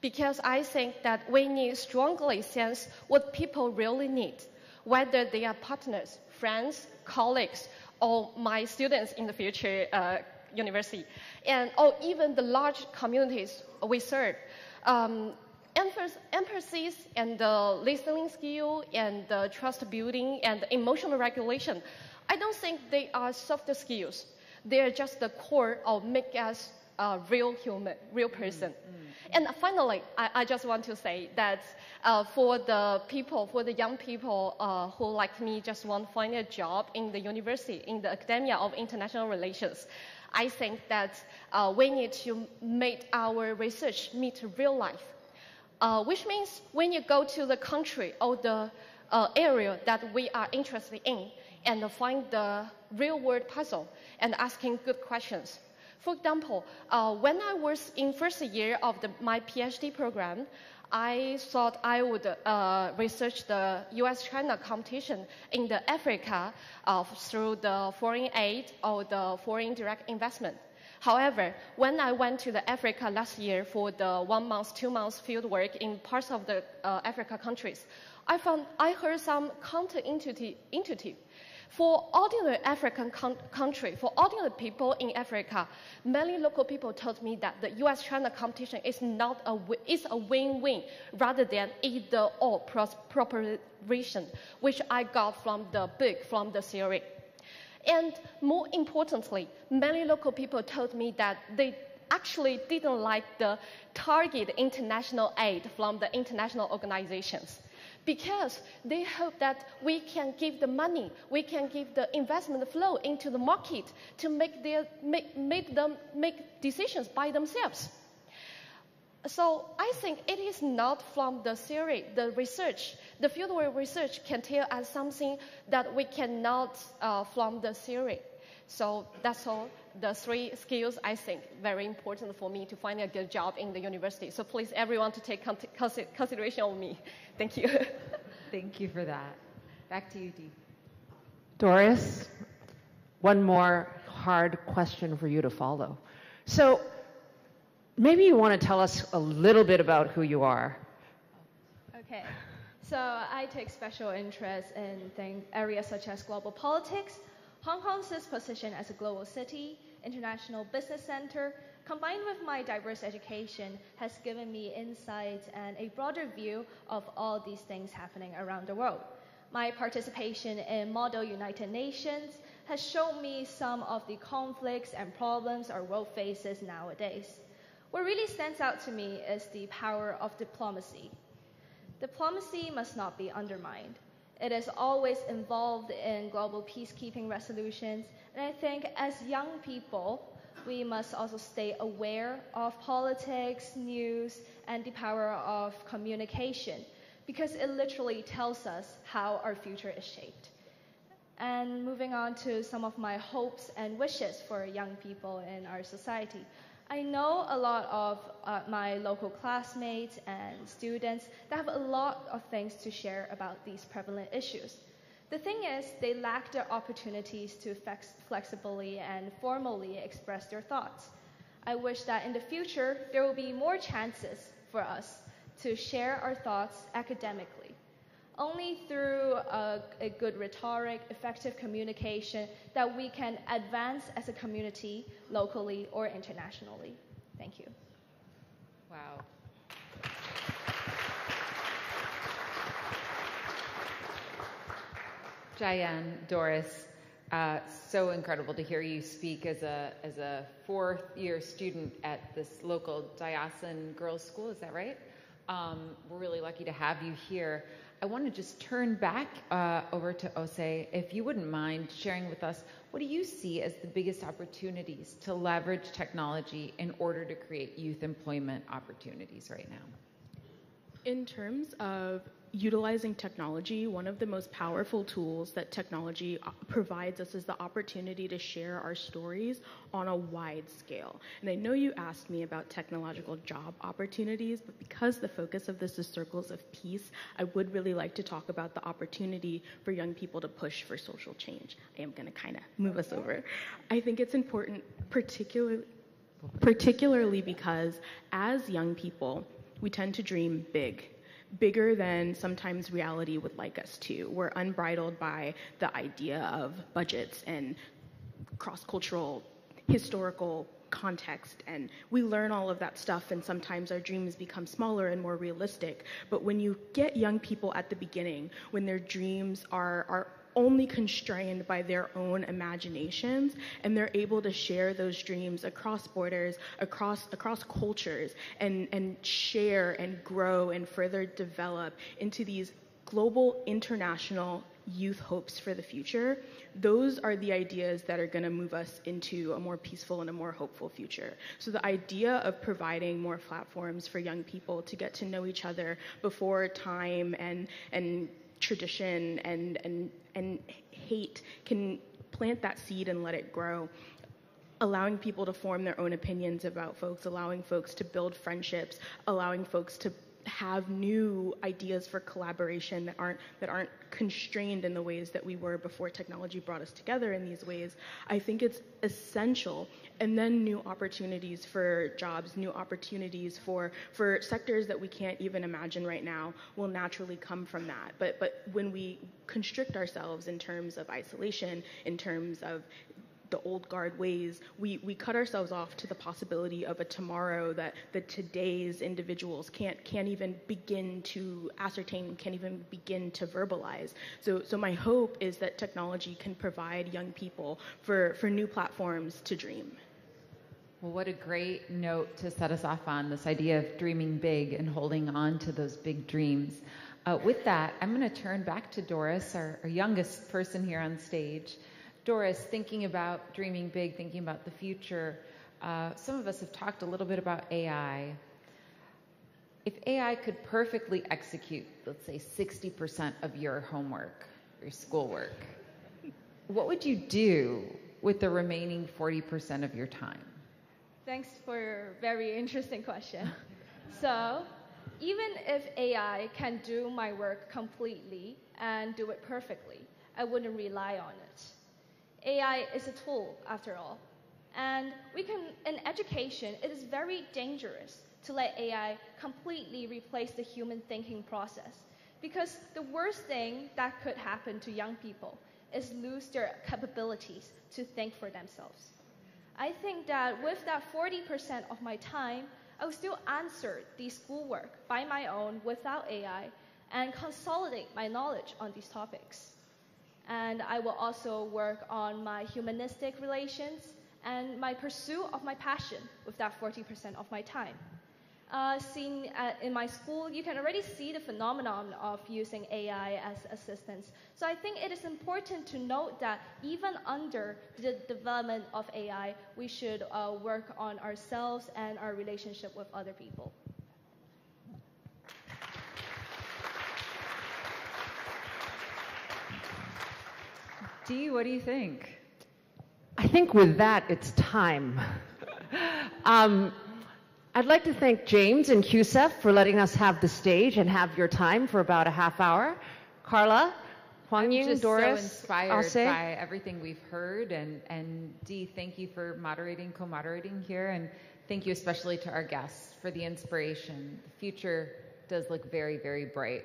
Because I think that we need strongly sense what people really need, whether they are partners, friends, colleagues, or my students in the future university, or even the large communities we serve. empathy and listening skill and trust building and emotional regulation, I don't think they are soft skills. They are just the core of make us a real human, real person. And finally, I just want to say that for the young people who like me just want to find a job in the university, in the academia of international relations, I think that we need to make our research meet real life. Which means when you go to the country or the area that we are interested in and find the real world puzzle and asking good questions. For example, when I was in first year of my PhD program, I thought I would research the US-China competition in the Africa through the foreign aid or the foreign direct investment. However, when I went to the Africa last year for the 1 month, 2 months field work in parts of the Africa countries, I heard some counterintuitive. For ordinary African country, for ordinary people in Africa, many local people told me that the US-China competition is a win-win rather than either-or proposition, which I got from the book, from the theory. And more importantly, many local people told me that they actually didn't like the target international aid from the international organizations, because they hope that we can give the money, we can give the investment flow into the market to make them make decisions by themselves. So I think it is not from the theory, the research. The fieldwork research can tell us something that we cannot from the theory. So that's all the 3 skills I think very important for me to find a good job in the university. So please, everyone, to take consideration of me. Thank you. Thank you for that. Back to you, Dee. Doris, one more hard question for you to follow. So maybe you want to tell us a little bit about who you are. Okay. So I take special interest in areas such as global politics, Hong Kong's position as a global city, international business center, combined with my diverse education, has given me insights and a broader view of all these things happening around the world. My participation in Model United Nations has shown me some of the conflicts and problems our world faces nowadays. What really stands out to me is the power of diplomacy. Diplomacy must not be undermined. It is always involved in global peacekeeping resolutions, and I think as young people, we must also stay aware of politics, news, and the power of communication, because it literally tells us how our future is shaped. And moving on to some of my hopes and wishes for young people in our society. I know a lot of my local classmates and students that have a lot of things to share about these prevalent issues. The thing is, they lack the opportunities to flexibly and formally express their thoughts. I wish that in the future, there will be more chances for us to share our thoughts academically. Only through a good rhetoric, effective communication, that we can advance as a community, locally or internationally. Thank you. Wow. Jayan, Doris, so incredible to hear you speak as a 4th-year student at this local diocesan girls' school. Is that right? We're really lucky to have you here. I want to just turn back over to Ose, if you wouldn't mind sharing with us, what do you see as the biggest opportunities to leverage technology in order to create youth employment opportunities right now? In terms of utilizing technology, one of the most powerful tools that technology provides us is the opportunity to share our stories on a wide scale. And I know you asked me about technological job opportunities, but because the focus of this is circles of peace, I would really like to talk about the opportunity for young people to push for social change. I am going to kind of move us over. I think it's important, particularly because as young people, we tend to dream bigger than sometimes reality would like us to. We're unbridled by the idea of budgets and cross-cultural historical context, and we learn all of that stuff, and sometimes our dreams become smaller and more realistic. But when you get young people at the beginning, when their dreams are only constrained by their own imaginations, and they're able to share those dreams across borders, across cultures, and share and grow and further develop into these global, international youth hopes for the future, those are the ideas that are going to move us into a more peaceful and a more hopeful future. So the idea of providing more platforms for young people to get to know each other before time and tradition and hate can plant that seed and let it grow, allowing people to form their own opinions about folks, allowing folks to build friendships, allowing folks to have new ideas for collaboration that aren't constrained in the ways that we were before technology brought us together in these ways. I think it's essential. And then new opportunities for jobs, new opportunities for sectors that we can't even imagine right now will naturally come from that. But when we constrict ourselves in terms of isolation, in terms of the old guard ways, we cut ourselves off to the possibility of a tomorrow that today's individuals can't even begin to ascertain, can't even begin to verbalize. So my hope is that technology can provide young people for new platforms to dream. Well, what a great note to set us off on, this idea of dreaming big and holding on to those big dreams. With that, I'm going to turn back to Doris, our youngest person here on stage. Doris, thinking about dreaming big, thinking about the future, some of us have talked a little bit about AI. If AI could perfectly execute, let's say, 60% of your homework, your schoolwork, what would you do with the remaining 40% of your time? Thanks for your very interesting question. So, even if AI can do my work completely and do it perfectly, I wouldn't rely on it. AI is a tool, after all. And in education, it is very dangerous to let AI completely replace the human thinking process. Because the worst thing that could happen to young people is lose their capabilities to think for themselves. I think that with that 40% of my time, I will still answer the schoolwork by my own without AI and consolidate my knowledge on these topics. And I will also work on my humanistic relations and my pursuit of my passion with that 40% of my time. In my school, you can already see the phenomenon of using AI as assistants. So I think it is important to note that even under the development of AI, we should work on ourselves and our relationship with other people. Dee, what do you think? I think with that, it's time. I'd like to thank James and QSEF for letting us have the stage and have your time for about a half hour. Carla, Huang Ying, Doris, I'm just so inspired by everything we've heard. And Dee, thank you for co-moderating here. And thank you especially to our guests for the inspiration. The future does look very, very bright.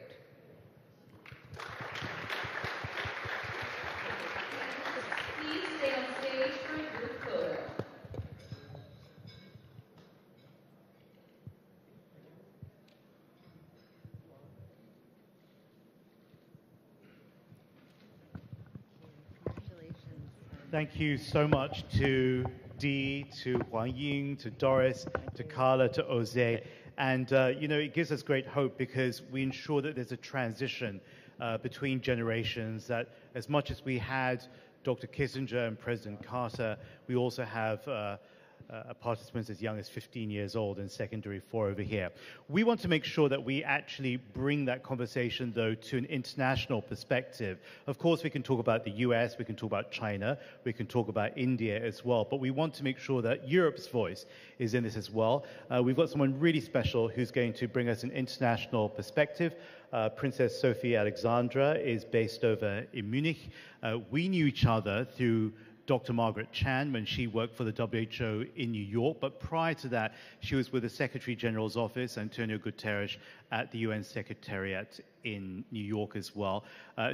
Please stay on stage for a group photo. Thank you so much to Dee, to Huang Ying, to Doris, to Carla, to Jose. And, it gives us great hope because we ensure that there's a transition between generations, that as much as we had Dr. Kissinger and President Carter, we also have participants as young as 15 years old in secondary 4 over here. We want to make sure that we actually bring that conversation, though, to an international perspective. Of course, we can talk about the US, we can talk about China, we can talk about India as well, but we want to make sure that Europe's voice is in this as well. We've got someone really special who's going to bring us an international perspective. Princess Sophie Alexandra is based over in Munich. We knew each other through Dr. Margaret Chan when she worked for the WHO in New York, but prior to that, she was with the Secretary General's office, Antonio Guterres, at the UN Secretariat in New York as well.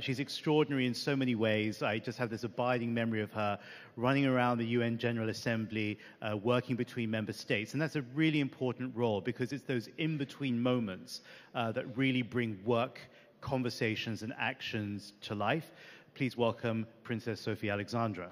She's extraordinary in so many ways. I just have this abiding memory of her running around the UN General Assembly, working between member states. And that's a really important role because it's those in-between moments that really bring work, conversations, and actions to life. Please welcome Princess Sophie Alexandra.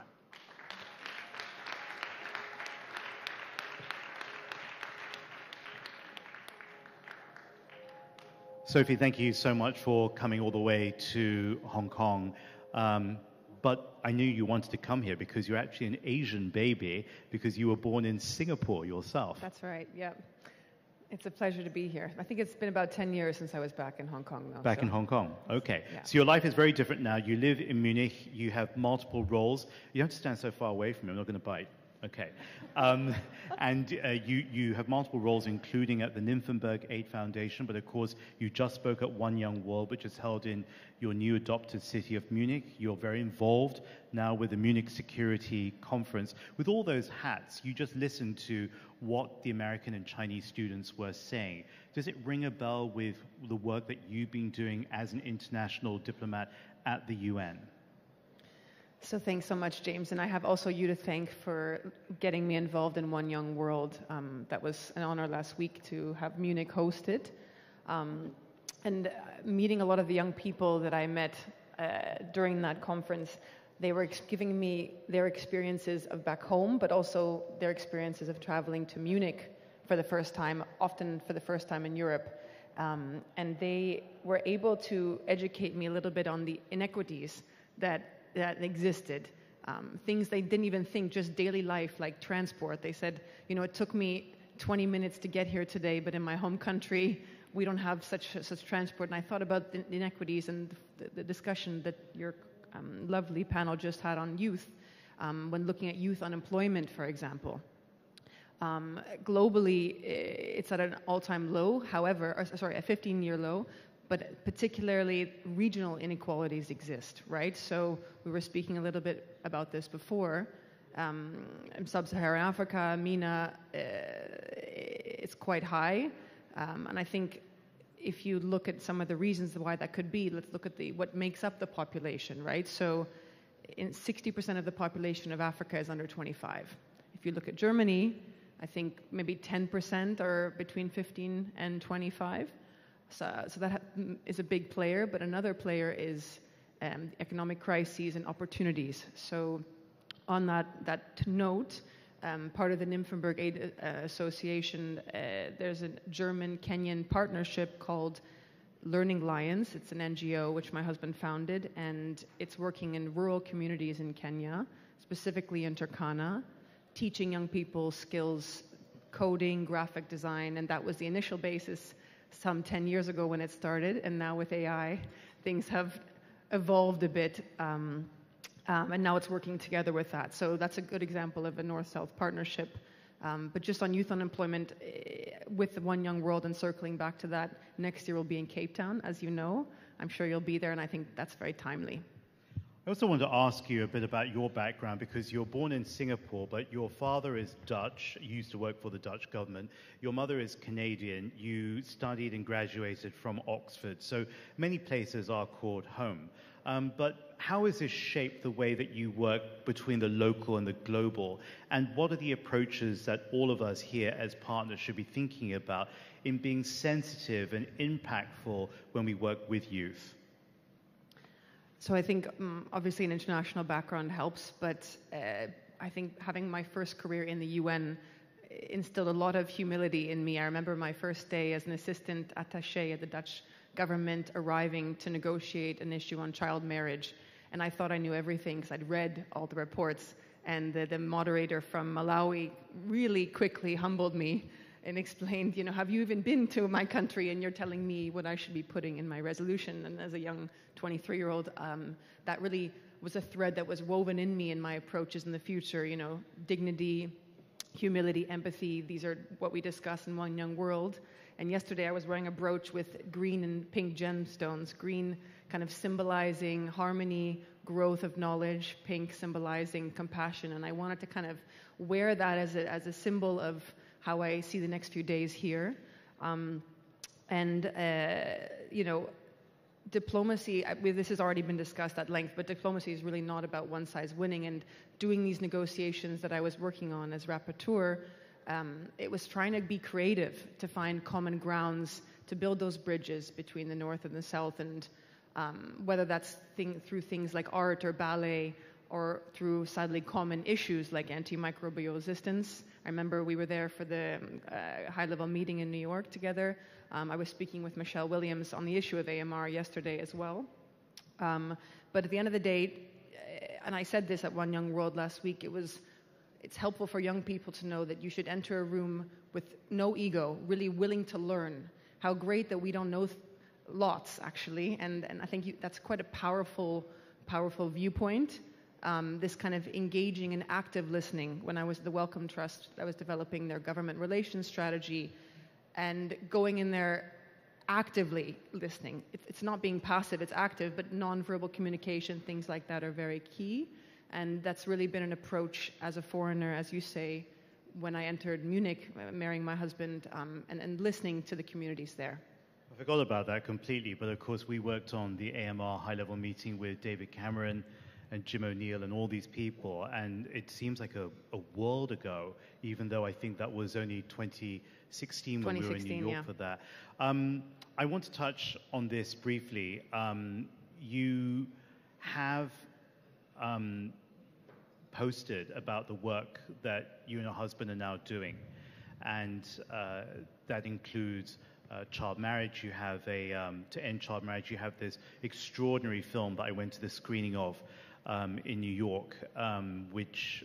Sophie, thank you so much for coming all the way to Hong Kong. But I knew you wanted to come here because you're actually an Asian baby because you were born in Singapore yourself. That's right, yeah. It's a pleasure to be here. I think it's been about 10 years since I was back in Hong Kong now. Back in Hong Kong, okay. Yeah. So your life is very different now. You live in Munich, you have multiple roles. You don't have to stand so far away from me, I'm not going to bite. Okay. And you have multiple roles, including at the Nymphenburg Aid Foundation, but of course, you just spoke at One Young World, which is held in your new adopted city of Munich. You're very involved now with the Munich Security Conference. With all those hats, you just listened to what the American and Chinese students were saying. Does it ring a bell with the work that you've been doing as an international diplomat at the UN? So thanks so much, James. And I have also you to thank for getting me involved in One Young World. That was an honor last week to have Munich hosted. And meeting a lot of the young people that I met during that conference, they were giving me their experiences of back home, but also their experiences of traveling to Munich for the first time, often for the first time in Europe. And they were able to educate me a little bit on the inequities that existed. Things they didn't even think, just daily life, like transport. They said, you know, it took me 20 minutes to get here today, but in my home country, we don't have such transport. And I thought about the inequities and the discussion that your lovely panel just had on youth, when looking at youth unemployment, for example. Globally, it's at an all-time low, however, a 15-year low, but particularly regional inequalities exist, right? So we were speaking a little bit about this before. In sub-Saharan Africa, MENA, it's quite high. And I think if you look at some of the reasons why that could be, let's look at what makes up the population, right? So 60% of the population of Africa is under 25. If you look at Germany, I think maybe 10% are between 15 and 25. So that is a big player, but another player is economic crises and opportunities. So on that note, part of the Nymphenburg Aid Association, there's a German-Kenyan partnership called Learning Lions. It's an NGO which my husband founded, and it's working in rural communities in Kenya, specifically in Turkana, teaching young people skills, coding, graphic design, and that was the initial basis some 10 years ago when it started, and now with AI, things have evolved a bit, and now it's working together with that. So that's a good example of a North-South partnership. But just on youth unemployment, with the One Young World and circling back to that, next year we'll be in Cape Town, as you know. I'm sure you'll be there, and I think that's very timely. I also want to ask you a bit about your background because you're born in Singapore, but your father is Dutch. You used to work for the Dutch government. Your mother is Canadian. You studied and graduated from Oxford. So many places are called home. But how has this shaped the way that you work between the local and the global? And what are the approaches that all of us here as partners should be thinking about in being sensitive and impactful when we work with youth? So I think obviously an international background helps, but I think having my first career in the UN instilled a lot of humility in me. I remember my first day as an assistant attaché at the Dutch government arriving to negotiate an issue on child marriage, and I thought I knew everything because I'd read all the reports, and the moderator from Malawi really quickly humbled me and explained, you know, have you even been to my country and you're telling me what I should be putting in my resolution? And as a young 23-year-old, that really was a thread that was woven in me in my approaches in the future, you know, dignity, humility, empathy. These are what we discuss in One Young World. And yesterday I was wearing a brooch with green and pink gemstones, green kind of symbolizing harmony, growth of knowledge, pink symbolizing compassion, and I wanted to kind of wear that as a symbol of how I see the next few days here. Diplomacy, this has already been discussed at length, but diplomacy is really not about one size winning, and doing these negotiations that I was working on as rapporteur, it was trying to be creative, to find common grounds, to build those bridges between the North and the South, and whether that's through things like art or ballet, or through sadly common issues like antimicrobial resistance. I remember we were there for the high-level meeting in New York together. I was speaking with Michelle Williams on the issue of AMR yesterday as well. But at the end of the day, and I said this at One Young World last week, it's helpful for young people to know that you should enter a room with no ego, really willing to learn. How great that we don't know lots, actually, and I think that's quite a powerful viewpoint. This kind of engaging and active listening. When I was at the Wellcome Trust, I was developing their government relations strategy, and going in there actively listening. It's not being passive, it's active, but nonverbal communication, things like that are very key. And that's really been an approach as a foreigner, as you say, when I entered Munich, marrying my husband, and listening to the communities there. I forgot about that completely, but of course we worked on the AMR high-level meeting with David Cameron and Jim O'Neill and all these people, and it seems like a world ago, even though I think that was only 2016 when we were in New York for that. I want to touch on this briefly. You have posted about the work that you and your husband are now doing, and that includes child marriage. You have to end child marriage. You have this extraordinary film that I went to the screening of in New York, which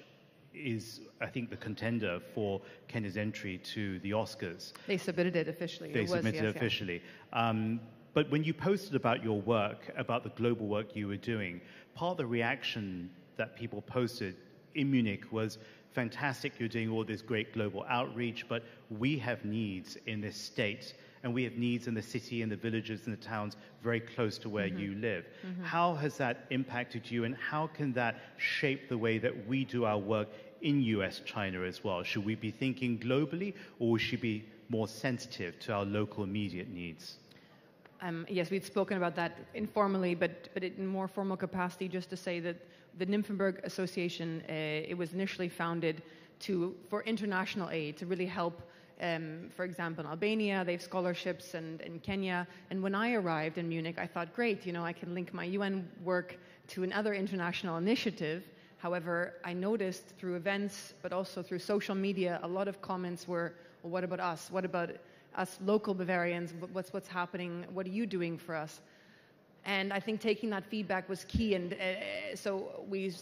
is, I think, the contender for Kenya's entry to the Oscars. They submitted it officially. They submitted it officially. But when you posted about your work, about the global work you were doing, part of the reaction that people posted in Munich was, fantastic, you're doing all this great global outreach, but we have needs in this state, and we have needs in the city and the villages and the towns very close to where you live. How has that impacted you, and how can that shape the way that we do our work in US-China as well? Should we be thinking globally, or should we be more sensitive to our local immediate needs? Yes, we'd spoken about that informally, but in more formal capacity, just to say that the Nymphenburg Association, it was initially founded for international aid, to really help, for example, in Albania, they have scholarships, and in Kenya. And when I arrived in Munich, I thought, great, I can link my UN work to another international initiative. However, I noticed through events, but also through social media, a lot of comments were, well, what about us? What about us local Bavarians? What's happening? What are you doing for us? And I think taking that feedback was key, and so we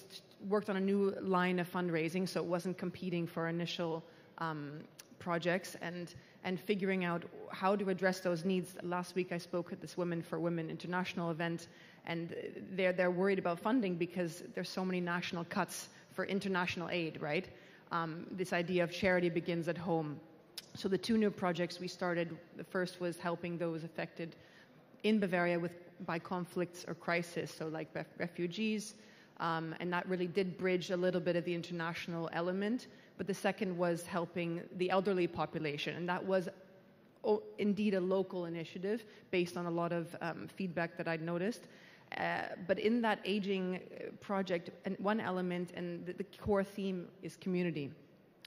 worked on a new line of fundraising, so it wasn't competing for initial projects, and figuring out how to address those needs. Last week I spoke at this Women for Women international event, and they're worried about funding because there's so many national cuts for international aid, right? This idea of charity begins at home. So the two new projects we started, the first was helping those affected in Bavaria by conflicts or crisis, so like refugees, and that really did bridge a little bit of the international element. But the second was helping the elderly population, and that was indeed a local initiative based on a lot of feedback that I'd noticed. But in that aging project, and one element and the core theme is community.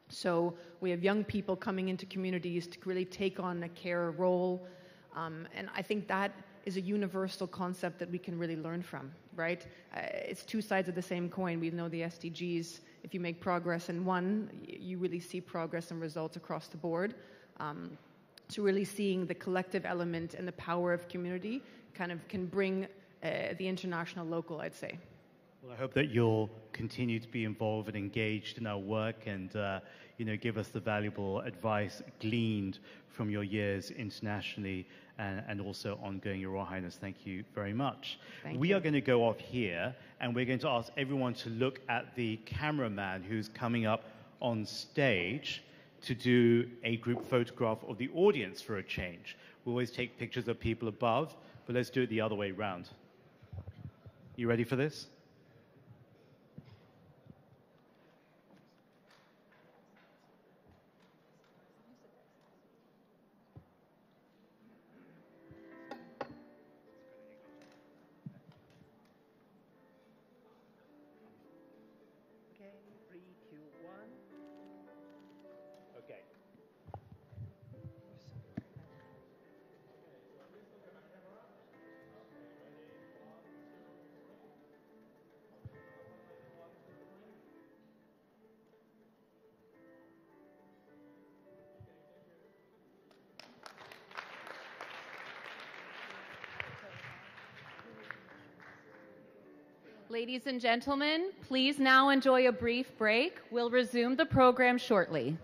So we have young people coming into communities to really take on a care role, and I think that is a universal concept that we can really learn from, right? It's two sides of the same coin. We know the SDGs, if you make progress in one, you really see progress and results across the board. So really seeing the collective element and the power of community kind of can bring the international local, I'd say. Well, I hope that you'll continue to be involved and engaged in our work, and give us the valuable advice gleaned from your years internationally and also ongoing, Your Royal Highness. Thank you very much. We are going to go off here, and we're going to ask everyone to look at the cameraman who's coming up on stage to do a group photograph of the audience for a change. We always take pictures of people above, but let's do it the other way around. You ready for this? Ladies and gentlemen, please now enjoy a brief break. We'll resume the program shortly.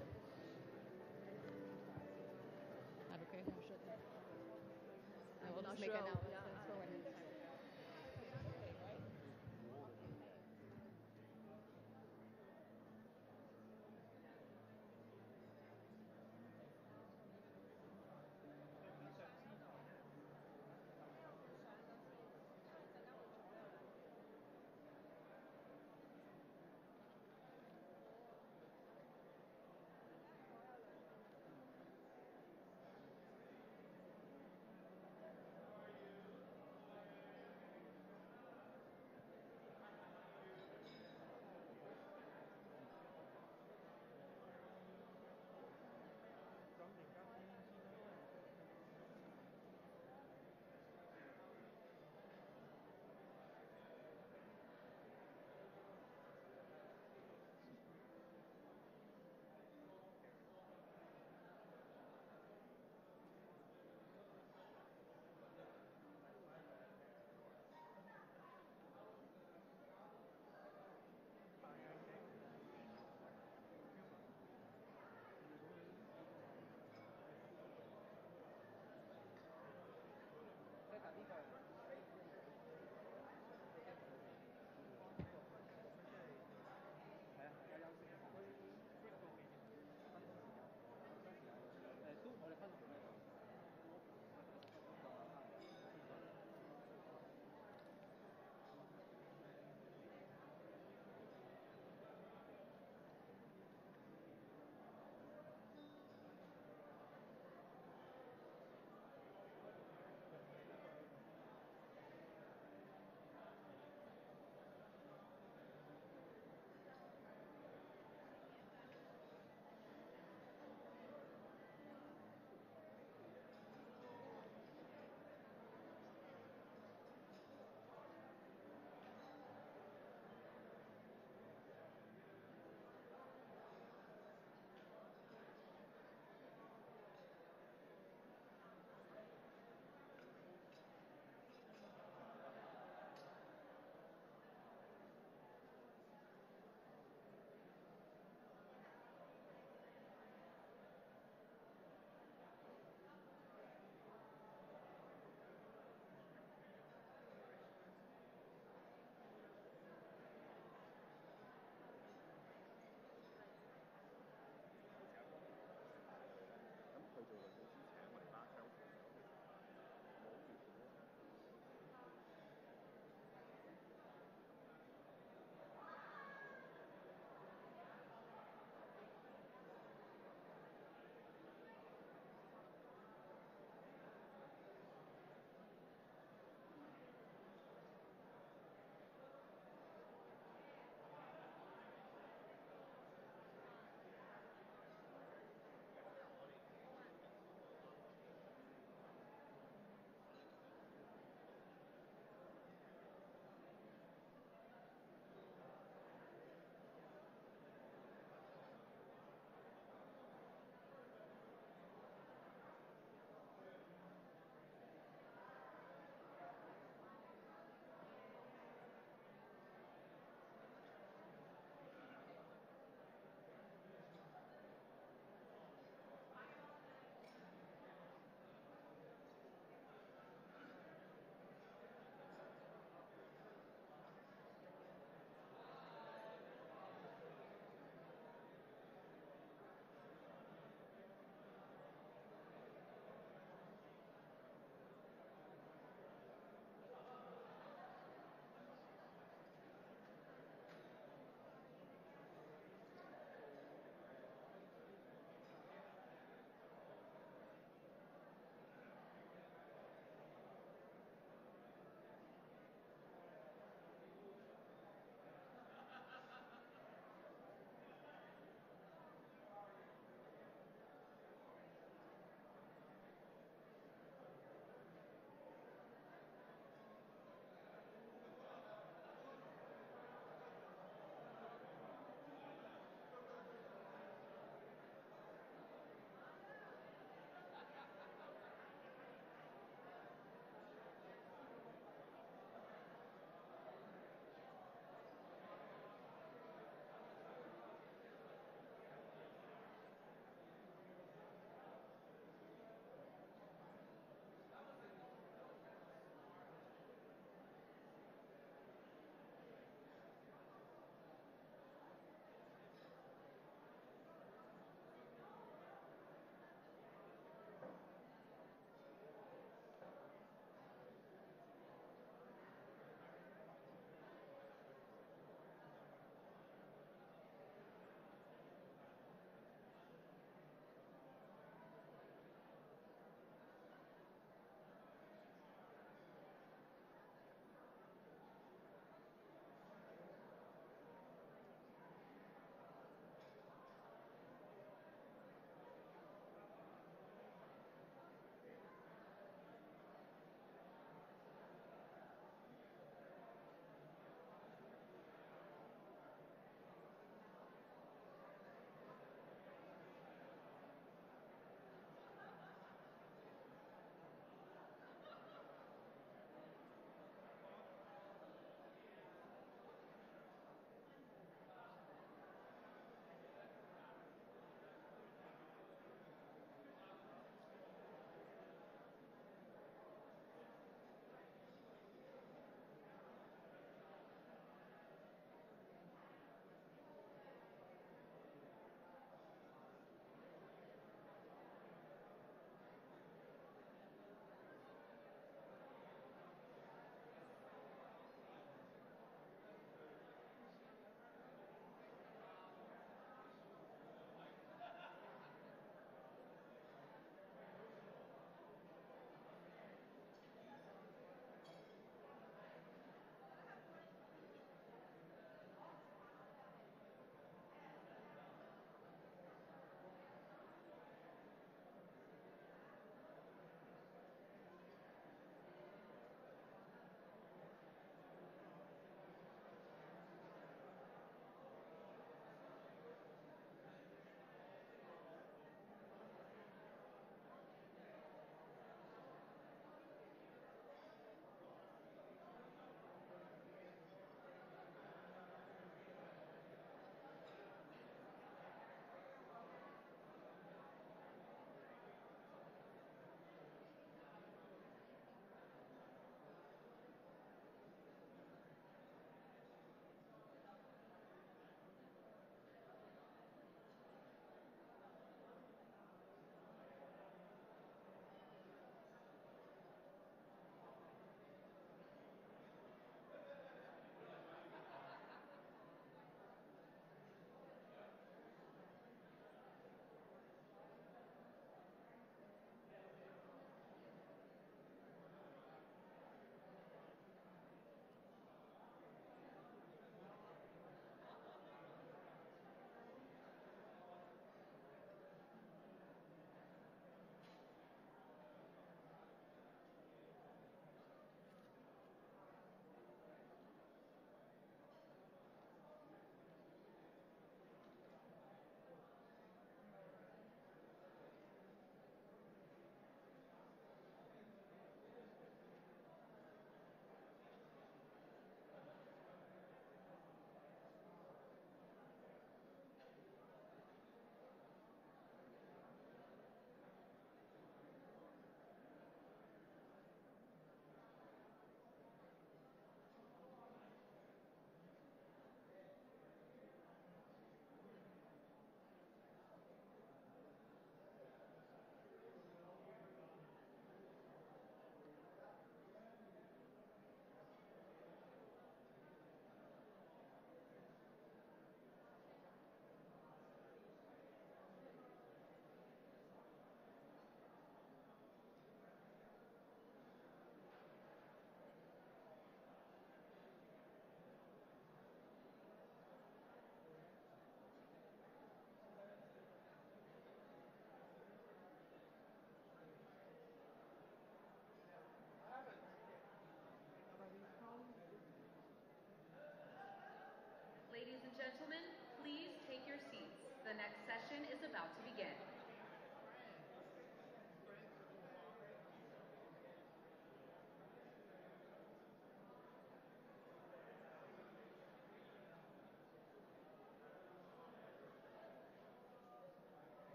about to begin.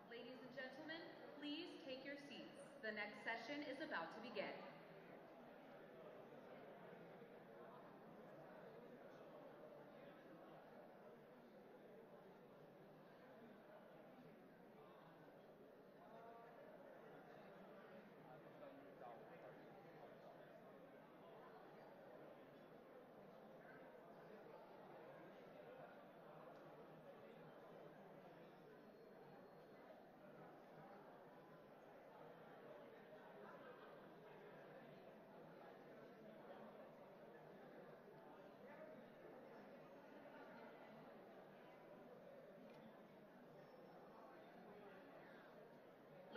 Ladies and gentlemen, please take your seats. The next session is about to begin.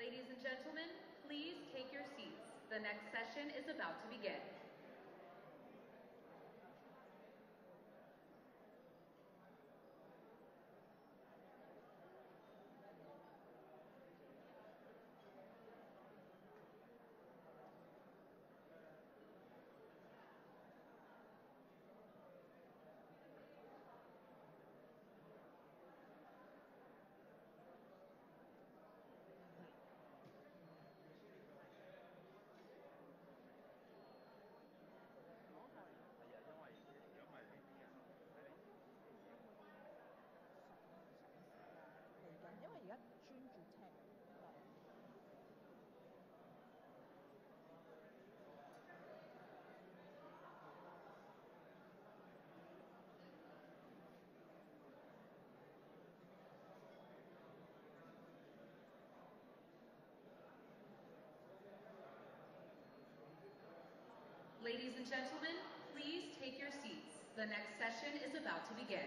Ladies and gentlemen, please take your seats. The next session is about to begin. Ladies and gentlemen, please take your seats. The next session is about to begin.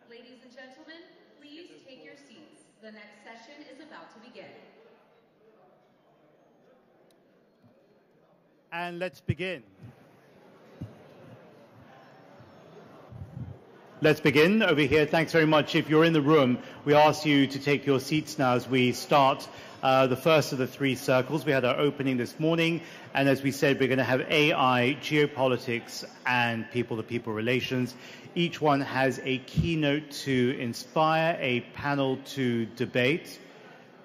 Ladies and gentlemen, please take your seats. The next session is about to begin. And let's begin. Let's begin over here. Thanks very much. If you're in the room, we ask you to take your seats now as we start the first of the three circles. We had our opening this morning, and as we said, we're going to have AI, geopolitics, and people-to-people relations. Each one has a keynote to inspire, a panel to debate,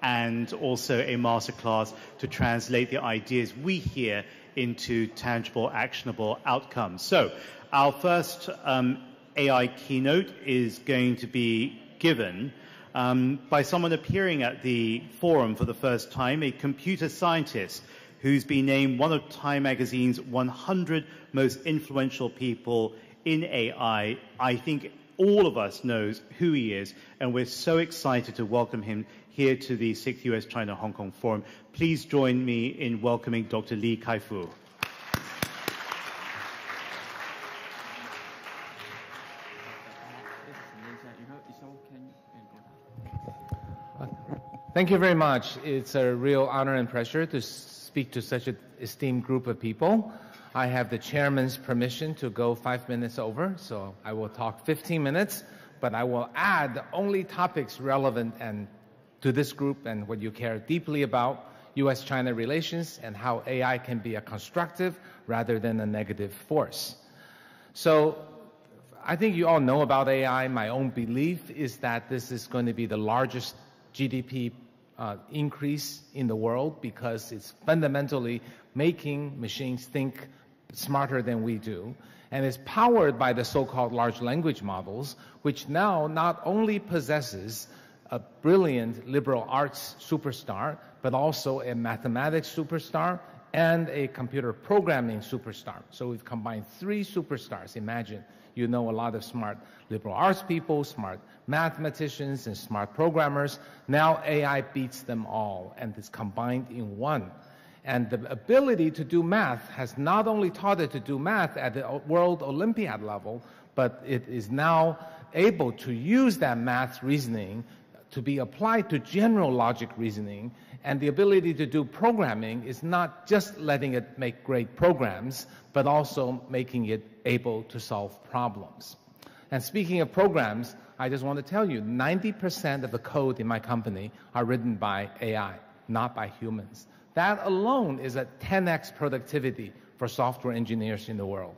and also a masterclass to translate the ideas we hear into tangible, actionable outcomes. So our first AI keynote is going to be given by someone appearing at the forum for the first time, a computer scientist who's been named one of Time Magazine's 100 most influential people in AI. I think all of us knows who he is, and we're so excited to welcome him here to the 6th US-China-Hong Kong Forum. Please join me in welcoming Dr. Li Kai-fu. Thank you very much. It's a real honor and pleasure to speak to such an esteemed group of people. I have the chairman's permission to go 5 minutes over, so I will talk 15 minutes, but I will add only topics relevant and to this group and what you care deeply about, U.S.-China relations and how AI can be a constructive rather than a negative force. So I think you all know about AI. My own belief is that this is going to be the largest GDP increase in the world because it's fundamentally making machines think smarter than we do. And it's powered by the so-called large language models, which now not only possesses a brilliant liberal arts superstar, but also a mathematics superstar and a computer programming superstar. So we've combined 3 superstars. Imagine, you know a lot of smart liberal arts people, smart mathematicians, and smart programmers. Now AI beats them all, and it's combined in one. And the ability to do math has not only taught it to do math at the World Olympiad level, but it is now able to use that math reasoning to be applied to general logic reasoning. And the ability to do programming is not just letting it make great programs, but also making it able to solve problems. And speaking of programs, I just want to tell you, 90% of the code in my company are written by AI, not by humans. That alone is a 10x productivity for software engineers in the world.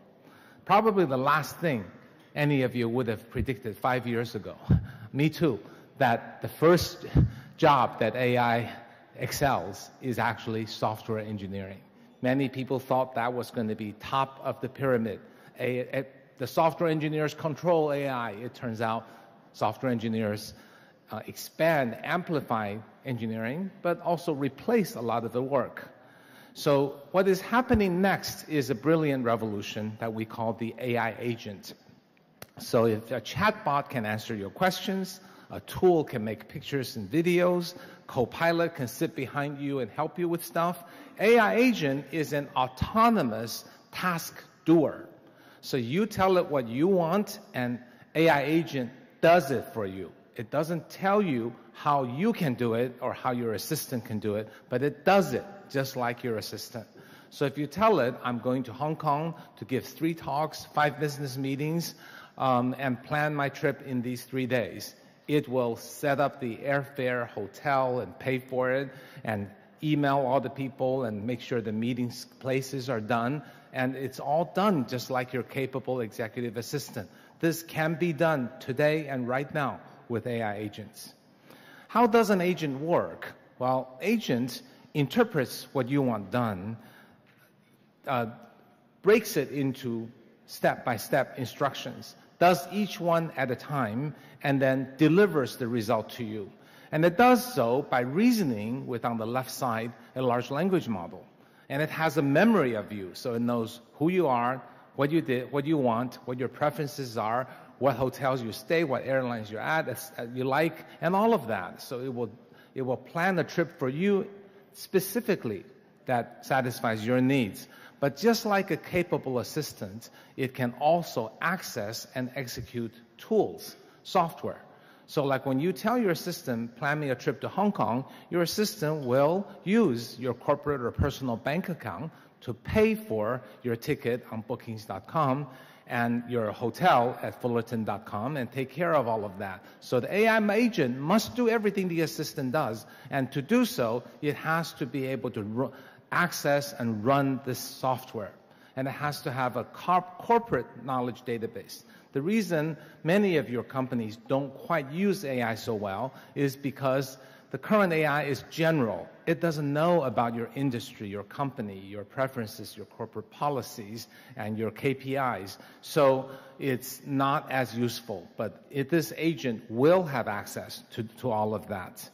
Probably the last thing any of you would have predicted 5 years ago. Me too, that the first job that AI excels is actually software engineering. Many people thought that was going to be top of the pyramid. The software engineers control AI. It turns out software engineers expand, amplify engineering, but also replace a lot of the work. So what is happening next is a brilliant revolution that we call the AI agent. So if a chatbot can answer your questions, a tool can make pictures and videos, Copilot can sit behind you and help you with stuff, AI agent is an autonomous task doer. So you tell it what you want, and AI agent does it for you. It doesn't tell you how you can do it or how your assistant can do it, but it does it just like your assistant. So if you tell it, I'm going to Hong Kong to give 3 talks, 5 business meetings, and plan my trip in these 3 days, it will set up the airfare, hotel, and pay for it, and email all the people and make sure the meeting places are done. And it's all done just like your capable executive assistant. This can be done today and right now with AI agents. How does an agent work? Well, agent interprets what you want done, breaks it into step-by-step instructions, does each one at a time, and then delivers the result to you. And it does so by reasoning with, on the left side, a large language model. And it has a memory of you, so it knows who you are, what you did, what you want, what your preferences are, what hotels you stay, what airlines you're at, you like, and all of that. So it will plan a trip for you specifically that satisfies your needs. But just like a capable assistant, it can also access and execute tools, software. So like when you tell your assistant, plan me a trip to Hong Kong, your assistant will use your corporate or personal bank account to pay for your ticket on bookings.com and your hotel at fullerton.com and take care of all of that. So the AI agent must do everything the assistant does. And to do so, it has to be able to access and run this software. And it has to have a corporate knowledge database. The reason many of your companies don't quite use AI so well is because the current AI is general. It doesn't know about your industry, your company, your preferences, your corporate policies, and your KPIs. So it's not as useful. But this agent will have access to all of that.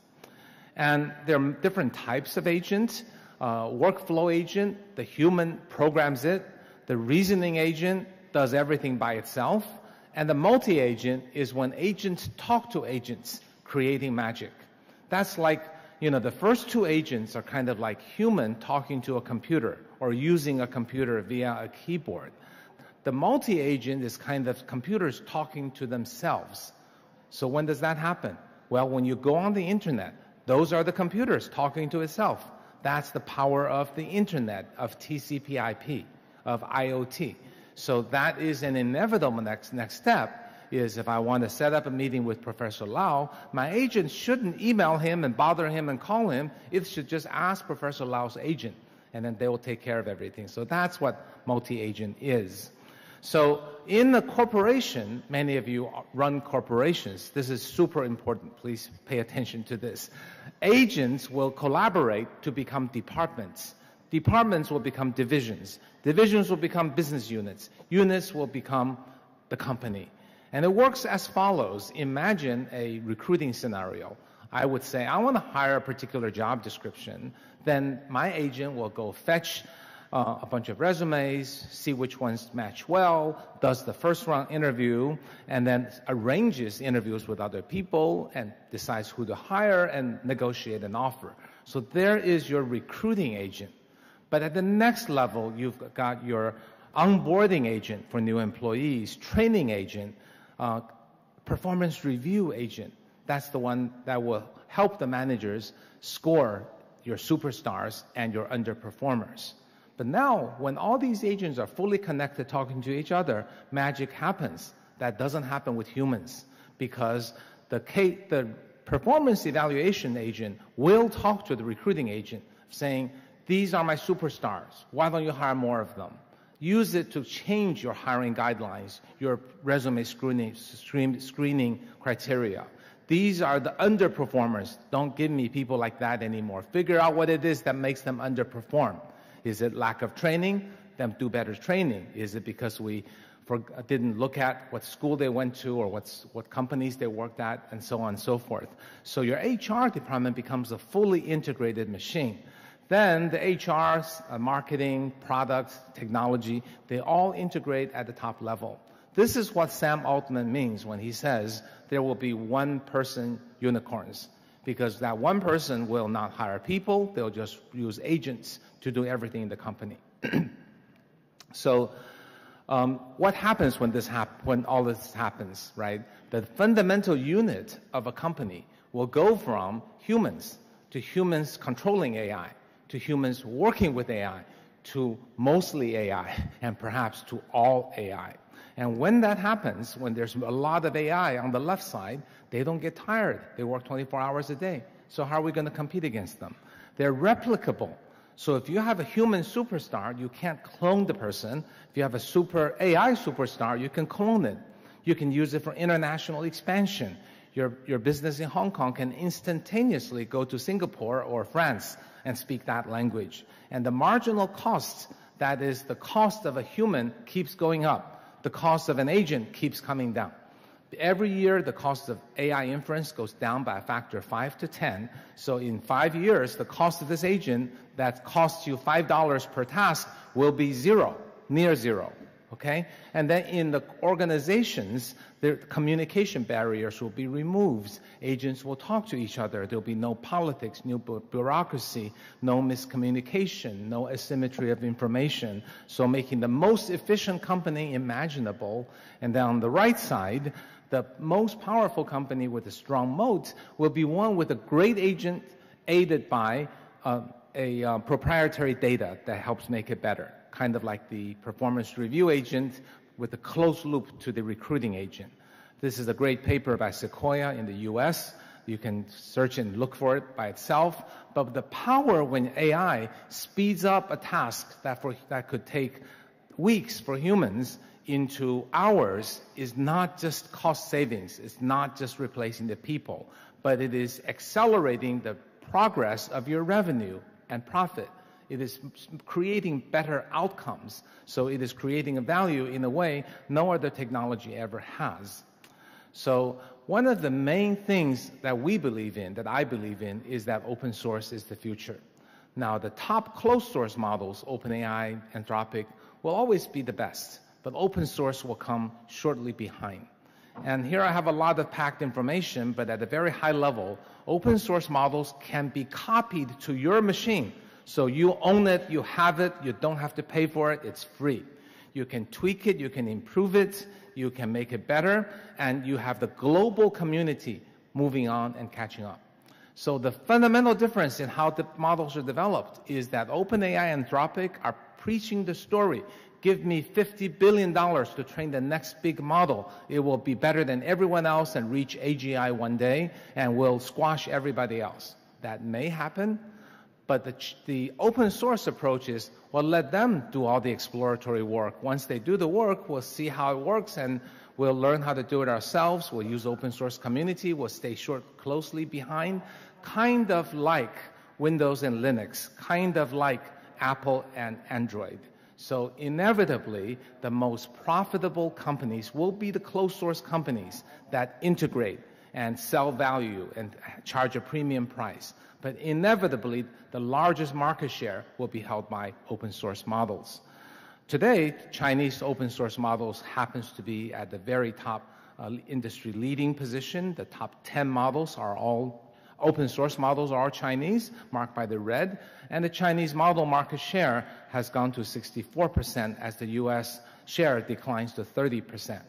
And there are different types of agents. workflow agent, the human programs it. The reasoning agent does everything by itself. And the multi-agent is when agents talk to agents, creating magic. That's like, the first two agents are kind of like human talking to a computer or using a computer via a keyboard. The multi-agent is kind of computers talking to themselves. So when does that happen? Well, when you go on the internet, those are the computers talking to itself. That's the power of the internet, of TCP/IP, of IoT. So that is an inevitable next step, is if I want to set up a meeting with Professor Lau, my agent shouldn't email him and bother him and call him. It should just ask Professor Lau's agent, and then they will take care of everything. So that's what multi-agent is. So in the corporation, many of you run corporations. This is super important. Please pay attention to this. Agents will collaborate to become departments. Departments will become divisions. Divisions will become business units. Units will become the company. And it works as follows. Imagine a recruiting scenario. I would say, I want to hire a particular job description. Then my agent will go fetch a bunch of resumes, see which ones match well, does the first round interview, and then arranges interviews with other people and decides who to hire and negotiate an offer. So there is your recruiting agent. But at the next level, you've got your onboarding agent for new employees, training agent, performance review agent. That's the one that will help the managers score your superstars and your underperformers. But now, when all these agents are fully connected, talking to each other, magic happens. That doesn't happen with humans, because the performance evaluation agent will talk to the recruiting agent, saying, these are my superstars. Why don't you hire more of them? Use it to change your hiring guidelines, your resume screening criteria. These are the underperformers. Don't give me people like that anymore. Figure out what it is that makes them underperform. Is it lack of training? Then do better training. Is it because we didn't look at what school they went to or what companies they worked at, and so on and so forth? So your HR department becomes a fully integrated machine. Then the HR's marketing, products, technology, they all integrate at the top level. This is what Sam Altman means when he says there will be one-person unicorns, because that one person will not hire people, they'll just use agents to do everything in the company. So what happens when all this happens, right? The fundamental unit of a company will go from humans to humans controlling AI, to humans working with AI, to mostly AI, and perhaps to all AI. And when that happens, when there's a lot of AI on the left side, they don't get tired. They work 24 hours a day. So how are we going to compete against them? They're replicable. So if you have a human superstar, you can't clone the person. If you have a super AI superstar, you can clone it. You can use it for international expansion. Your business in Hong Kong can instantaneously go to Singapore or France and speak that language. And the marginal cost, that is the cost of a human, keeps going up. The cost of an agent keeps coming down. Every year, the cost of AI inference goes down by a factor of 5 to 10. So in 5 years, the cost of this agent that costs you $5 per task will be zero, near zero. Okay? And then in the organizations, the communication barriers will be removed. Agents will talk to each other. There will be no politics, no bureaucracy, no miscommunication, no asymmetry of information. So making the most efficient company imaginable. And then on the right side, the most powerful company with a strong moat will be one with a great agent aided by proprietary data that helps make it better. Kind of like the performance review agent with a closed loop to the recruiting agent. This is a great paper by Sequoia in the US. You can search and look for it by itself. But the power when AI speeds up a task that could take weeks for humans into hours is not just cost savings. It's not just replacing the people, but it is accelerating the progress of your revenue and profit. It is creating better outcomes. So it is creating a value in a way no other technology ever has. So one of the main things that we believe in, that I believe in, is that open source is the future. Now, the top closed source models, OpenAI, Anthropic, will always be the best, but open source will come shortly behind. And here I have a lot of packed information, but at a very high level, open source models can be copied to your machine. So you own it, you have it, you don't have to pay for it, it's free. You can tweak it, you can improve it, you can make it better, and you have the global community moving on and catching up. So the fundamental difference in how the models are developed is that OpenAI and Anthropic are preaching the story. Give me $50 billion to train the next big model. It will be better than everyone else and reach AGI one day and will squash everybody else. That may happen, but the open source approach is, well, let them do all the exploratory work. Once they do the work, we'll see how it works and we'll learn how to do it ourselves. We'll use open source community. We'll stay closely behind, kind of like Windows and Linux, kind of like Apple and Android. So inevitably, the most profitable companies will be the closed source companies that integrate and sell value and charge a premium price. But inevitably, the largest market share will be held by open source models. Today, Chinese open source models happens to be at the very top industry leading position. The top 10 models are all open source models are Chinese, marked by the red, and the Chinese model market share has gone to 64% as the US share declines to 30%.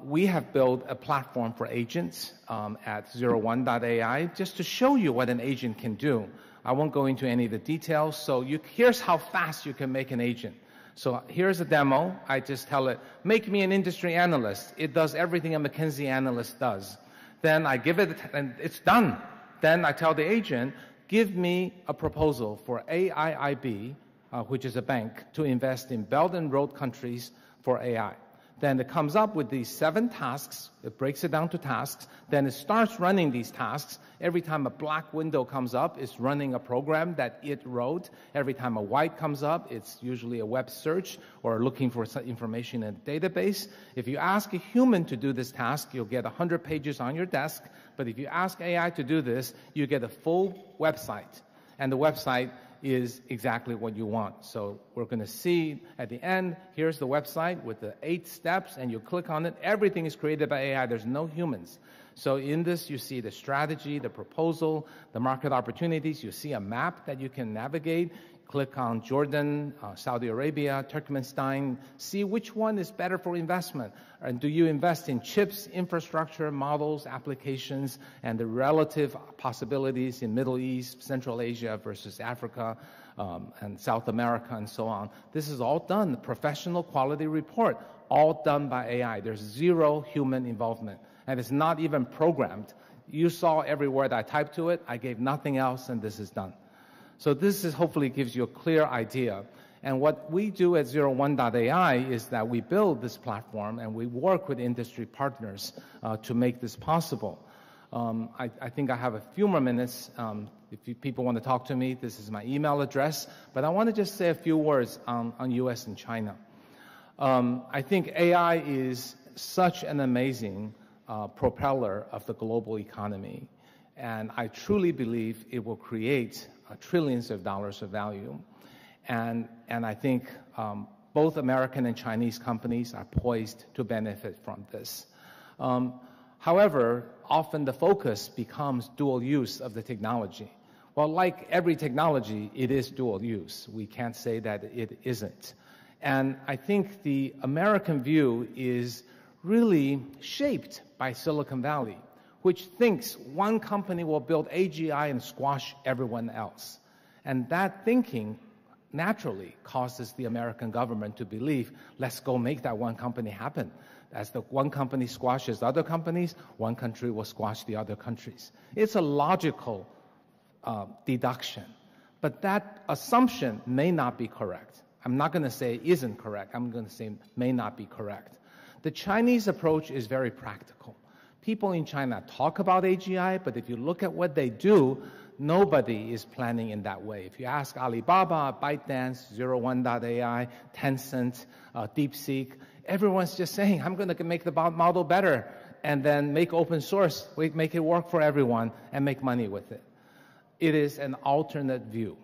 We have built a platform for agents at 01.ai just to show you what an agent can do. I won't go into any of the details, so here's how fast you can make an agent. So here's a demo. I just tell it, make me an industry analyst. It does everything a McKinsey analyst does. Then I give it, and it's done. Then I tell the agent, give me a proposal for AIIB, which is a bank, to invest in Belt and Road countries for AI. Then it comes up with these 7 tasks. It breaks it down to tasks. Then it starts running these tasks. Every time a black window comes up, it's running a program that it wrote. Every time a white comes up, it's usually a web search or looking for some information in a database. If you ask a human to do this task, you'll get 100 pages on your desk. But if you ask AI to do this, you get a full website. And the website is exactly what you want. So we're going to see at the end, here's the website with the 8 steps, and you click on it. Everything is created by AI. There's no humans. So in this, you see the strategy, the proposal, the market opportunities. You see a map that you can navigate. Click on Jordan, Saudi Arabia, Turkmenistan. See which one is better for investment. And do you invest in chips, infrastructure, models, applications, and the relative possibilities in Middle East, Central Asia versus Africa, and South America, and so on. This is all done, the professional quality report, all done by AI. There's 0 human involvement, and it's not even programmed. You saw every word I typed to it. I gave nothing else, and this is done. So this is hopefully gives you a clear idea. And what we do at 01.ai is that we build this platform and we work with industry partners to make this possible. I think I have a few more minutes. If people want to talk to me, this is my email address. But I want to just say a few words on US and China. I think AI is such an amazing propeller of the global economy. And I truly believe it will create trillions of dollars of value. And I think both American and Chinese companies are poised to benefit from this. However, often the focus becomes dual use of the technology. Well, like every technology, it is dual use. We can't say that it isn't. And I think the American view is really shaped by Silicon Valley, which thinks one company will build AGI and squash everyone else. And that thinking naturally causes the American government to believe, let's go make that one company happen. As the one company squashes other companies, one country will squash the other countries. It's a logical deduction. But that assumption may not be correct. I'm not going to say it isn't correct. I'm going to say it may not be correct. The Chinese approach is very practical. People in China talk about AGI, but if you look at what they do, nobody is planning in that way. If you ask Alibaba, ByteDance, 01.ai, Tencent, DeepSeek, everyone's just saying, I'm going to make the model better and then make open source, make it work for everyone and make money with it. It is an alternate view.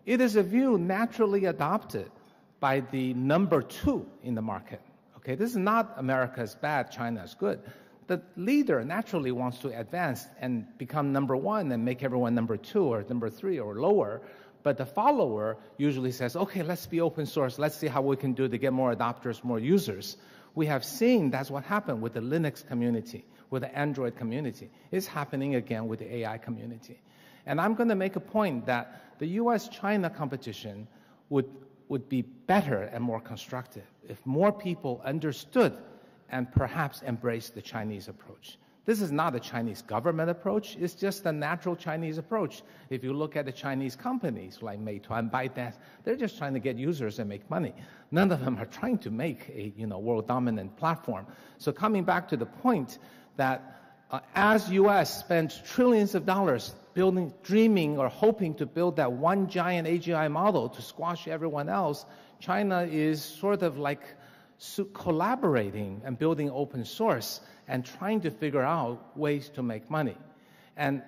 It is a view naturally adopted by the number 2 in the market. Okay, this is not America is bad, China is good. The leader naturally wants to advance and become number 1 and make everyone number 2 or number 3 or lower. But the follower usually says, okay, let's be open source. Let's see how we can do to get more adopters, more users. We have seen that's what happened with the Linux community, with the Android community. It's happening again with the AI community. And I'm going to make a point that the US-China competition would be better and more constructive if more people understood and perhaps embraced the Chinese approach. This is not a Chinese government approach. It's just a natural Chinese approach. If you look at the Chinese companies like Meituan, ByteDance, they're just trying to get users and make money. None of them are trying to make a world-dominant platform. So coming back to the point that as U.S. spends trillions of dollars building, dreaming or hoping to build that one giant AGI model to squash everyone else, China is sort of like collaborating and building open source and trying to figure out ways to make money. And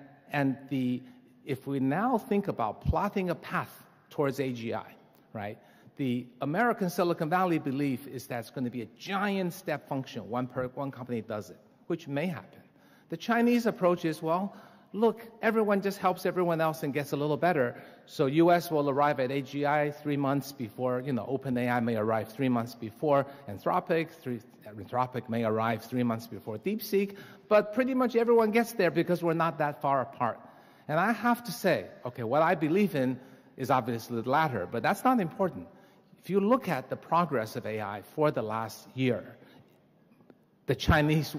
if we now think about plotting a path towards AGI, right? The American Silicon Valley belief is that it's going to be a giant step function. One company does it, which may happen. The Chinese approach is, well, look, everyone just helps everyone else and gets a little better. So US will arrive at AGI 3 months before, OpenAI may arrive 3 months before Anthropic may arrive 3 months before DeepSeek, but pretty much everyone gets there because we're not that far apart. And I have to say, okay, what I believe in is obviously the latter, but that's not important. If you look at the progress of AI for the last year, the Chinese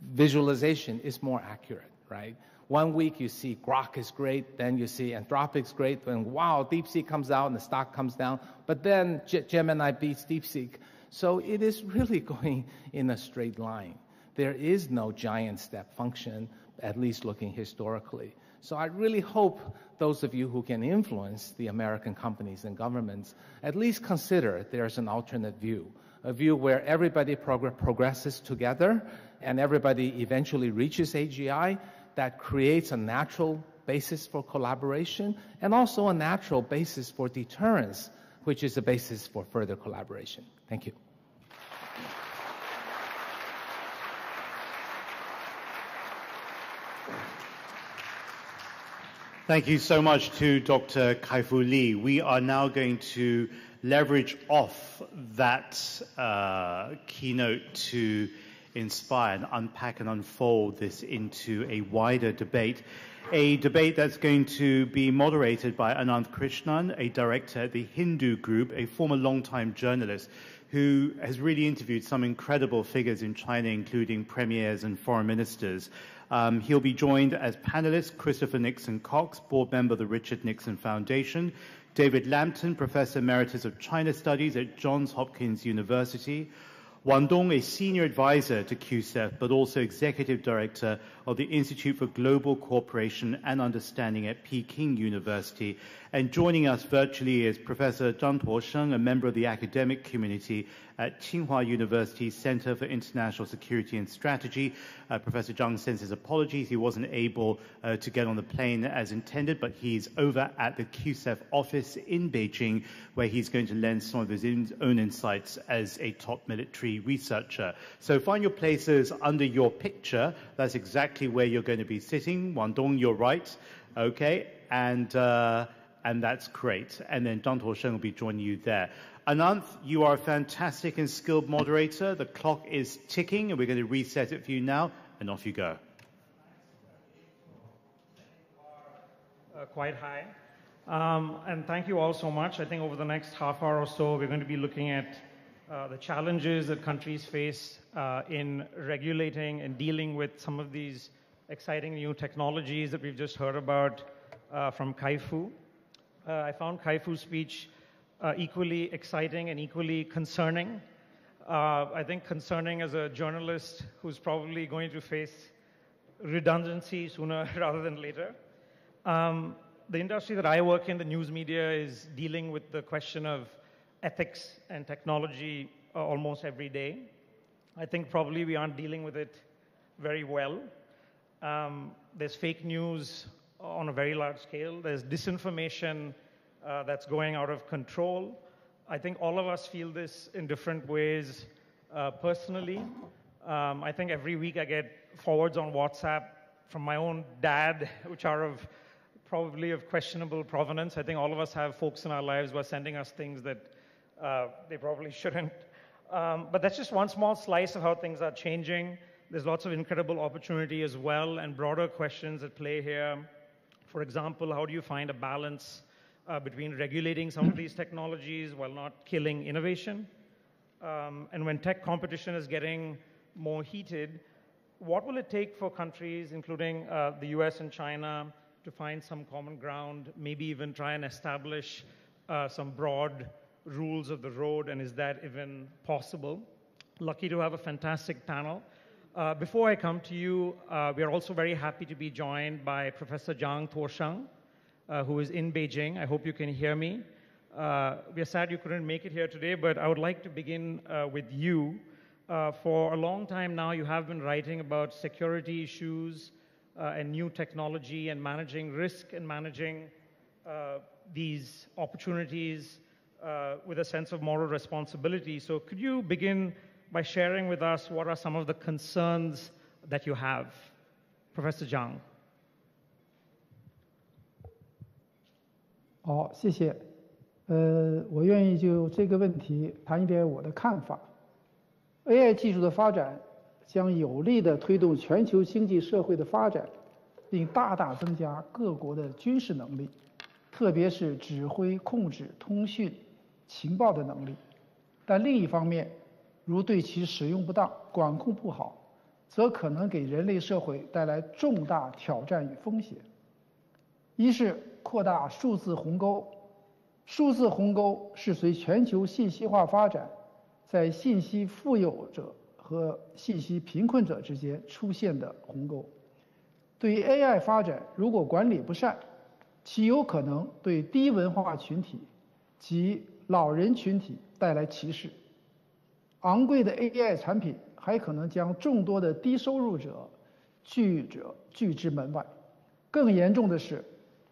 visualization is more accurate, right? 1 week you see Grok is great, then you see Anthropic's great, and wow, DeepSeek comes out and the stock comes down, but then Gemini beats DeepSeek. So it is really going in a straight line. There is no giant step function, at least looking historically. So I really hope those of you who can influence the American companies and governments at least consider there's an alternate view, a view where everybody progresses together and everybody eventually reaches AGI that creates a natural basis for collaboration and also a natural basis for deterrence, which is a basis for further collaboration. Thank you. Thank you so much to Dr. Kai-Fu Lee. We are now going to leverage off that keynote to inspire and unpack and unfold this into a wider debate, a debate that's going to be moderated by Ananth Krishnan, a director at the Hindu Group, a former longtime journalist who has really interviewed some incredible figures in China, including premiers and foreign ministers. He'll be joined as panelists Christopher Nixon Cox, board member of the Richard Nixon Foundation, David Lampton, Professor Emeritus of China Studies at Johns Hopkins University, Wang Dong, a senior advisor to QCEF, but also executive director of the Institute for Global Cooperation and Understanding at Peking University. And joining us virtually is Professor Zhang Tuosheng, a member of the academic community at Tsinghua University Center for International Security and Strategy. Professor Zhang sends his apologies. He wasn't able to get on the plane as intended, but he's over at the QCEF office in Beijing, where he's going to lend some of his own insights as a top military researcher. So find your places under your picture. That's exactly where you're going to be sitting. Wang Dong, you're right. Okay. And that's great. And then Zhang Tuosheng will be joining you there. Ananth, you are a fantastic and skilled moderator. The clock is ticking, and we're going to reset it for you now, and off you go. Quite high. And thank you all so much. I think over the next half hour or so, we're going to be looking at the challenges that countries face in regulating and dealing with some of these exciting new technologies that we've just heard about from Kai-Fu. I found Kai-Fu's speech equally exciting and equally concerning. I think concerning as a journalist who's probably going to face redundancy sooner rather than later. The industry that I work in, the news media, is dealing with the question of ethics and technology almost every day. I think probably we aren't dealing with it very well. There's fake news on a very large scale. There's disinformation that's going out of control. I think all of us feel this in different ways personally. I think every week I get forwards on WhatsApp from my own dad, which are probably of questionable provenance. I think all of us have folks in our lives who are sending us things that they probably shouldn't. But that's just one small slice of how things are changing. There's lots of incredible opportunity as well and broader questions at play here. For example, how do you find a balance between regulating some of these technologies while not killing innovation? And when tech competition is getting more heated, what will it take for countries, including the US and China, to find some common ground, maybe even try and establish some broad rules of the road, and is that even possible? Lucky to have a fantastic panel. Before I come to you, we are also very happy to be joined by Professor Zhang Tuosheng, who is in Beijing. I hope you can hear me. We are sad you couldn't make it here today, but I would like to begin with you. For a long time now, you have been writing about security issues and new technology and managing risk and managing these opportunities with a sense of moral responsibility. So could you begin by sharing with us what are some of the concerns that you have? Professor Zhang. 好，谢谢。我愿意就这个问题谈一点我的看法。AI 技术的发展将有力地推动全球经济社会的发展，并大大增加各国的军事能力，特别是指挥、控制、通讯、情报的能力。但另一方面，如对其使用不当、管控不好，则可能给人类社会带来重大挑战与风险。一是扩大数字鸿沟。数字鸿沟是随全球信息化发展，在信息富有者和信息贫困者之间出现的鸿沟。对于 AI 发展，如果管理不善，其有可能对低文化群体及老人群体带来歧视。昂贵的 AI 产品还可能将众多的低收入者拒之门外。更严重的是，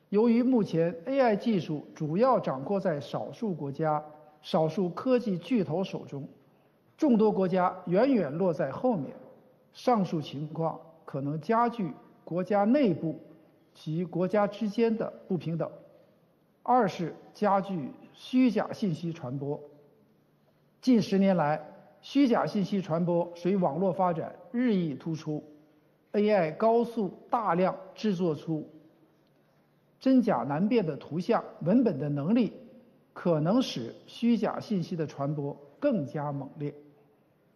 由于目前 AI 技术主要掌握在少数国家、少数科技巨头手中，众多国家远远落在后面。上述情况可能加剧国家内部及国家之间的不平等。二是加剧虚假信息传播。近10年来，虚假信息传播随网络发展日益突出 ，AI 高速大量制作出真假难辨的图像、文本的能力，可能使虚假信息的传播更加猛烈。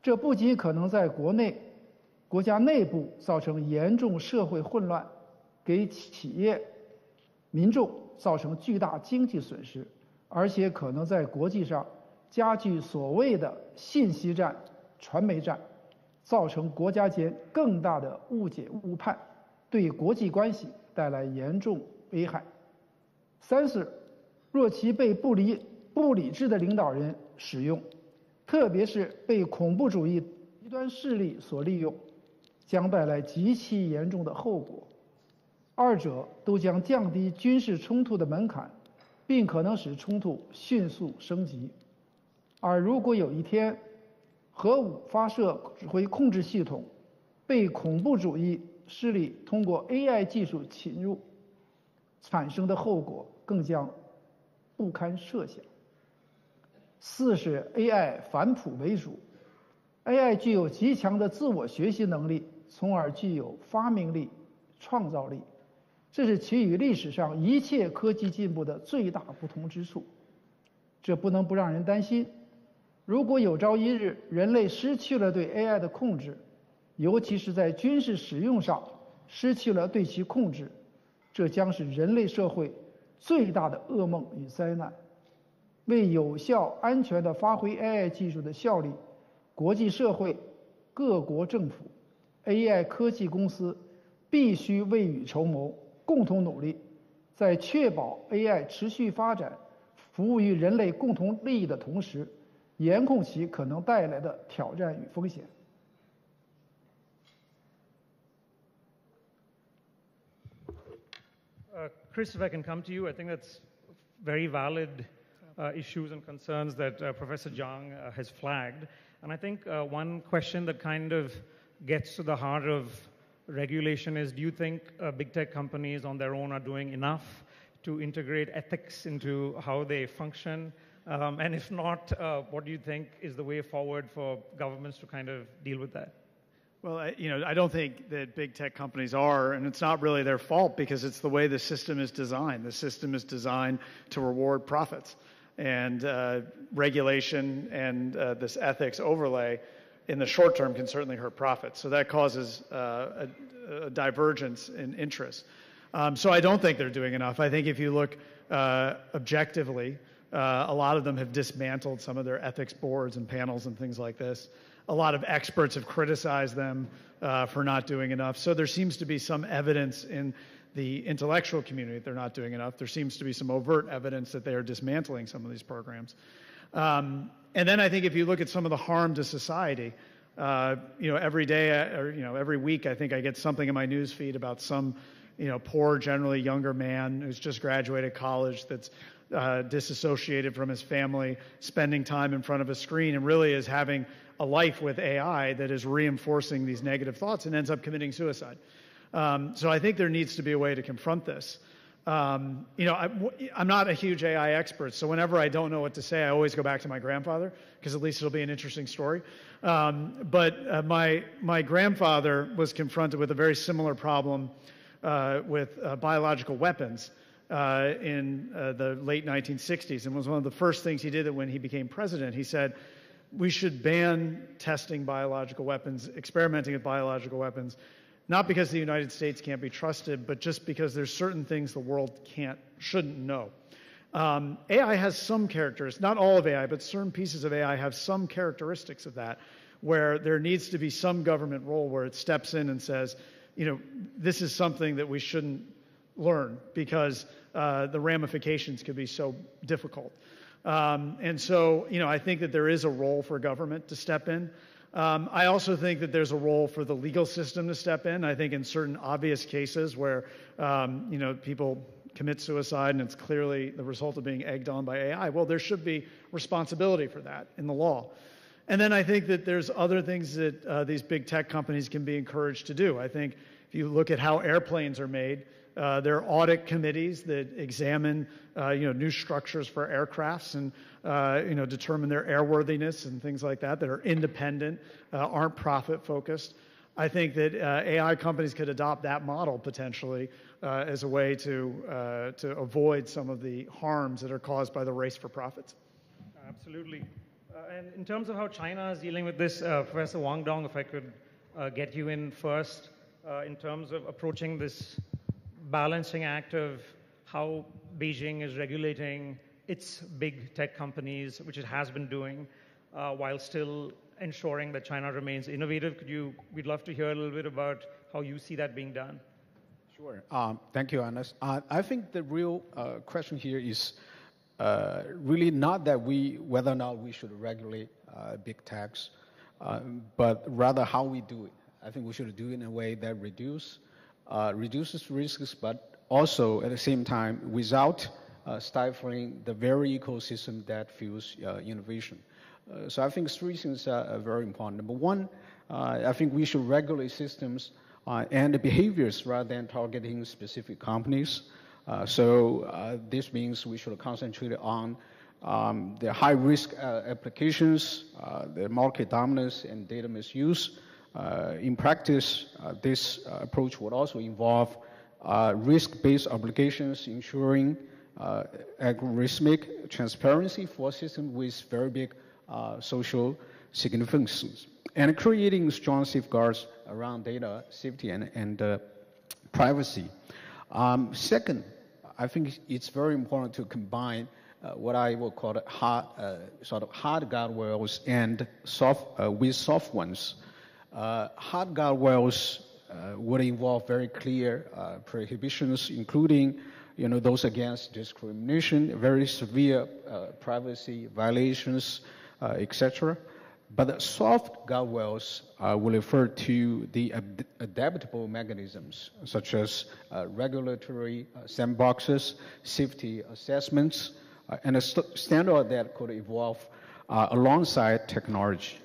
这不仅可能在国家内部造成严重社会混乱，给企业、民众造成巨大经济损失，而且可能在国际上加剧所谓的信息战、传媒战，造成国家间更大的误解误判，对国际关系带来严重危害。三是，若其被不理智的领导人使用，特别是被恐怖主义极端势力所利用，将带来极其严重的后果。二者都将降低军事冲突的门槛，并可能使冲突迅速升级。而如果有一天，核武发射指挥控制系统被恐怖主义势力通过 AI 技术侵入，产生的后果更将不堪设想。四是 AI 反哺为主 ，AI 具有极强的自我学习能力，从而具有发明力、创造力，这是其与历史上一切科技进步的最大不同之处。这不能不让人担心，如果有朝一日人类失去了对 AI 的控制，尤其是在军事使用上失去了对其控制，这将是人类社会最大的噩梦与灾难。为有效、安全地发挥 AI 技术的效力，国际社会、各国政府、AI 科技公司必须未雨绸缪，共同努力，在确保 AI 持续发展、服务于人类共同利益的同时，严控其可能带来的挑战与风险。Chris, if I can come to you, I think that's very valid issues and concerns that Professor Zhang has flagged. And I think one question that kind of gets to the heart of regulation is, do you think big tech companies on their own are doing enough to integrate ethics into how they function? And if not, what do you think is the way forward for governments to kind of deal with that? Well, I don't think that big tech companies are, and it's not really their fault because it's the way the system is designed. The system is designed to reward profits. And regulation and this ethics overlay in the short term can certainly hurt profits. So that causes a divergence in interest. So I don't think they're doing enough. I think if you look objectively, a lot of them have dismantled some of their ethics boards and panels and things like this. A lot of experts have criticized them for not doing enough. So there seems to be some evidence in the intellectual community that they're not doing enough. There seems to be some overt evidence that they are dismantling some of these programs. And then I think if you look at some of the harm to society, every day or every week, I think I get something in my news feed about some poor, generally younger man who's just graduated college that's disassociated from his family, spending time in front of a screen, and really is having a life with AI that is reinforcing these negative thoughts and ends up committing suicide. So I think there needs to be a way to confront this. I'm not a huge AI expert, so whenever I don't know what to say, I always go back to my grandfather, because at least it'll be an interesting story. But my grandfather was confronted with a very similar problem with biological weapons in the late 1960s, and was one of the first things he did when he became president. He said, we should ban testing biological weapons, experimenting with biological weapons, not because the United States can't be trusted, but just because there's certain things the world shouldn't know. AI has some characteristics, not all of AI, but certain pieces of AI have some characteristics of that, where there needs to be some government role where it steps in and says, this is something that we shouldn't learn because the ramifications could be so difficult. And so, I think that there is a role for government to step in. I also think that there's a role for the legal system to step in. I think in certain obvious cases where, people commit suicide and it's clearly the result of being egged on by AI, well, there should be responsibility for that in the law. And then I think that there's other things that these big tech companies can be encouraged to do. I think if you look at how airplanes are made, there are audit committees that examine, new structures for aircrafts and, determine their airworthiness and things like that are independent, aren't profit-focused. I think that AI companies could adopt that model potentially as a way to avoid some of the harms that are caused by the race for profits. Absolutely. And in terms of how China is dealing with this, Professor Wang Dong, if I could get you in first, in terms of approaching this balancing act of how Beijing is regulating its big tech companies, which it has been doing, while still ensuring that China remains innovative. We'd love to hear a little bit about how you see that being done. Sure. Thank you, Anas. I think the real question here is really not that whether or not we should regulate big techs, but rather how we do it. I think we should do it in a way that reduces risks, but also at the same time without stifling the very ecosystem that fuels innovation. So I think three things are very important. Number one, I think we should regulate systems and the behaviors rather than targeting specific companies. So this means we should concentrate on the high-risk applications, the market dominance, and data misuse. In practice, this approach would also involve risk-based obligations, ensuring algorithmic transparency for a system with very big social significance, and creating strong safeguards around data safety and privacy. Second, I think it's very important to combine what I will call hard guardrails and with soft ones. Hard guardrails would involve very clear prohibitions, including those against discrimination, very severe privacy violations, etc. But the soft guardrails will refer to the adaptable mechanisms, such as regulatory sandboxes, safety assessments, and a standard that could evolve alongside technology.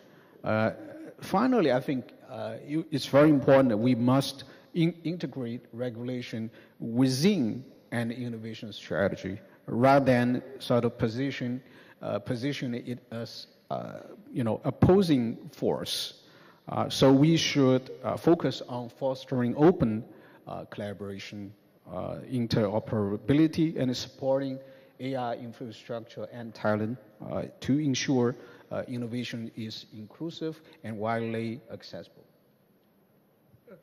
Finally, I think it's very important that we must integrate regulation within an innovation strategy, rather than sort of position it as opposing force. So we should focus on fostering open collaboration, interoperability, and supporting AI infrastructure and talent to ensure innovation is inclusive and widely accessible.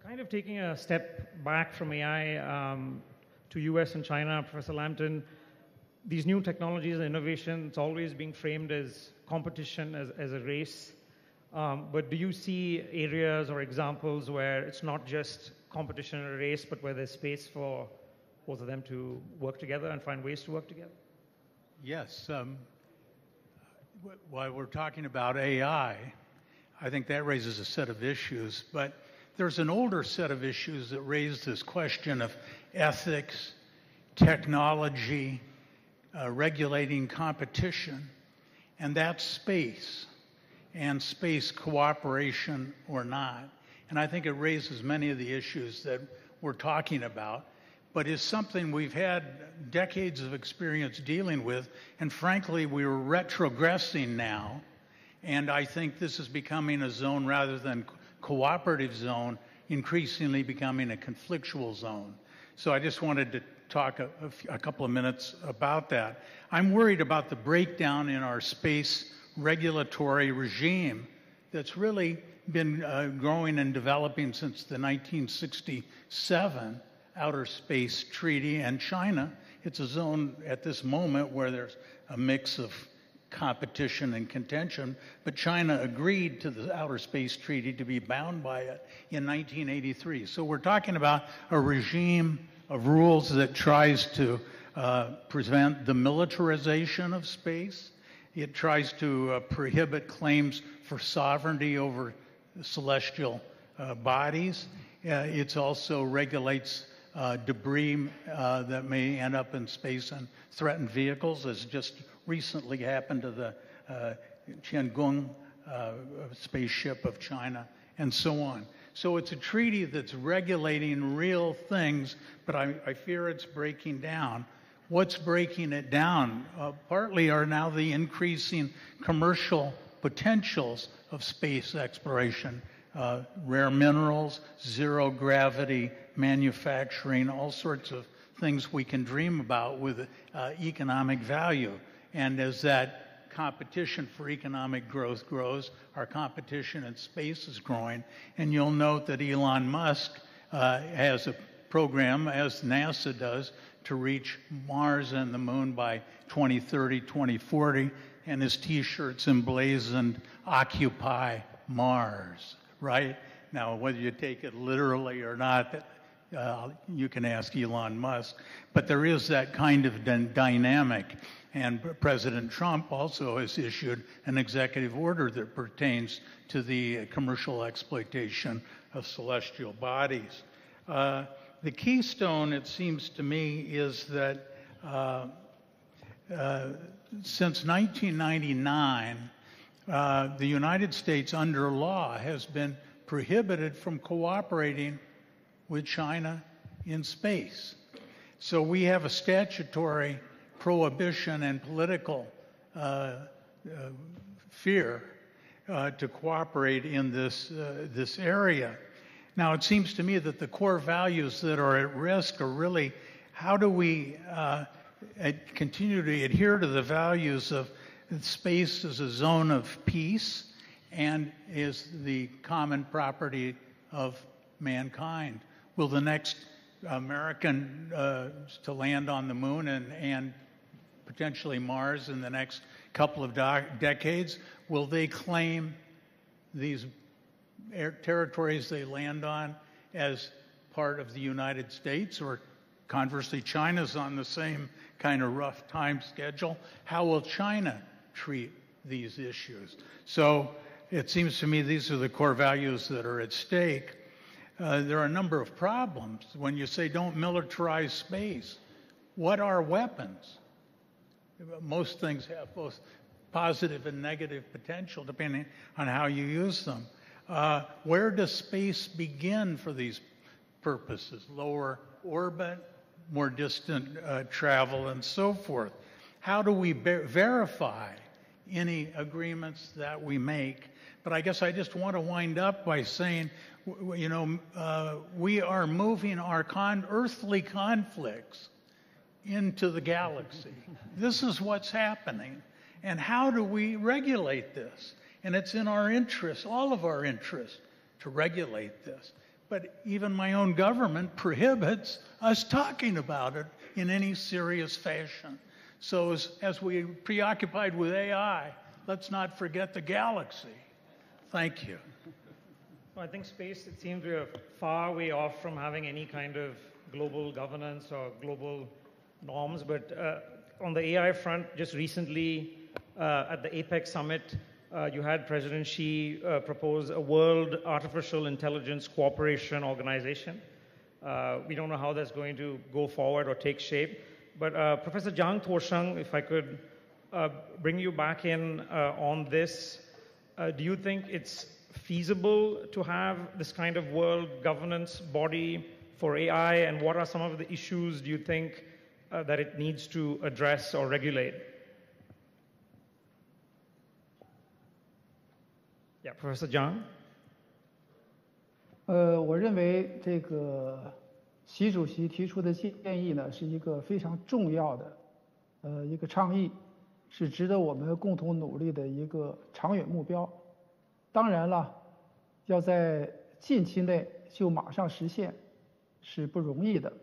Kind of taking a step back from AI to US and China, Professor Lambton, these new technologies and innovation, it's always being framed as competition, as a race. But do you see areas or examples where it's not just competition or a race, but where there's space for both of them to work together and find ways to work together? Yes. While we're talking about AI, I think that raises a set of issues. But there's an older set of issues that raise this question of ethics, technology, regulating competition, and that's space, and space cooperation or not. And I think it raises many of the issues that we're talking about, but is something we've had decades of experience dealing with, and frankly, we're retrogressing now, and I think this is becoming a zone rather than cooperative zone, increasingly becoming a conflictual zone. So I just wanted to talk a couple of minutes about that. I'm worried about the breakdown in our space regulatory regime that's really been growing and developing since the 1967 Outer Space Treaty. And China, it's a zone at this moment where there's a mix of competition and contention, but China agreed to the Outer Space Treaty to be bound by it in 1983. So we're talking about a regime of rules that tries to prevent the militarization of space. It tries to prohibit claims for sovereignty over celestial bodies. It also regulates debris that may end up in space and threaten vehicles, as just recently happened to the Tiangong spaceship of China, and so on. So it's a treaty that's regulating real things, but I fear it's breaking down. What's breaking it down? Partly are now the increasing commercial potentials of space exploration, rare minerals, zero gravity manufacturing, all sorts of things we can dream about with economic value. And as that competition for economic growth grows, our competition in space is growing. And you'll note that Elon Musk has a program, as NASA does, to reach Mars and the moon by 2030, 2040, and his T-shirts emblazoned, "Occupy Mars," right? Now, whether you take it literally or not, you can ask Elon Musk, but there is that kind of dynamic. And President Trump also has issued an executive order that pertains to the commercial exploitation of celestial bodies. The keystone, it seems to me, is that since 1999, the United States, under law, has been prohibited from cooperating with China in space. So we have a statutory prohibition and political fear to cooperate in this area. Now, it seems to me that the core values that are at risk are really, how do we continue to adhere to the values of space as a zone of peace and is the common property of mankind? Will the next American to land on the moon and potentially Mars in the next couple of decades, will they claim these territories they land on as part of the United States? Or conversely, China's on the same kind of rough time schedule. How will China treat these issues? So it seems to me these are the core values that are at stake. There are a number of problems. When you say don't militarize space, what are weapons? Most things have both positive and negative potential depending on how you use them. Where does space begin for these purposes? Lower orbit, more distant travel, and so forth. How do we verify any agreements that we make? But I guess I just want to wind up by saying, we are moving our earthly conflicts into the galaxy. This is what's happening. And how do we regulate this? And it's in our interest, all of our interests, to regulate this. But even my own government prohibits us talking about it in any serious fashion. So as we're preoccupied with AI, let's not forget the galaxy. Thank you. I think space, it seems we are far way off from having any kind of global governance or global norms. But on the AI front, just recently at the APEC summit, you had President Xi propose a World Artificial Intelligence Cooperation Organization. We don't know how that's going to go forward or take shape. But Professor Zhang Tuosheng, if I could bring you back in on this, do you think it's feasible to have this kind of world governance body for AI? And what are some of the issues do you think that it needs to address or regulate? Yeah, Professor Zhang. 我认为这个习主席提出的建议呢，是一个非常重要的一个倡议，是值得我们共同努力的一个长远目标。当然了，要在近期内就马上实现是不容易的。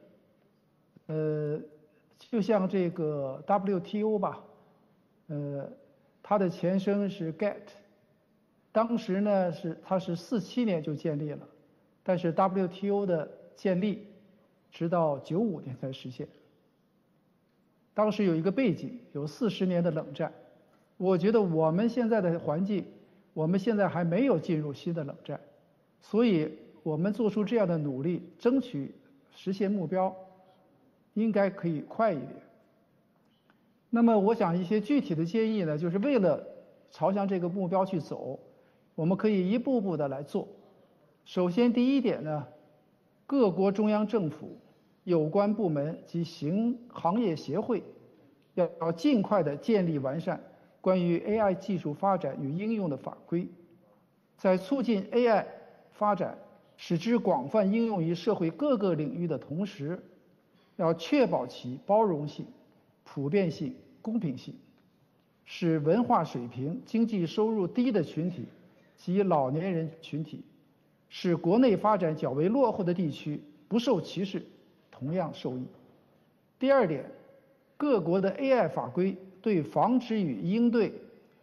就像这个 WTO 吧，它的前身是 GATT。当时呢它是47年就建立了，但是 WTO 的建立直到95年才实现。当时有一个背景，有40年的冷战。我觉得我们现在的环境，我们现在还没有进入新的冷战，所以我们做出这样的努力，争取实现目标，应该可以快一点。那么我想一些具体的建议呢，就是为了朝向这个目标去走，我们可以一步步的来做。首先第一点呢，各国中央政府、有关部门及行业协会要尽快的建立完善关于 AI 技术发展与应用的法规，在促进 AI 发展，使之广泛应用于社会各个领域的同时，要确保其包容性、普遍性、公平性，使文化水平、经济收入低的群体及老年人群体，使国内发展较为落后的地区不受歧视，同样受益。第二点，各国的 AI 法规对防止与应对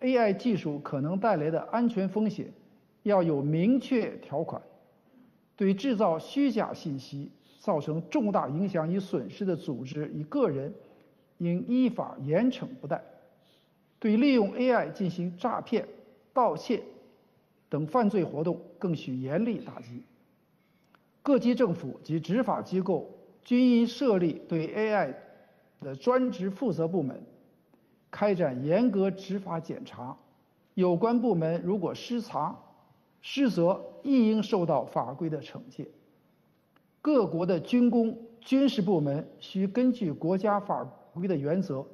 AI 技术可能带来的安全风险要有明确条款，对制造虚假信息造成重大影响与损失的组织与个人应依法严惩不贷，对利用 AI 进行诈骗、盗窃等犯罪活动更需严厉打击。各级政府及执法机构均应设立对 AI 的专职负责部门，开展严格执法检查，有关部门如果失察失责，亦应受到法规的惩戒。各国的军工、军事部门需根据国家法规的原则，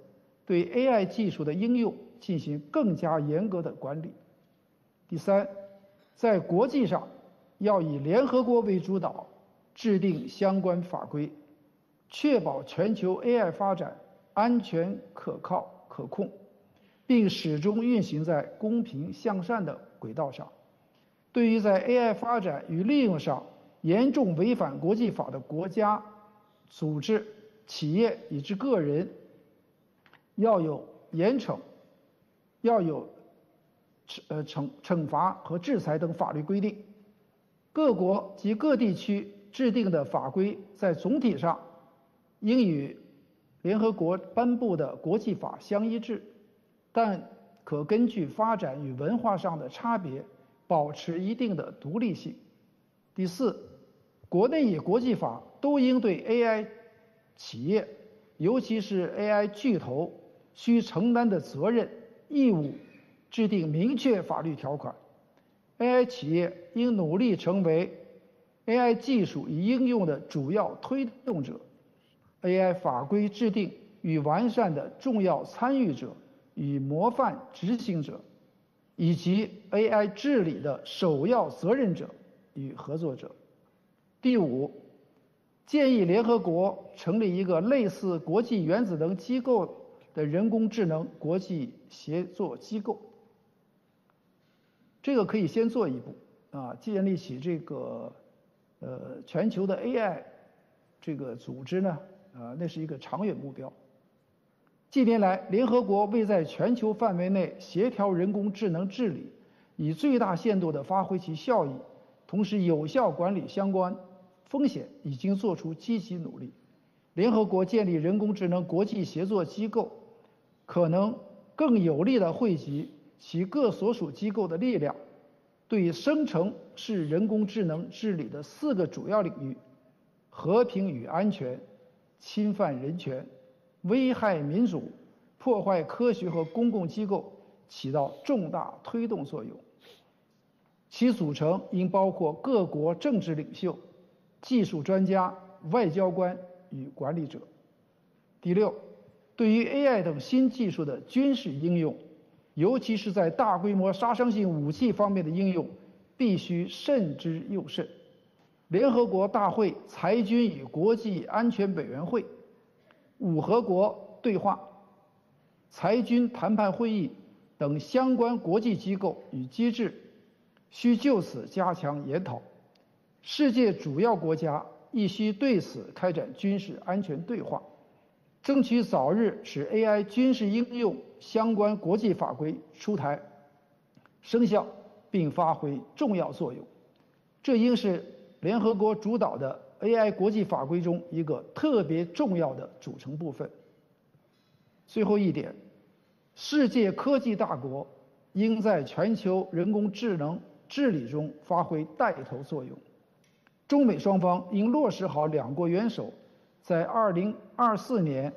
对 AI 技术的应用进行更加严格的管理。第三，在国际上要以联合国为主导，制定相关法规，确保全球 AI 发展安全、可靠、可控，并始终运行在公平向善的轨道上。对于在 AI 发展与利用上严重违反国际法的国家、组织、企业以至个人，要有严惩，要有惩罚和制裁等法律规定。各国及各地区制定的法规在总体上应与联合国颁布的国际法相一致，但可根据发展与文化上的差别，保持一定的独立性。第四，国内与国际法都应对 AI 企业，尤其是 AI 巨头需承担的责任、义务制定明确法律条款。AI 企业应努力成为 AI 技术与应用的主要推动者、AI 法规制定与完善的重要参与者与模范执行者，以及 AI 治理的首要责任者与合作者。第五，建议联合国成立一个类似国际原子能机构的人工智能国际协作机构。这个可以先做一步啊，建立起这个全球的 AI 这个组织呢，那是一个长远目标。近年来，联合国为在全球范围内协调人工智能治理，以最大限度地发挥其效益，同时有效管理相关风险，已经做出积极努力。联合国建立人工智能国际协作机构，可能更有力地汇集其各所属机构的力量，对生成式人工智能治理的4个主要领域——和平与安全、侵犯人权、危害民主、破坏科学和公共机构起到重大推动作用。其组成应包括各国政治领袖、技术专家、外交官与管理者。第六，对于 AI 等新技术的军事应用，尤其是在大规模杀伤性武器方面的应用，必须慎之又慎。联合国大会裁军与国际安全委员会、5合国对话、裁军谈判会议等相关国际机构与机制，需就此加强研讨。世界主要国家亦需对此开展军事安全对话，争取早日使 AI 军事应用相关国际法规出台、生效，并发挥重要作用。这应是联合国主导的 AI 国际法规中一个特别重要的组成部分。最后一点，世界科技大国应在全球人工智能治理中发挥带头作用。中美双方应落实好两国元首在2024年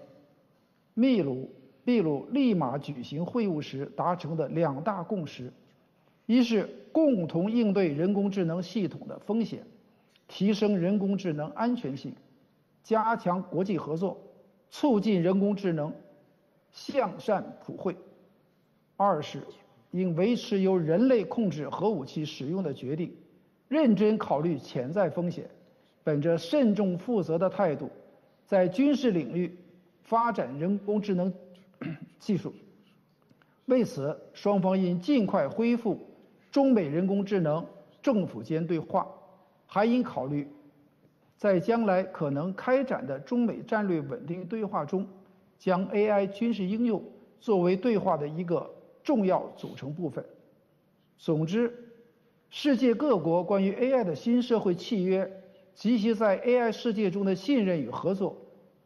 秘鲁利马举行会晤时达成的2大共识：一是共同应对人工智能系统的风险，提升人工智能安全性，加强国际合作，促进人工智能向善普惠；二是应维持由人类控制核武器使用的决定，认真考虑潜在风险，本着慎重负责的态度，在军事领域发展人工智能技术。为此，双方应尽快恢复中美人工智能政府间对话，还应考虑在将来可能开展的中美战略稳定对话中，将 AI 军事应用作为对话的一个重要组成部分。总之，世界各国关于 AI 的新社会契约及其在 AI 世界中的信任与合作，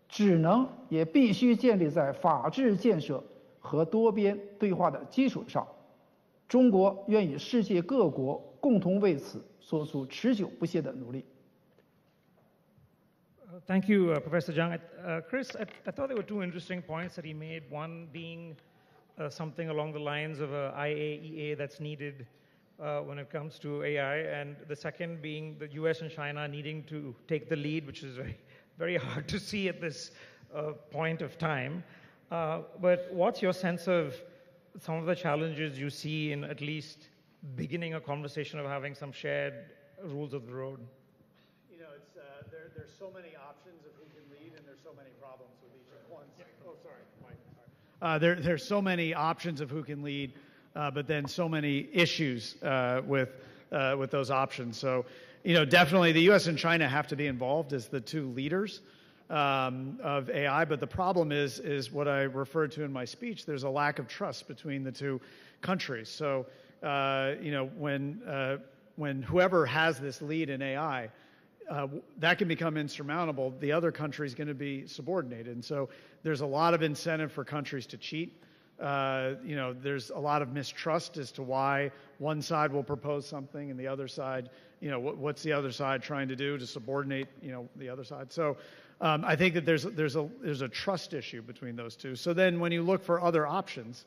只能也必须建立在法治建设和多边对话的基础上。中国愿与世界各国共同为此做出持久不懈的努力。Thank you, Professor Zhang. Chris, I thought there were two interesting points that he made. One being something along the lines of a IAEA that's needed when it comes to AI, and the second being the US and China needing to take the lead, which is very, very hard to see at this point of time. But what's your sense of some of the challenges you see in at least beginning a conversation of having some shared rules of the road? You know, it's there's so many options of who can lead, and there's so many problems with each one. Oh, sorry, Mike. There's so many options of who can lead, but then so many issues with those options. So, you know, definitely the U.S. and China have to be involved as the two leaders of AI. But the problem is what I referred to in my speech. There's a lack of trust between the two countries. So, you know, when whoever has this lead in AI, that can become insurmountable. The other country is going to be subordinated. And so there's a lot of incentive for countries to cheat. There's a lot of mistrust as to why one side will propose something and the other side, what's the other side trying to do to subordinate, the other side. So I think that there's a trust issue between those two. So then when you look for other options,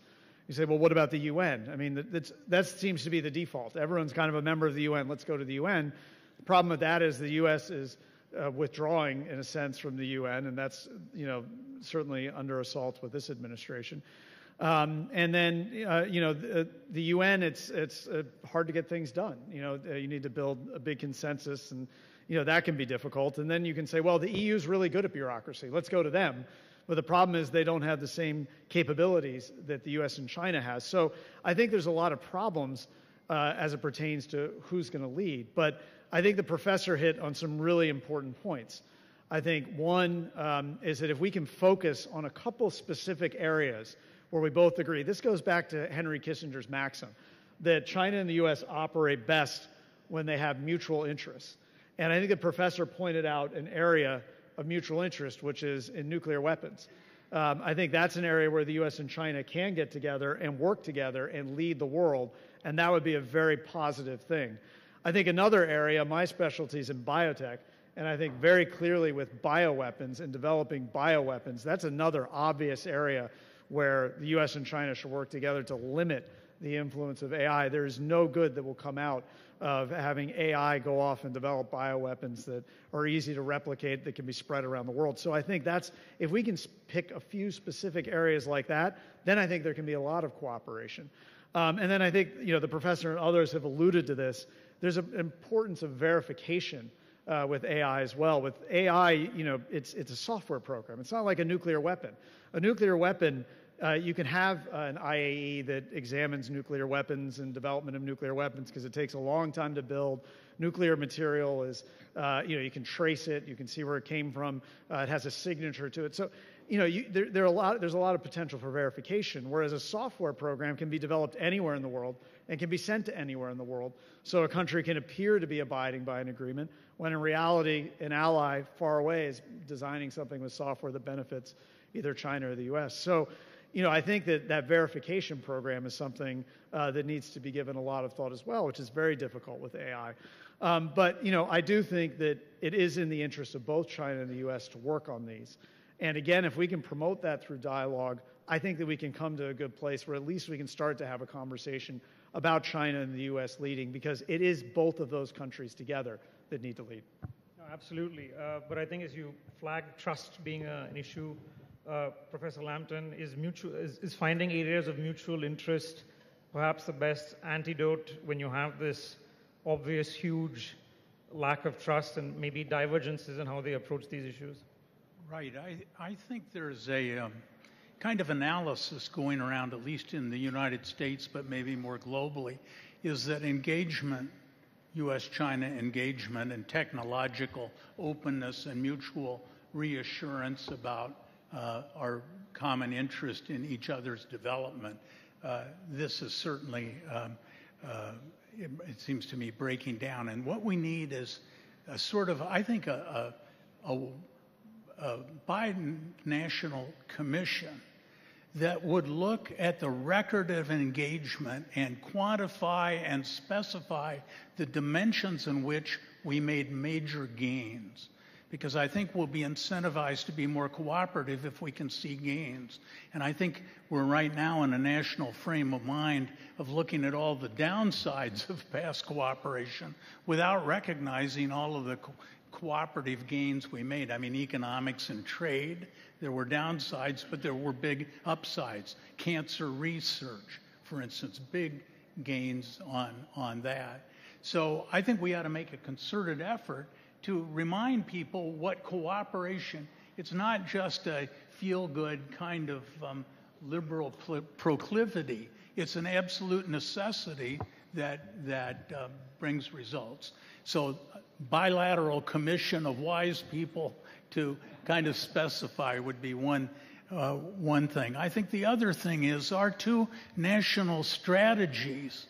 you say, well, what about the UN? I mean, that seems to be the default. Everyone's kind of a member of the UN. Let's go to the UN. The problem with that is the U.S. is withdrawing, in a sense, from the UN, and that's, certainly under assault with this administration. And then, the UN, it's hard to get things done. You need to build a big consensus, and, that can be difficult. And then you can say, well, the EU is really good at bureaucracy. Let's go to them. But the problem is they don't have the same capabilities that the U.S. and China has. So I think there's a lot of problems as it pertains to who's going to lead. But I think the professor hit on some really important points. I think one is that if we can focus on a couple specific areas where we both agree, this goes back to Henry Kissinger's maxim, that China and the U.S. operate best when they have mutual interests. And I think the professor pointed out an area of mutual interest, which is in nuclear weapons. I think that's an area where the U.S. and China can get together and work together and lead the world, and that would be a very positive thing. I think another area, my specialty is in biotech, and I think very clearly with bioweapons and developing bioweapons, that's another obvious area where the U.S. and China should work together to limit the influence of AI. There is no good that will come out of having AI go off and develop bioweapons that are easy to replicate, that can be spread around the world. So I think if we can pick a few specific areas like that, then I think there can be a lot of cooperation. And then I think, the professor and others have alluded to this. There's an importance of verification with AI as well. With AI, it's a software program. It's not like a nuclear weapon. A nuclear weapon, you can have an IAE that examines nuclear weapons and development of nuclear weapons because it takes a long time to build. Nuclear material is, you can trace it, you can see where it came from. It has a signature to it. So, there's a lot of potential for verification, whereas a software program can be developed anywhere in the world and can be sent to anywhere in the world. So a country can appear to be abiding by an agreement when in reality an ally far away is designing something with software that benefits either China or the U.S. So, I think that verification program is something that needs to be given a lot of thought as well, which is very difficult with AI. But, I do think that it is in the interest of both China and the U.S. to work on these. And again, if we can promote that through dialogue, I think that we can come to a good place where at least we can start to have a conversation about China and the U.S. leading, because it is both of those countries together that need to lead. No, absolutely. But I think as you flagged trust being an issue, Professor Lambton, is finding areas of mutual interest perhaps the best antidote when you have this obvious huge lack of trust and maybe divergences in how they approach these issues? Right. I think there's a kind of analysis going around, at least in the United States, but maybe more globally, is that engagement, U.S.-China engagement and technological openness and mutual reassurance about our common interest in each other's development. This is certainly, it seems to me, breaking down. And what we need is a sort of, I think, a binational commission that would look at the record of engagement and quantify and specify the dimensions in which we made major gains. Because I think we'll be incentivized to be more cooperative if we can see gains. And I think we're right now in a national frame of mind of looking at all the downsides of past cooperation without recognizing all of the cooperative gains we made. I mean, economics and trade, there were downsides, but there were big upsides. Cancer research, for instance, big gains on that. So I think we ought to make a concerted effort to remind people what cooperation, it's not just a feel-good kind of liberal proclivity. It's an absolute necessity that brings results. So bilateral commission of wise people to kind of specify would be one thing. I think the other thing is our two national strategies,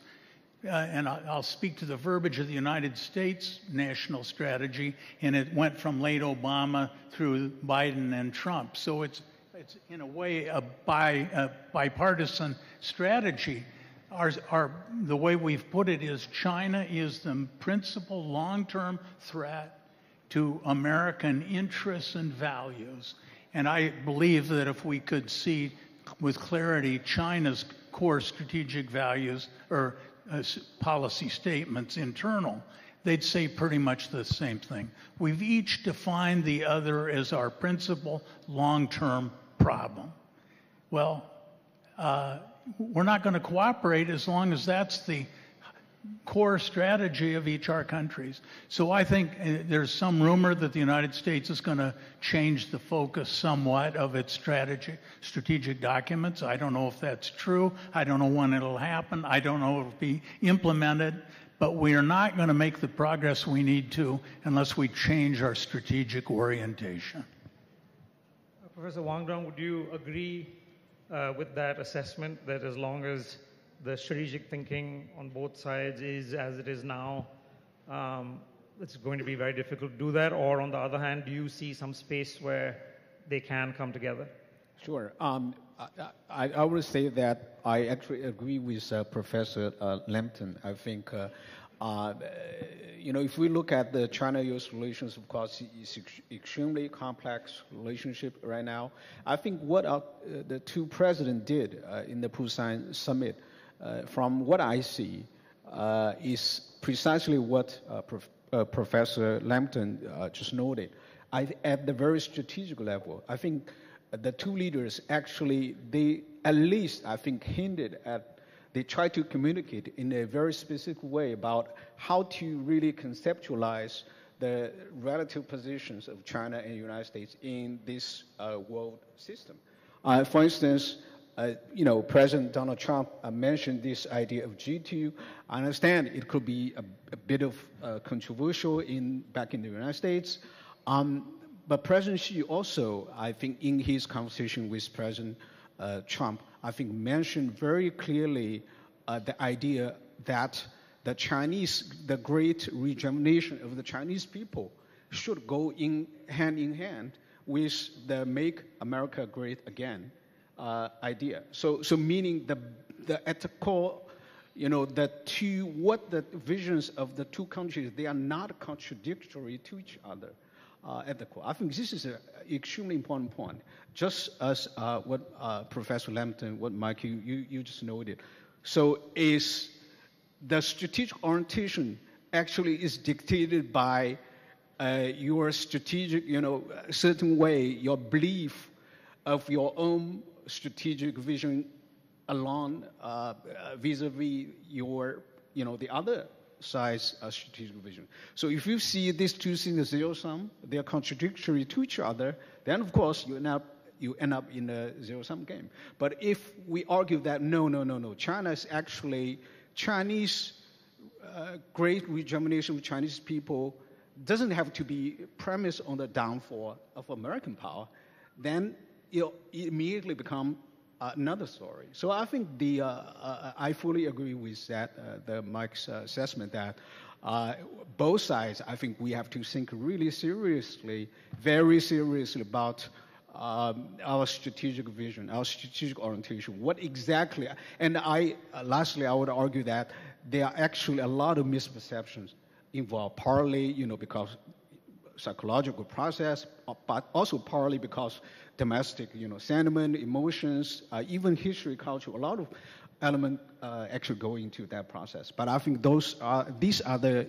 and I'll speak to the verbiage of the United States national strategy, and it went from late Obama through Biden and Trump. So it's it's in a way a bipartisan strategy. The way we've put it is China is the principal long-term threat to American interests and values. And I believe that if we could see with clarity China's core strategic values or policy statements internal, they'd say pretty much the same thing. We've each defined the other as our principal long-term problem. Well, we're not going to cooperate as long as that's the core strategy of each of our countries. So I think there's some rumor that the United States is going to change the focus somewhat of its strategic documents. I don't know if that's true. I don't know when it'll happen. I don't know if it'll be implemented. But we are not going to make the progress we need to unless we change our strategic orientation. Professor Wang Dong, would you agree with that assessment that as long as the strategic thinking on both sides is as it is now, it's going to be very difficult to do that? Or on the other hand, do you see some space where they can come together? Sure. I would say that I actually agree with Professor Lampton. I think, if we look at the China-U.S. relations, of course, it's extremely complex relationship right now. I think what the two presidents did in the Busan summit, from what I see, is precisely what Professor Lampton just noted. At the very strategic level, I think the two leaders actually, they at least, I think, hinted at, they tried to communicate in a very specific way about how to really conceptualize the relative positions of China and the United States in this world system. For instance, President Donald Trump mentioned this idea of G2. I understand it could be a bit of controversial back in the United States. But President Xi also, I think, in his conversation with President Trump, I think mentioned very clearly the idea that the great rejuvenation of the Chinese people should go hand in hand with the Make America Great Again idea. So meaning at the core, what the visions of the two countries, they are not contradictory to each other. At the core. I think this is an extremely important point, just as what Professor Lampton, what Mike, you just noted. So is the strategic orientation actually is dictated by your strategic, certain way, your belief of your own strategic vision along vis-a-vis your, the other size strategic vision. So if you see these two things as zero-sum, they are contradictory to each other, then of course you end up in a zero-sum game. But if we argue that no, China is actually Chinese great rejuvenation of Chinese people doesn't have to be premised on the downfall of American power, then it immediately become another story. So I think I fully agree with that, Mike's assessment that both sides, I think we have to think really seriously, very seriously about our strategic vision, our strategic orientation. What exactly, and lastly, I would argue that there are actually a lot of misperceptions involved, partly, because psychological process, but also partly because domestic, sentiment, emotions, even history, culture, a lot of elements actually go into that process. But I think these are the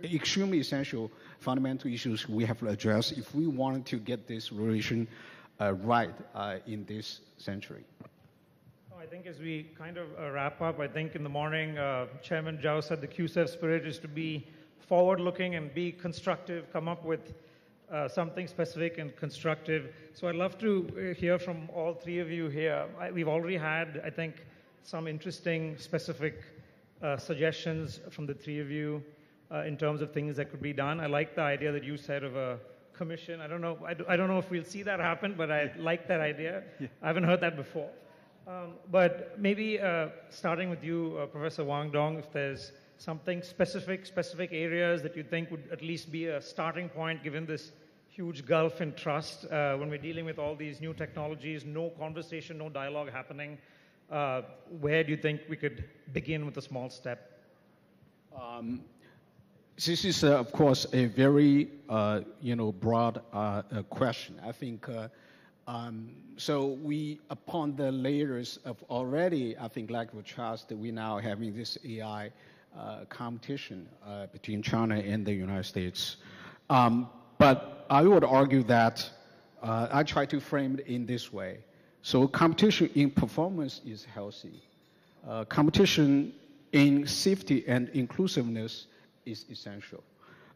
extremely essential fundamental issues we have to address if we want to get this relation right in this century. I think as we kind of wrap up, I think in the morning, Chairman Zhao said the QCEF spirit is to be forward-looking and be constructive, come up with something specific and constructive. So I'd love to hear from all three of you here. We've already had, I think, some interesting specific suggestions from the three of you in terms of things that could be done. I like the idea that you said of a commission. I don't know if we'll see that happen, but I like that idea. Yeah. I haven't heard that before. But maybe starting with you, Professor Wang Dong, if there's something specific areas that you think would at least be a starting point given this huge gulf in trust when we're dealing with all these new technologies, no conversation, no dialogue happening. Where do you think we could begin with a small step? This is, of course, a very, broad question. I think so. We, upon the layers of already, I think, lack of trust, we now having this AI competition between China and the United States. But I would argue that I try to frame it in this way. So competition in performance is healthy. Competition in safety and inclusiveness is essential.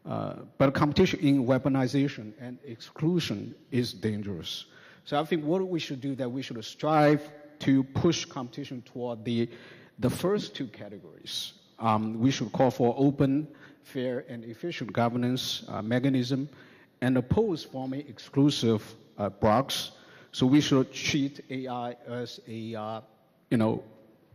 But competition in weaponization and exclusion is dangerous. So I think what we should do that we should strive to push competition toward the first two categories. We should call for open, fair, and efficient governance mechanism and oppose forming exclusive blocks. So we should treat AI as a,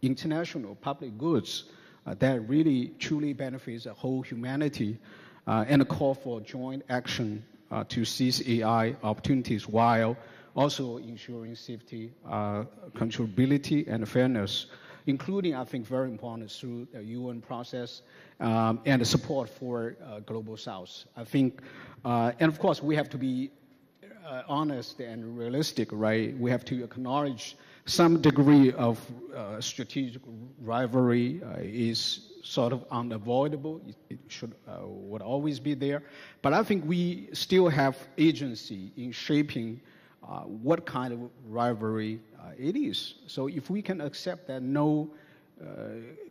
international public goods that really truly benefits the whole humanity, and a call for joint action to seize AI opportunities while also ensuring safety, controllability, and fairness, including, I think, very important through the UN process and the support for Global South. I think, and of course, we have to be honest and realistic, right? We have to acknowledge some degree of strategic rivalry is sort of unavoidable. It would always be there. But I think we still have agency in shaping what kind of rivalry it is. So if we can accept that no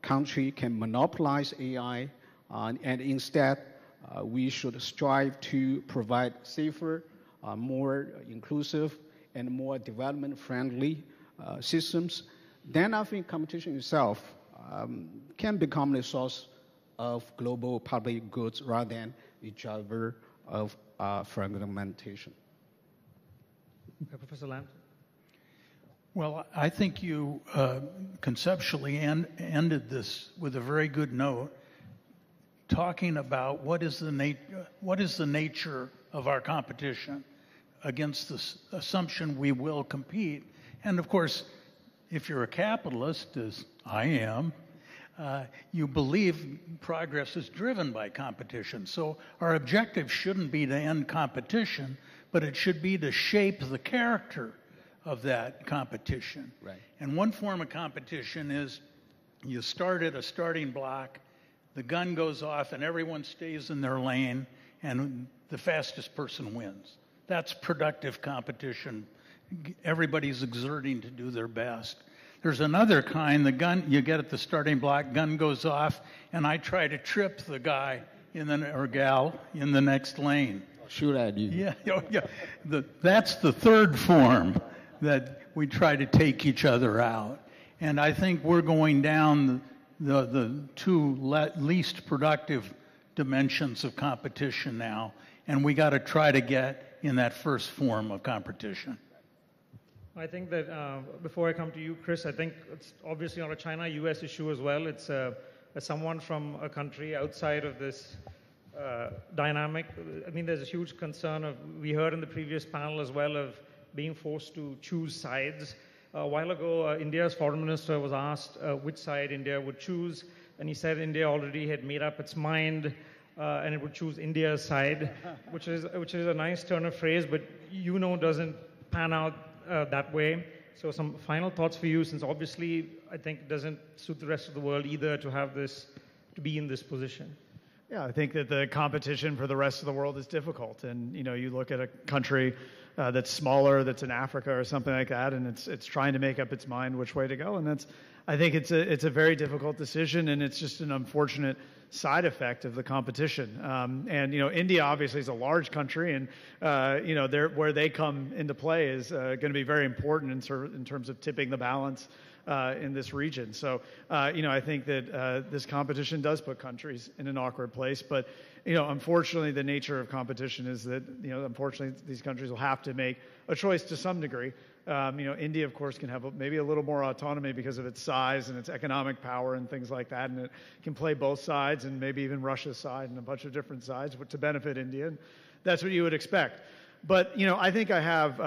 country can monopolize AI, and instead we should strive to provide safer, more inclusive, and more development-friendly systems, then I think competition itself can become the source of global public goods rather than a driver of fragmentation. Okay, Professor Lam. Well, I think you conceptually ended this with a very good note, talking about what is the nature of our competition against this assumption we will compete. And of course, if you're a capitalist, as I am, you believe progress is driven by competition. So our objective shouldn't be to end competition, but it should be to shape the character of that competition. Right. And one form of competition is you start at a starting block, the gun goes off, and everyone stays in their lane, and the fastest person wins. That's productive competition. Everybody's exerting to do their best. There's another kind, the gun, you get at the starting block, gun goes off, and I try to trip the guy or gal in the next lane. Shoot at you. Yeah. That's the third form that we try to take each other out. And I think we're going down the two least productive dimensions of competition now, and we got to try to get in that first form of competition. I think that before I come to you, Chris, I think it's obviously not a China-US issue as well. It's as someone from a country outside of this dynamic. I mean, there's a huge concern of, we heard in the previous panel as well, of being forced to choose sides. A while ago, India's foreign minister was asked which side India would choose, and he said India already had made up its mind and it would choose India's side, which is a nice turn of phrase, but doesn't pan out that way. So some final thoughts for you, since obviously I think it doesn't suit the rest of the world either to be in this position. Yeah, I think that the competition for the rest of the world is difficult, and you look at a country that's smaller, that's in Africa or something like that, and it's trying to make up its mind which way to go, and I think it's a very difficult decision, and it's just an unfortunate side effect of the competition. And India obviously is a large country, and where they come into play is going to be very important in terms of tipping the balance in this region. So I think that this competition does put countries in an awkward place, but unfortunately the nature of competition is that unfortunately these countries will have to make a choice to some degree. India, of course, can have maybe a little more autonomy because of its size and its economic power and things like that, and it can play both sides and maybe even Russia's side and a bunch of different sides to benefit India, and that's what you would expect. But, I think I have,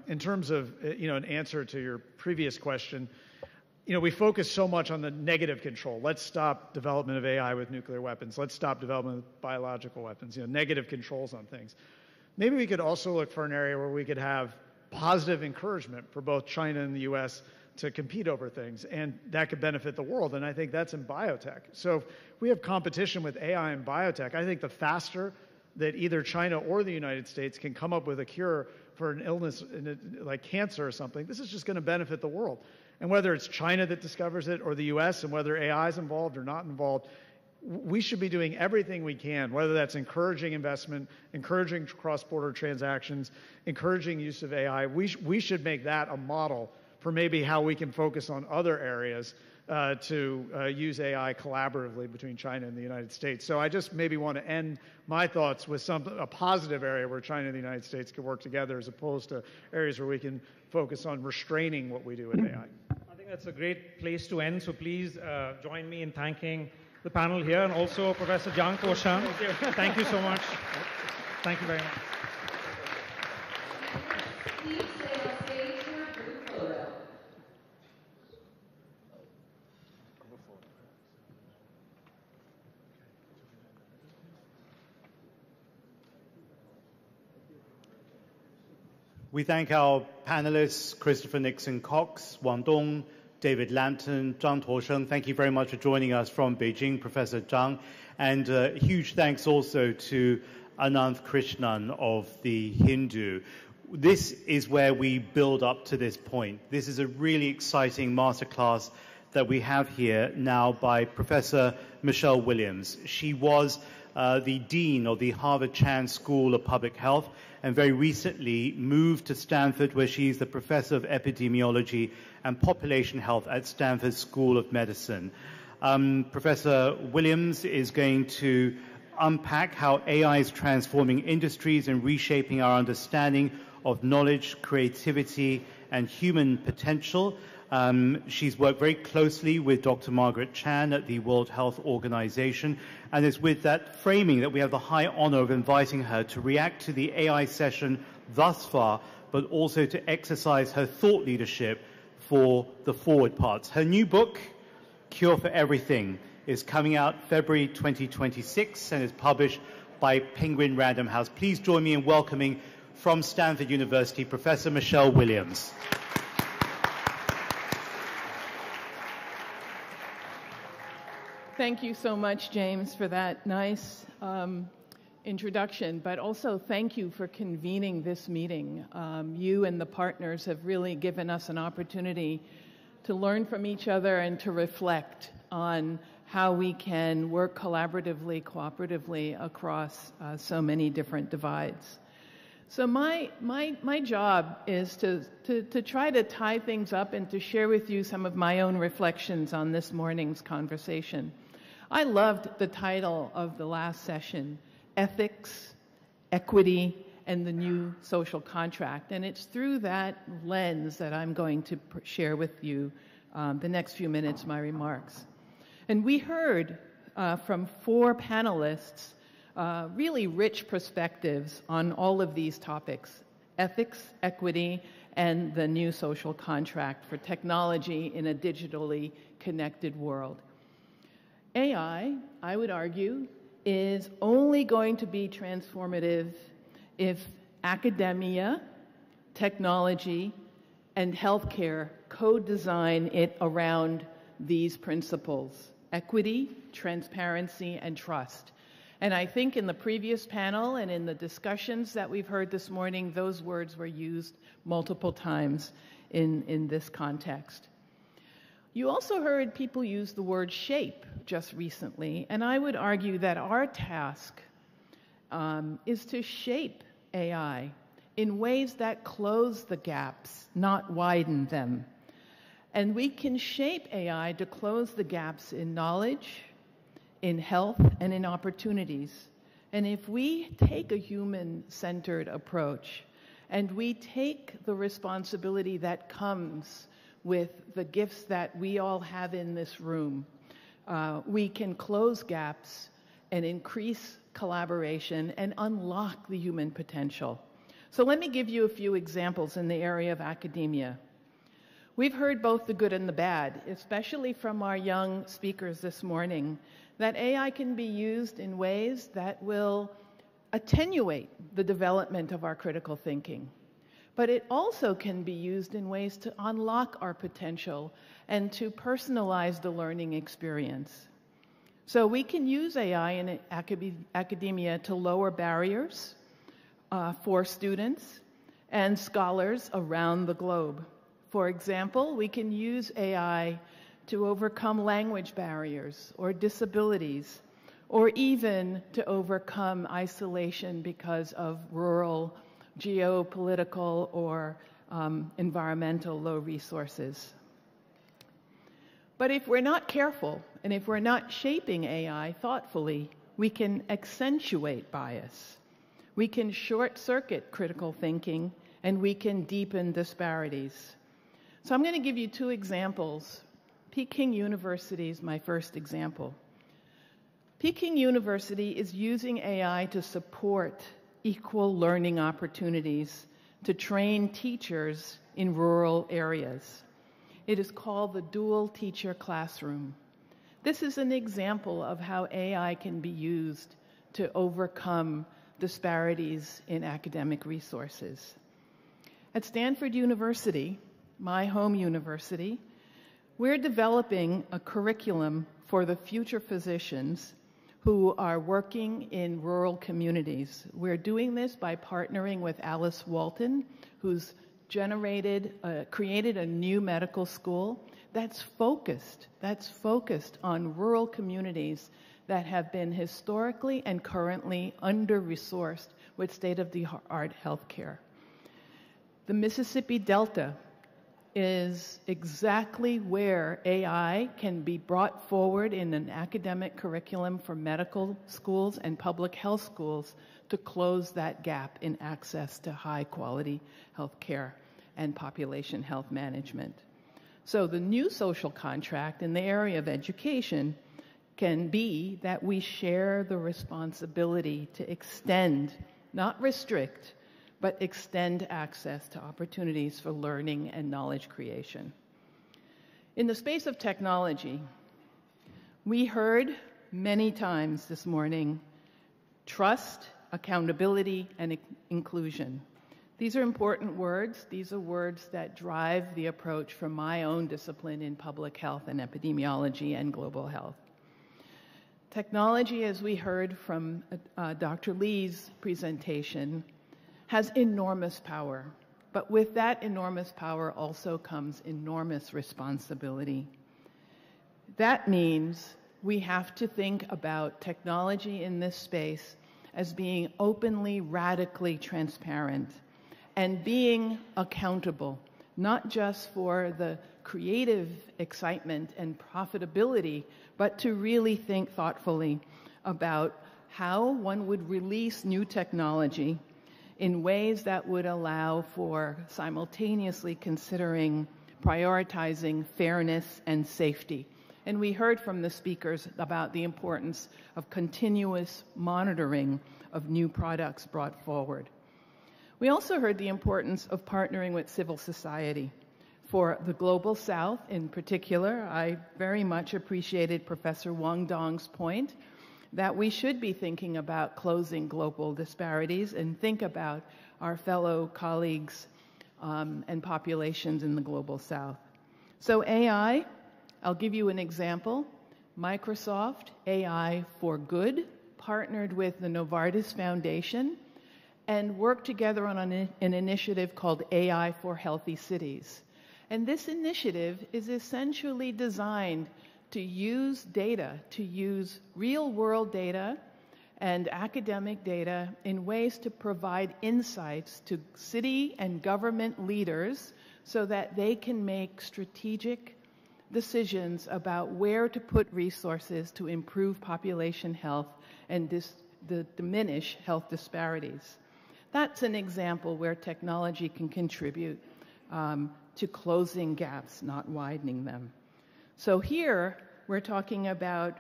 in terms of, an answer to your previous question, we focus so much on the negative control. Let's stop development of AI with nuclear weapons. Let's stop development of biological weapons, negative controls on things. Maybe we could also look for an area where we could have positive encouragement for both China and the U.S. to compete over things, and that could benefit the world, and I think that's in biotech. So if we have competition with AI and biotech, I think the faster that either China or the United States can come up with a cure for an illness like cancer or something, this is just going to benefit the world. And whether it's China that discovers it or the U.S., and whether AI is involved or not involved, we should be doing everything we can, whether that's encouraging investment, encouraging cross-border transactions, encouraging use of AI. We should make that a model for maybe how we can focus on other areas to use AI collaboratively between China and the United States. So I just maybe want to end my thoughts with a positive area where China and the United States can work together, as opposed to areas where we can focus on restraining what we do with AI. I think that's a great place to end, so please join me in thanking the panel here, and also Professor Zhang Toshan. Thank you so much. Thank you very much. We thank our panelists, Christopher Nixon Cox, Wang Dong, David Lampton, Zhang Tuosheng. Thank you very much for joining us from Beijing, Professor Zhang. And huge thanks also to Ananth Krishnan of The Hindu. This is where we build up to this point. This is a really exciting masterclass that we have here now by Professor Michelle Williams. She was the Dean of the Harvard Chan School of Public Health, and very recently moved to Stanford, where she's the Professor of Epidemiology and Population Health at Stanford School of Medicine. Professor Williams is going to unpack how AI is transforming industries and reshaping our understanding of knowledge, creativity, and human potential. She's worked very closely with Dr. Margaret Chan at the World Health Organization, and it's with that framing that we have the high honor of inviting her to react to the AI session thus far, but also to exercise her thought leadership for the forward parts. Her new book, Cure for Everything, is coming out February 2026 and is published by Penguin Random House. Please join me in welcoming from Stanford University, Professor Michelle Williams. Thank you so much, James, for that nice introduction, but also thank you for convening this meeting. You and the partners have really given us an opportunity to learn from each other and to reflect on how we can work collaboratively, cooperatively across so many different divides. So my job is to try to tie things up and to share with you some of my own reflections on this morning's conversation. I loved the title of the last session, Ethics, Equity, and the New Social Contract. And it's through that lens that I'm going to share with you the next few minutes my remarks. And we heard from 4 panelists really rich perspectives on all of these topics: ethics, equity, and the new social contract for technology in a digitally connected world. AI, I would argue, is only going to be transformative if academia, technology, and healthcare co-design it around these principles: equity, transparency, and trust. And I think in the previous panel and in the discussions that we've heard this morning, those words were used multiple times in this context. You also heard people use the word shape just recently, and I would argue that our task is to shape AI in ways that close the gaps, not widen them. And we can shape AI to close the gaps in knowledge, in health, and in opportunities. And if we take a human-centered approach and we take the responsibility that comes with the gifts that we all have in this room, we can close gaps and increase collaboration and unlock the human potential. So let me give you a few examples in the area of academia. We've heard both the good and the bad, especially from our young speakers this morning, that AI can be used in ways that will attenuate the development of our critical thinking. But it also can be used in ways to unlock our potential and to personalize the learning experience. So we can use AI in academia to lower barriers for students and scholars around the globe. For example, we can use AI to overcome language barriers or disabilities, or even to overcome isolation because of rural, geopolitical, or environmental low resources. But if we're not careful, and if we're not shaping AI thoughtfully, we can accentuate bias. We can short-circuit critical thinking, and we can deepen disparities. So I'm going to give you two examples. Peking University is my first example. Peking University is using AI to support equal learning opportunities to train teachers in rural areas. It is called the Dual Teacher Classroom. This is an example of how AI can be used to overcome disparities in academic resources. At Stanford University, my home university, we're developing a curriculum for the future physicians who are working in rural communities. We're doing this by partnering with Alice Walton, who's created a new medical school that's focused on rural communities that have been historically and currently under-resourced with state-of-the-art healthcare. The Mississippi Delta is exactly where AI can be brought forward in an academic curriculum for medical schools and public health schools to close that gap in access to high-quality health care and population health management. So the new social contract in the area of education can be that we share the responsibility to extend, not restrict, but extend access to opportunities for learning and knowledge creation. In the space of technology, we heard many times this morning trust, accountability, and inclusion. These are important words. These are words that drive the approach from my own discipline in public health and epidemiology and global health. Technology, as we heard from Dr. Lee's presentation, has enormous power, but with that enormous power also comes enormous responsibility. That means we have to think about technology in this space as being openly, radically transparent and being accountable, not just for the creative excitement and profitability, but to really think thoughtfully about how one would release new technology in ways that would allow for simultaneously considering, prioritizing fairness and safety. And we heard from the speakers about the importance of continuous monitoring of new products brought forward. We also heard the importance of partnering with civil society. For the Global South in particular, I very much appreciated Professor Wang Dong's point that we should be thinking about closing global disparities and think about our fellow colleagues and populations in the Global South. So AI, I'll give you an example. Microsoft AI for Good partnered with the Novartis Foundation and worked together on an initiative called AI for Healthy Cities. And this initiative is essentially designed to use data, to use real-world data and academic data in ways to provide insights to city and government leaders so that they can make strategic decisions about where to put resources to improve population health and diminish health disparities. That's an example where technology can contribute to closing gaps, not widening them. So here, we're talking about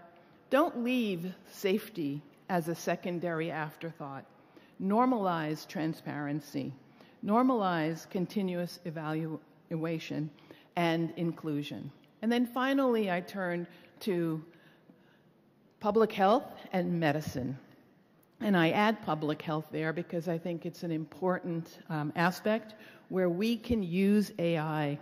don't leave safety as a secondary afterthought. Normalize transparency. normalize continuous evaluation and inclusion. And then finally, I turn to public health and medicine. And I add public health there because I think it's an important aspect where we can use AI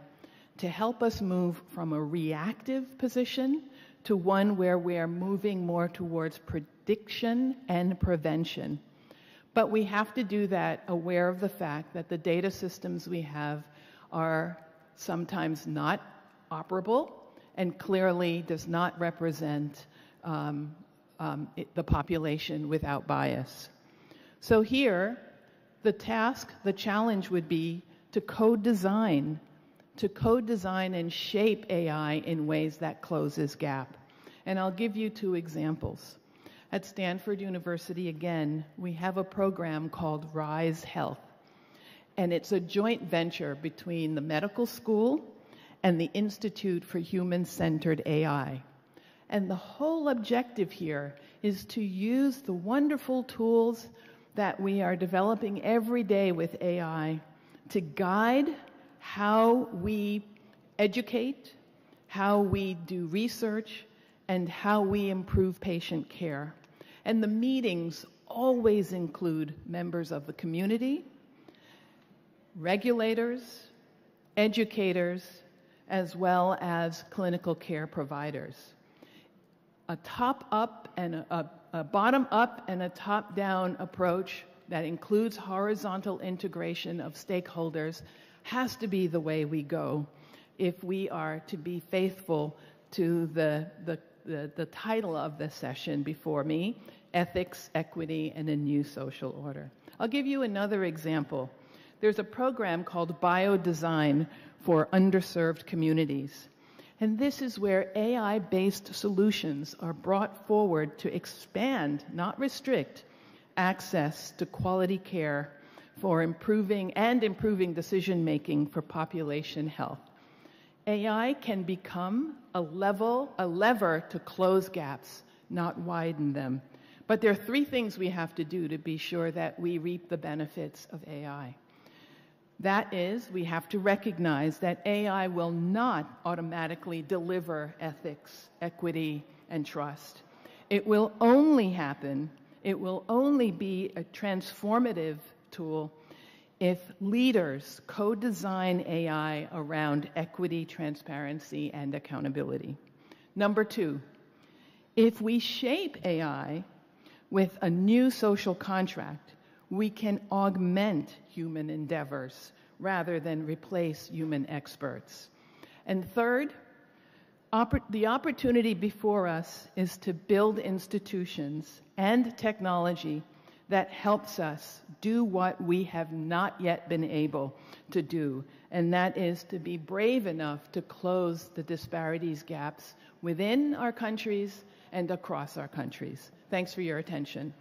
to help us move from a reactive position to one where we are moving more towards prediction and prevention. But we have to do that aware of the fact that the data systems we have are sometimes not operable and clearly does not represent the population without bias. So here, the challenge would be to co-design and shape AI in ways that closes gap. And I'll give you two examples. At Stanford University, again, we have a program called Rise Health. And it's a joint venture between the medical school and the Institute for Human-Centered AI. And the whole objective here is to use the wonderful tools that we are developing every day with AI to guide how we educate, how we do research, and how we improve patient care. And the meetings always include members of the community, regulators, educators, as well as clinical care providers. A top-up and a bottom-up and a top-down approach that includes horizontal integration of stakeholders has to be the way we go if we are to be faithful to the title of the session before me, Ethics, Equity, and a New Social Order. I'll give you another example. There's a program called Biodesign for Underserved Communities. And this is where AI-based solutions are brought forward to expand, not restrict, access to quality care for improving decision-making for population health. AI can become a lever to close gaps, not widen them. But there are three things we have to do to be sure that we reap the benefits of AI. That is, we have to recognize that AI will not automatically deliver ethics, equity, and trust. It will only happen, it will only be a transformative tool if leaders co-design AI around equity, transparency, and accountability. Number two, if we shape AI with a new social contract, we can augment human endeavors rather than replace human experts. And third, the opportunity before us is to build institutions and technology that helps us do what we have not yet been able to do, and that is to be brave enough to close the disparities gaps within our countries and across our countries. Thanks for your attention.